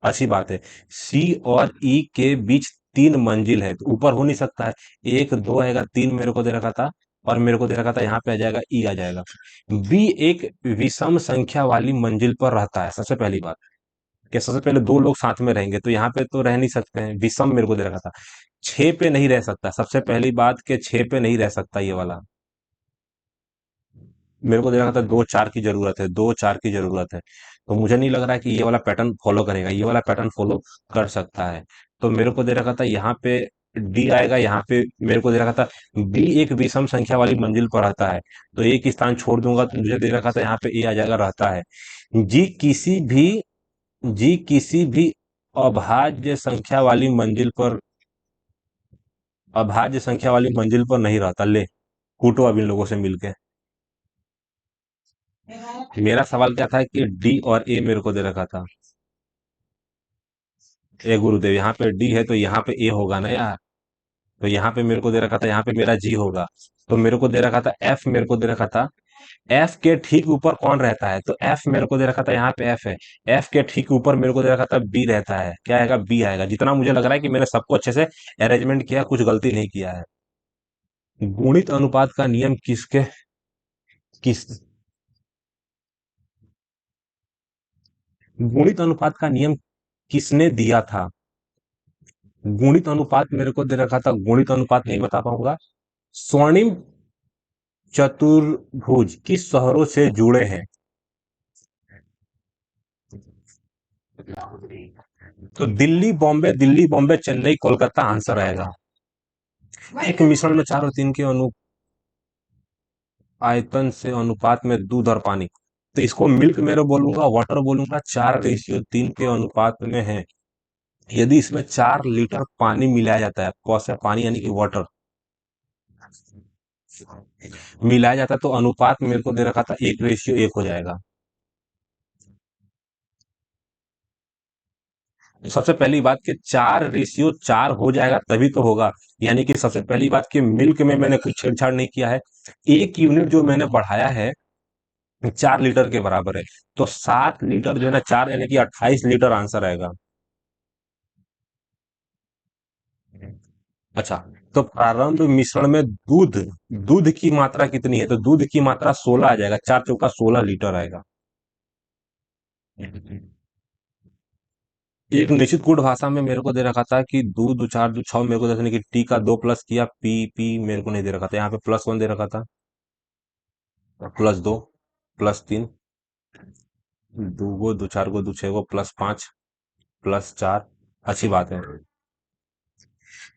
अच्छी बात है। सी और ई के बीच तीन मंजिल है, तो ऊपर हो नहीं सकता है, एक दो आएगा, तीन मेरे को दे रखा था, और मेरे को दे रखा था यहाँ पे आ जाएगा ई आ जाएगा। बी एक विषम संख्या वाली मंजिल पर रहता है, सबसे पहली बात कि सबसे पहले दो लोग साथ में रहेंगे, तो यहाँ पे तो रह नहीं सकते हैं, विषम मेरे को दे रखा था। छह पे नहीं रह सकता, सबसे पहली बात कि छह पे नहीं रह सकता ये वाला, मेरे को दे रखा था दो चार की जरूरत है, दो चार की जरूरत है, तो मुझे नहीं लग रहा है कि ये वाला पैटर्न फॉलो करेगा, ये वाला पैटर्न फॉलो कर सकता है। तो मेरे को दे रखा था यहाँ पे डी आएगा, यहाँ पे मेरे को दे रखा था बी एक विषम संख्या वाली मंजिल पर रहता है, तो एक स्थान छोड़ दूंगा तो मुझे दे रखा था यहाँ पे ए आ जाएगा रहता है। जी किसी भी जी किसी भी अभाज्य संख्या वाली मंजिल पर, अभाज्य संख्या वाली मंजिल पर नहीं रहता। ले कूटो अब इन लोगों से मिलके। मेरा सवाल क्या था कि डी और ए मेरे को दे रखा था। ए गुरुदेव, यहाँ पे डी है तो यहाँ पे ए होगा ना यार, तो यहाँ पे मेरे को दे रखा था, यहाँ पे मेरा जी होगा, तो मेरे को दे रखा था एफ, मेरे को दे रखा था एफ के ठीक ऊपर कौन रहता है, तो एफ मेरे को दे रखा था, यहाँ पे एफ है, एफ के ठीक ऊपर मेरे को दे रखा था बी रहता है, क्या आएगा बी आएगा, जितना मुझे लग रहा है कि मैंने सबको अच्छे से अरेंजमेंट किया, कुछ गलती नहीं किया है। गुणित अनुपात का नियम किस गुणित अनुपात का नियम किसने दिया था? गुणित अनुपात मेरे को दे रखा था, गुणित अनुपात नहीं बता पाऊंगा। स्वर्णिम चतुर्भुज किस शहरों से जुड़े हैं? तो दिल्ली बॉम्बे चेन्नई कोलकाता आंसर आएगा। एक मिश्रण में चार और तीन के अनु आयतन से अनुपात में दूध और पानी, तो इसको मिल्क मेरे बोलूंगा, वाटर बोलूंगा, 4:3 के अनुपात में है। यदि इसमें 4 लीटर पानी मिलाया जाता है, कौन सा पानी यानी कि वाटर मिलाया जाता है, तो अनुपात मेरे को दे रखा था 1:1 हो जाएगा। सबसे पहली बात कि 4:4 हो जाएगा तभी तो होगा, यानी कि सबसे पहली बात कि मिल्क में मैंने कुछ छेड़छाड़ नहीं किया है। एक यूनिट जो मैंने बढ़ाया है 4 लीटर के बराबर है, तो 7 लीटर जो है ना, चार यानी कि 28 लीटर आंसर आएगा। अच्छा, तो प्रारंभ मिश्रण में दूध दूध की मात्रा कितनी है, तो दूध की मात्रा 16 आ जाएगा, 4 चौका 16 लीटर आएगा। एक निश्चित कूट भाषा में मेरे को दे रखा था कि दो दो चार दो छह, मेरे को दे कि टी का 2 प्लस किया, पी पी मेरे को नहीं दे रखा था, यहाँ पे +1 दे रखा था, +2 +3, दो गो दो चार गो दो छह गो +5 +4। अच्छी बात है।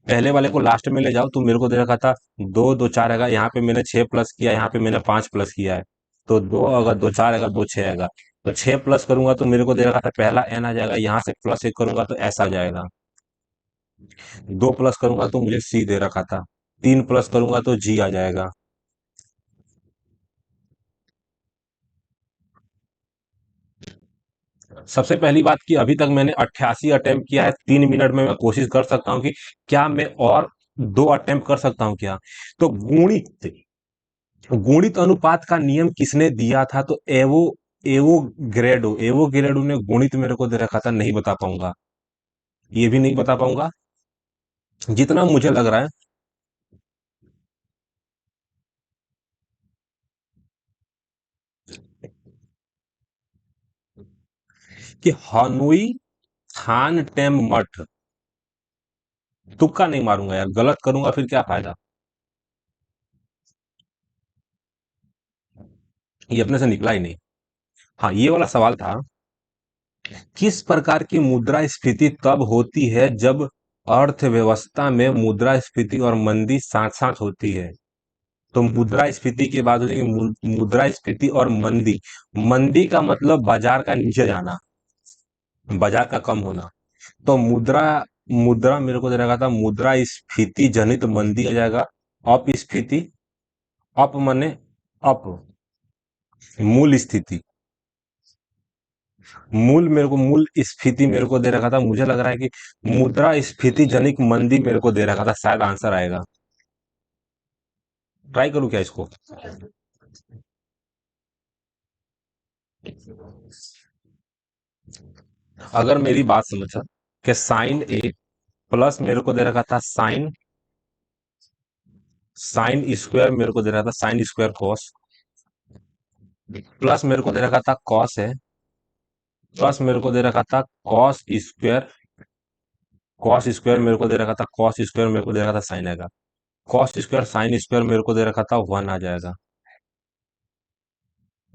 पहले वाले को लास्ट में ले जाओ, तो मेरे को दे रखा था दो दो चार आएगा, यहाँ पे मैंने 6 प्लस किया, यहाँ पे मैंने 5 प्लस किया है, तो दो अगर दो चार आएगा, दो छह आएगा, तो 6 प्लस करूंगा तो मेरे को दे रखा था पहला एन आ जाएगा, यहाँ से +1 करूंगा तो ऐसा आ जाएगा, 2 प्लस करूंगा तो मुझे सी दे रखा था, 3 प्लस करूंगा तो जी आ जाएगा। सबसे पहली बात कि अभी तक मैंने 88 अटेम्प्ट किया है, 3 मिनट में मैं कोशिश कर सकता हूँ कि क्या मैं और 2 अटेम्प्ट कर सकता हूँ क्या। तो गुणित गुणित अनुपात का नियम किसने दिया था, तो एवो ग्रेडो ने गुणित मेरे को दे रखा था, नहीं बता पाऊंगा, ये भी नहीं बता पाऊंगा। जितना मुझे लग रहा है कि हनोई खान टेम मठ, तुक्का नहीं मारूंगा यार, गलत करूंगा फिर क्या फायदा, ये अपने से निकला ही नहीं। हाँ, ये वाला सवाल था, किस प्रकार की मुद्रास्फीति तब होती है जब अर्थव्यवस्था में मुद्रास्फीति और मंदी साथ साथ होती है। तो मुद्रास्फीति के बाद हो जाएगी मुद्रास्फीति और मंदी। मंदी का मतलब बाजार का नीचे जाना, बाजार का कम होना, तो मुद्रा मुद्रा मेरे को दे रखा था मुद्रास्फीति जनित मंदी आ जाएगा। अपस्फीति, अप मने अप, मूल स्थिति, मूल स्फीति मेरे को दे रखा था, मुझे लग रहा है कि मुद्रा स्फीति जनित मंदी मेरे को दे रखा था, शायद आंसर आएगा। ट्राई करूं क्या इसको? अगर मेरी बात समझा कि साइन ए प्लस मेरे को दे रखा था साइन साइन स्क्वायर मेरे को दे रखा था साइन स्क्वायर कॉस, प्लस मेरे को दे रखा था कॉस है, प्लस मेरे को दे रखा था कॉस स्क्वायर मेरे को दे रखा था कॉस स्क्वायर मेरे को दे रखा था साइन आएगा, कॉस स्क्वायर साइन स्क्वायर मेरे को दे रखा था 1 आ जाएगा,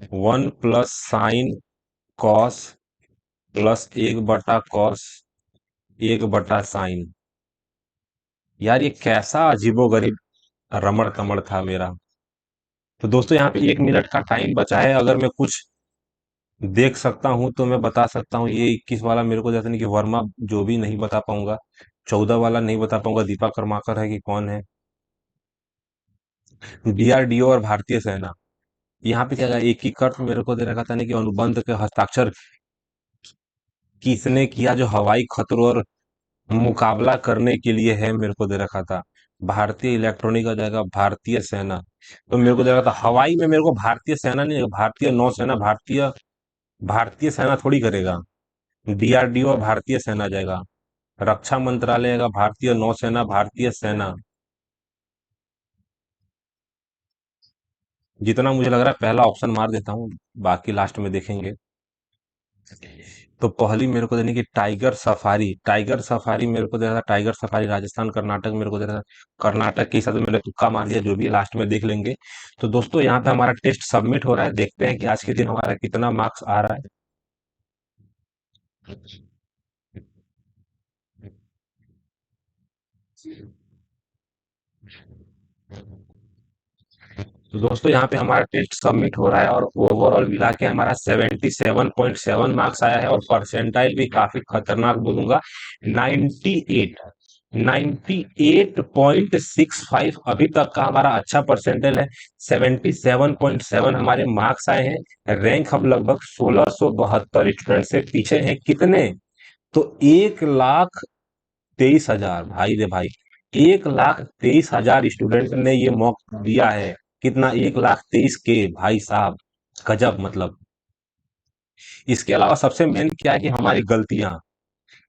1 प्लस साइन कॉस प्लस 1/कॉस 1/साइन। यार ये कैसा अजीबोगरीब रमण कमण था मेरा। तो दोस्तों यहाँ पे 1 मिनट का टाइम बचा है, अगर मैं कुछ देख सकता हूँ तो मैं बता सकता हूँ। ये 21 वाला मेरे को जैसे नहीं कि वर्मा जो भी नहीं बता पाऊंगा, 14 वाला नहीं बता पाऊंगा दीपा कर्माकर है कि कौन है, डीआरडीओ और भारतीय सेना। यहाँ पे क्या एकीकृत मेरे को दे रखा था नहीं कि अनुबंध के हस्ताक्षर किसने किया जो हवाई खतरों और मुकाबला करने के लिए है, मेरे को दे रखा था भारतीय इलेक्ट्रॉनिक आ जाएगा भारतीय सेना। तो मेरे को दे रखा था हवाई में, मेरे को भारतीय सेना नहीं, भारतीय नौसेना, भारतीय भारतीय सेना थोड़ी करेगा, डीआरडीओ भारतीय सेना जाएगा, रक्षा मंत्रालय का भारतीय नौसेना भारतीय सेना। जितना मुझे लग रहा है पहला ऑप्शन मार देता हूँ, बाकी लास्ट में देखेंगे। तो पहली मेरे को देनी कि टाइगर सफारी मेरे को दे रहा था, टाइगर सफारी राजस्थान कर्नाटक मेरे को दे रहा था, कर्नाटक के हिसाब से मैंने तुक्का मार दिया, जो भी लास्ट में देख लेंगे। तो दोस्तों यहाँ पे हमारा टेस्ट सबमिट हो रहा है, देखते हैं कि आज के दिन हमारा कितना मार्क्स आ रहा है। तो दोस्तों यहाँ पे हमारा टेस्ट सबमिट हो रहा है और ओवरऑल मिला के हमारा 77.7 मार्क्स आया है, और परसेंटाइल भी काफी खतरनाक बोलूंगा, 98 98.65 अभी तक का हमारा अच्छा परसेंटाइल है। 77.7 हमारे मार्क्स आए हैं। रैंक हम लगभग 1672 स्टूडेंट से पीछे हैं, कितने? तो 1,23,000 भाई रे भाई, 1,23,000 स्टूडेंट ने ये मॉक दिया है। कितना? 1,23,000 के भाई साहब, गजब मतलब। इसके अलावा सबसे मेन क्या है कि हमारी गलतियां,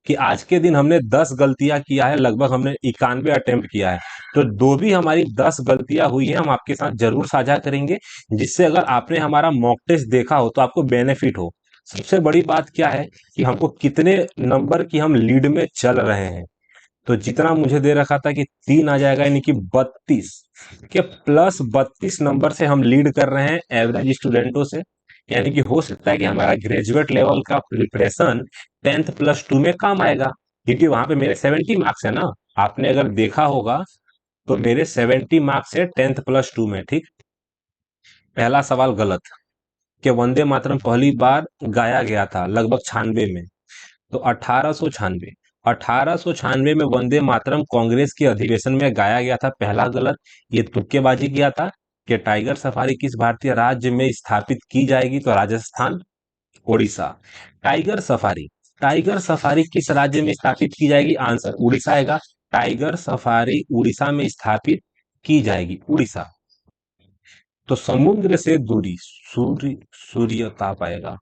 कि आज के दिन हमने 10 गलतियां किया है, लगभग हमने 91 अटेम्प्ट किया है। तो जो भी हमारी 10 गलतियां हुई है हम आपके साथ जरूर साझा करेंगे, जिससे अगर आपने हमारा मॉक टेस्ट देखा हो तो आपको बेनिफिट हो। सबसे बड़ी बात क्या है कि हमको कितने नंबर की हम लीड में चल रहे हैं। तो जितना मुझे दे रखा था कि 3 आ जाएगा, यानी कि 32 के प्लस 32 नंबर से हम लीड कर रहे हैं एवरेज स्टूडेंटों से। यानी कि हो सकता है कि हमारा ग्रेजुएट लेवल का प्रिपरेशन 10th+2 में काम आएगा, क्योंकि वहां पे मेरे 70 मार्क्स है ना। आपने अगर देखा होगा तो मेरे 70 मार्क्स है 10th+2 में, ठीक। पहला सवाल गलत, कि वंदे मातरम पहली बार गाया गया था लगभग 96 में। तो 1896 में वंदे मातरम कांग्रेस के अधिवेशन में गाया गया था, पहला गलत। ये तुक्केबाजी किया था कि टाइगर सफारी किस भारतीय राज्य में स्थापित की जाएगी, तो Rajasthan, Orissa. Tiger safari tiger safari किस राज्य में स्थापित की जाएगी, आंसर उड़ीसा आएगा। टाइगर सफारी उड़ीसा में स्थापित की जाएगी, उड़ीसा। तो समुद्र से दूरी, सूर्य ताप आएगा।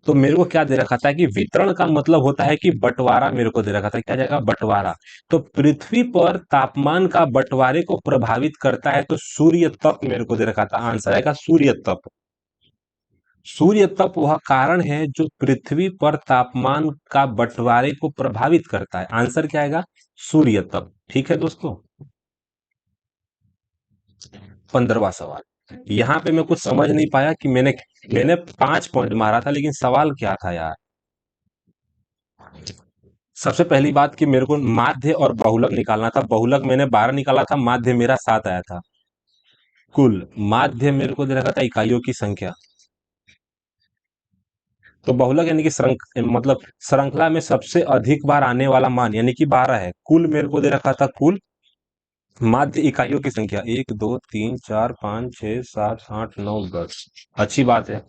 तो मेरे को क्या दे रखा था कि वितरण का मतलब होता है कि बंटवारा, मेरे को दे रखा था क्या जाएगा, बंटवारा। तो पृथ्वी पर तापमान का बंटवारे को प्रभावित करता है, तो सूर्य तप मेरे को दे रखा था, आंसर आएगा सूर्य तप। सूर्य तप वह कारण है जो पृथ्वी पर तापमान का बंटवारे को प्रभावित करता है, आंसर क्या आएगा, सूर्य तप। ठीक है दोस्तों। 15वां सवाल, यहाँ पे मैं कुछ समझ नहीं पाया कि मैंने 5 पॉइंट मारा था, लेकिन सवाल क्या था यार। सबसे पहली बात कि मेरे को माध्य और बहुलक निकालना था, बहुलक मैंने 12 निकाला था, माध्य मेरा 7 आया था। कुल माध्य मेरे को दे रखा था इकाइयों की संख्या, तो बहुलक यानी कि मतलब श्रृंखला में सबसे अधिक बार आने वाला मान, यानी कि 12 है। कुल मेरे को दे रखा था, कुल माध्य इकाइयों की संख्या 1 2 3 4 5 6 7 8 9 10। अच्छी बात है।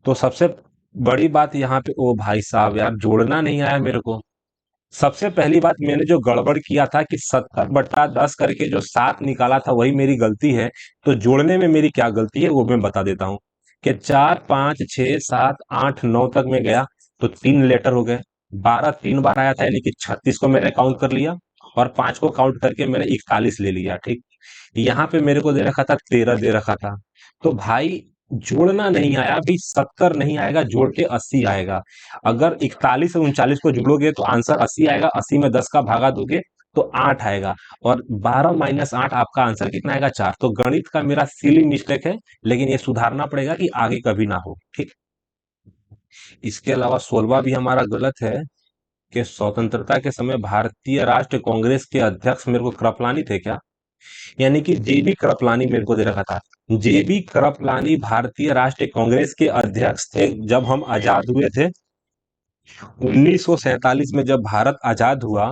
तो सबसे बड़ी बात यहाँ पे, ओ भाई साहब यार, जोड़ना नहीं आया मेरे को। सबसे पहली बात, मैंने जो गड़बड़ किया था कि 70/10 करके जो 7 निकाला था वही मेरी गलती है। तो जोड़ने में मेरी क्या गलती है वो मैं बता देता हूँ। कि 4 5 6 7 8 9 तक में गया तो 3 लेटर हो गए। 12 3 बार आया था, यानी कि 36 को मैंने काउंट कर लिया। और 5 को काउंट करके मैंने 41 ले लिया, ठीक। यहाँ पे मेरे को दे रखा था 13 दे रखा था। तो भाई जोड़ना नहीं आया, अभी 70 नहीं आएगा, जोड़ के 80 आएगा। अगर 41 और 39 को जोड़ोगे तो आंसर 80 आएगा, 80 में 10 का भागा दोगे तो 8 आएगा। और 12 - 8 आपका आंसर कितना आएगा? 4। तो गणित का मेरा सिली मिस्टेक है, लेकिन ये सुधारना पड़ेगा कि आगे कभी ना हो, ठीक। इसके अलावा 16वां भी हमारा गलत है। कि स्वतंत्रता के समय भारतीय राष्ट्रीय कांग्रेस के अध्यक्ष मेरे को कृपलानी थे क्या? यानी कि जेबी कृपलानी मेरे को दे रखा था। जेबी कृपलानी भारतीय राष्ट्रीय कांग्रेस के अध्यक्ष थे जब हम आजाद हुए थे। 1947 में जब भारत आजाद हुआ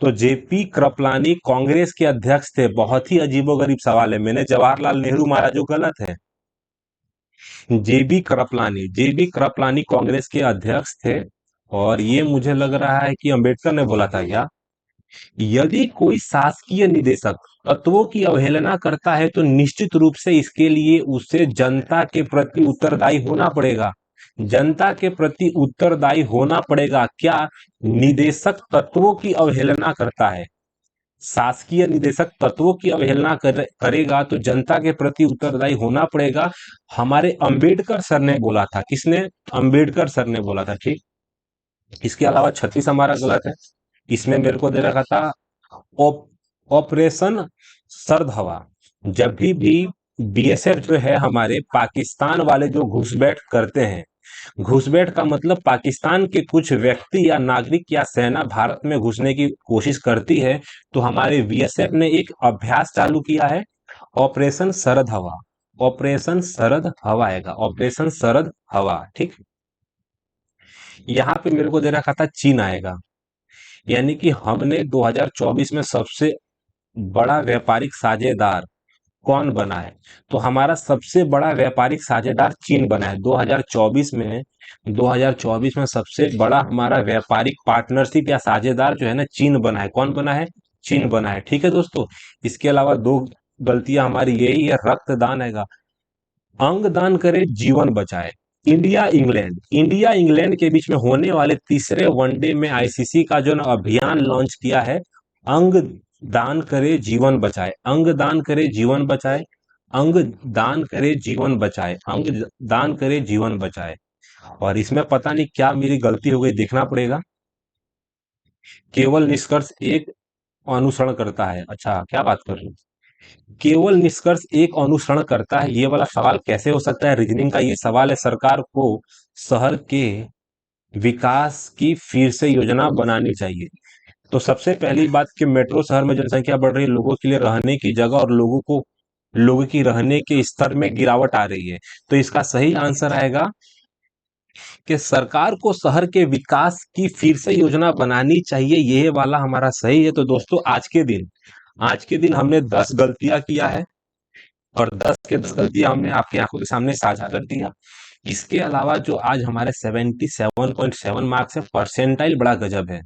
तो जेपी कृपलानी कांग्रेस के अध्यक्ष थे। बहुत ही अजीबोगरीब सवाल है, मैंने जवाहरलाल नेहरू मारा जो गलत है। जेबी कृपलानी कांग्रेस के अध्यक्ष थे। और ये मुझे लग रहा है कि अंबेडकर ने बोला था क्या? यदि कोई शासकीय निदेशक तत्वों की अवहेलना करता है तो निश्चित रूप से इसके लिए उसे जनता के प्रति उत्तरदायी होना पड़ेगा। जनता के प्रति उत्तरदायी होना पड़ेगा। क्या निदेशक तत्वों की अवहेलना करता है, शासकीय निदेशक तत्वों की अवहेलना करेगा तो जनता के प्रति उत्तरदायी होना पड़ेगा। हमारे अंबेडकर सर ने बोला था। किसने? अंबेडकर सर ने बोला था, ठीक। इसके अलावा 36 हमारा गलत है। इसमें मेरे को दे रखा था ऑपरेशन सर्द हवा। जब भी बीएसएफ जो है हमारे पाकिस्तान वाले जो घुसपैठ करते हैं, घुसपैठ का मतलब पाकिस्तान के कुछ व्यक्ति या नागरिक या सेना भारत में घुसने की कोशिश करती है, तो हमारे बीएसएफ ने एक अभ्यास चालू किया है, ऑपरेशन सरद हवा। ऑपरेशन सरद हवा आएगा, ऑपरेशन सरद हवा, ठीक। यहाँ पे मेरे को दे रखा था चीन आएगा। यानी कि हमने 2024 में सबसे बड़ा व्यापारिक साझेदार कौन बना है? तो हमारा सबसे बड़ा व्यापारिक साझेदार चीन बना है 2024 में। 2024 में सबसे बड़ा हमारा व्यापारिक पार्टनरशिप या साझेदार जो है ना, चीन बना है। कौन बना है? चीन बना है, ठीक है दोस्तों। इसके अलावा दो गलतियां हमारी यही है, रक्तदान आएगा। अंग दान करे जीवन बचाए। इंडिया इंग्लैंड के बीच में होने वाले तीसरे वनडे में आईसीसी का जो अभियान लॉन्च किया है, अंग दान करे जीवन बचाए, अंग दान करे जीवन बचाए, अंग दान करे जीवन बचाए, अंग दान करे जीवन बचाए। और इसमें पता नहीं क्या मेरी गलती हो गई, देखना पड़ेगा। केवल निष्कर्ष एक अनुसरण करता है, अच्छा क्या बात कर रही हूँ। केवल निष्कर्ष एक अनुसरण करता है, ये वाला सवाल कैसे हो सकता है? रीजनिंग का ये सवाल है। सरकार को शहर के विकास की फिर से योजना बनानी चाहिए। तो सबसे पहली बात कि मेट्रो शहर में जनसंख्या बढ़ रही है, लोगों के लिए रहने की जगह और लोगों की रहने के स्तर में गिरावट आ रही है। तो इसका सही आंसर आएगा कि सरकार को शहर के विकास की फिर से योजना बनानी चाहिए, ये वाला हमारा सही है। तो दोस्तों आज के दिन हमने 10 गलतियां किया है, और 10 के 10 गलतियां हमने आपकी आंखों के सामने साझा कर दिया। इसके अलावा जो आज हमारे 77.7 मार्क्स है, परसेंटाइल बड़ा गजब है।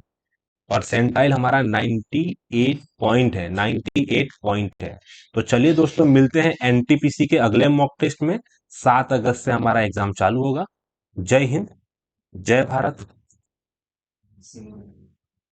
परसेंटाइल हमारा 98 पॉइंट है, 98 पॉइंट है। तो चलिए दोस्तों, मिलते हैं एनटीपीसी के अगले मॉक टेस्ट में। 7 अगस्त से हमारा एग्जाम चालू होगा। जय हिंद, जय भारत।